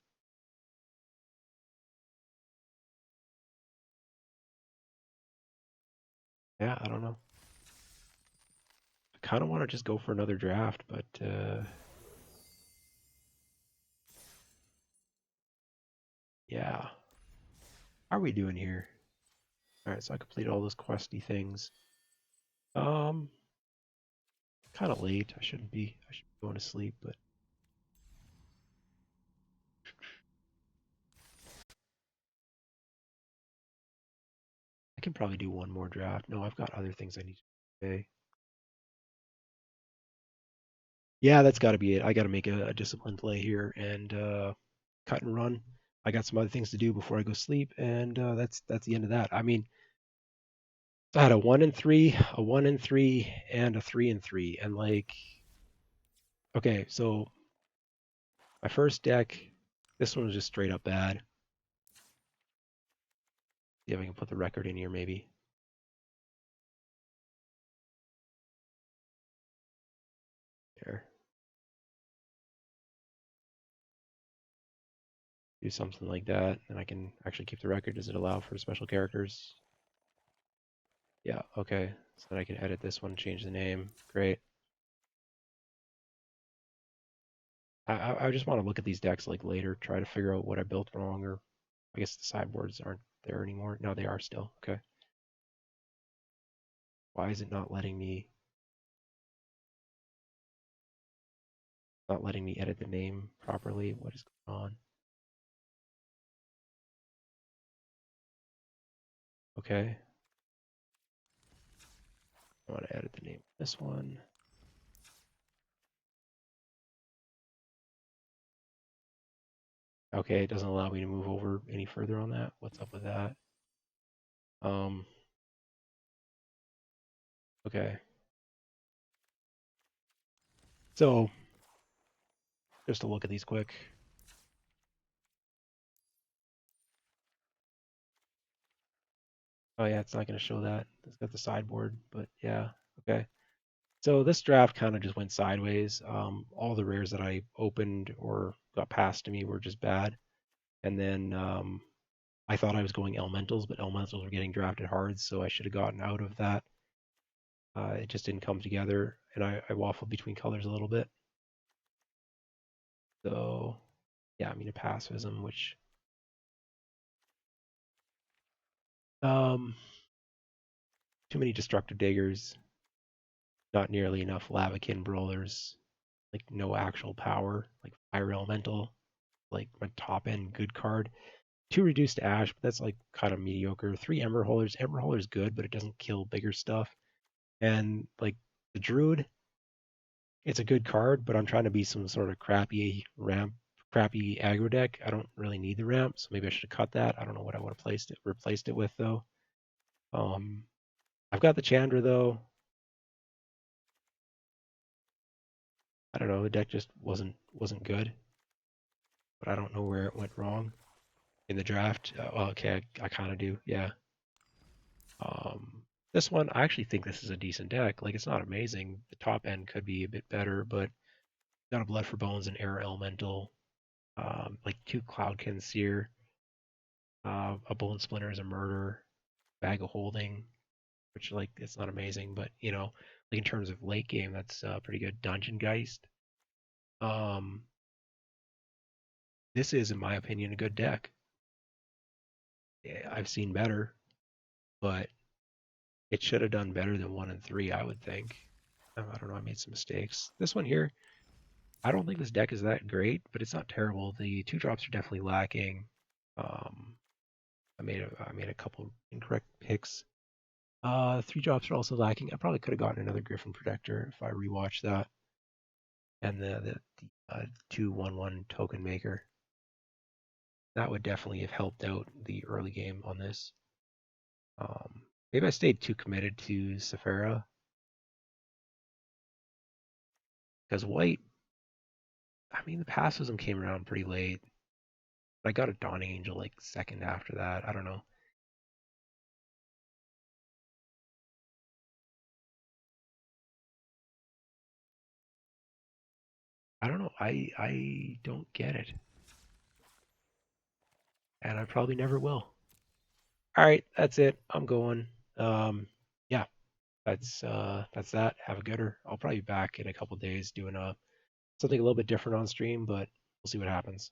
Yeah, I don't know. I kind of want to just go for another draft, but yeah. How are we doing here? All right, so I completed all those questy things. Um, kind of late. I shouldn't be. I should be going to sleep, but I can probably do one more draft. No, I've got other things I need to do today. Yeah, that's got to be it. I got to make a disciplined play here and cut and run. I got some other things to do before I go sleep, and that's the end of that. I mean, I had a 1-3, a 1-3, and a 3-3, and like, okay, so my first deck, this one was just straight up bad. See if I can put the record in here, maybe. do something like that, and I can actually keep the record. Does it allow for special characters? Yeah, okay. So then I can edit this one, change the name. Great. I just want to look at these decks like later, try to figure out what I built wrong, or I guess the sideboards aren't there anymore. No, they are still. Okay. Why is it not letting me edit the name properly? What is going on? Okay. I want to edit the name of this one. Okay, it doesn't allow me to move over any further on that. What's up with that? Um, okay. So just to look at these quick. Oh yeah, it's not going to show that. It's got the sideboard, but yeah, okay. So this draft kind of just went sideways. All the rares that I opened or got passed to me were just bad. And then I thought I was going elementals, but elementals were getting drafted hard, so I should have gotten out of that. It just didn't come together, and I waffled between colors a little bit. So yeah, I mean a pacifism, which too many destructive daggers, not nearly enough lavakin brawlers, like no actual power, like fire elemental, like my top end good card. 2 reduced ash, but that's like kind of mediocre. 3 ember holders. Ember holders good, but it doesn't kill bigger stuff. And like the druid, it's a good card, but I'm trying to be some sort of crappy ramp, crappy aggro deck. I don't really need the ramp, so maybe I should have cut that. I don't know what I would have replaced it with though. Um, I've got the Chandra though. I don't know. The deck just wasn't good, but I don't know where it went wrong in the draft. Well, okay, I kind of do. Yeah. Um, this one, I actually think this is a decent deck. Like, it's not amazing. The top end could be a bit better, but got a Blood for Bones and Air Elemental, like 2 Cloudkin Seer, a Bone Splinter as a murder, Bag of Holding, which like it's not amazing, but you know, like in terms of late game, that's pretty good. Dungeon Geist. Um, this is, in my opinion, a good deck. Yeah, I've seen better, but it should have done better than 1 and 3, I would think. I don't know. I made some mistakes. This one here, I don't think this deck is that great, but it's not terrible. The 2 drops are definitely lacking. Um, I made a couple incorrect picks. 3 drops are also lacking. I probably could have gotten another Griffin Protector if I rewatched that, and the 2/1/1 token maker. That would definitely have helped out the early game on this. Maybe I stayed too committed to Sephira because white. I mean, the pacifism came around pretty late. I got a Dawning Angel like second after that. I don't know. I don't know. I don't get it, and I probably never will. All right, that's it. I'm going. Yeah, that's that. Have a gooder. I'll probably be back in a couple days doing something a little bit different on stream, but we'll see what happens.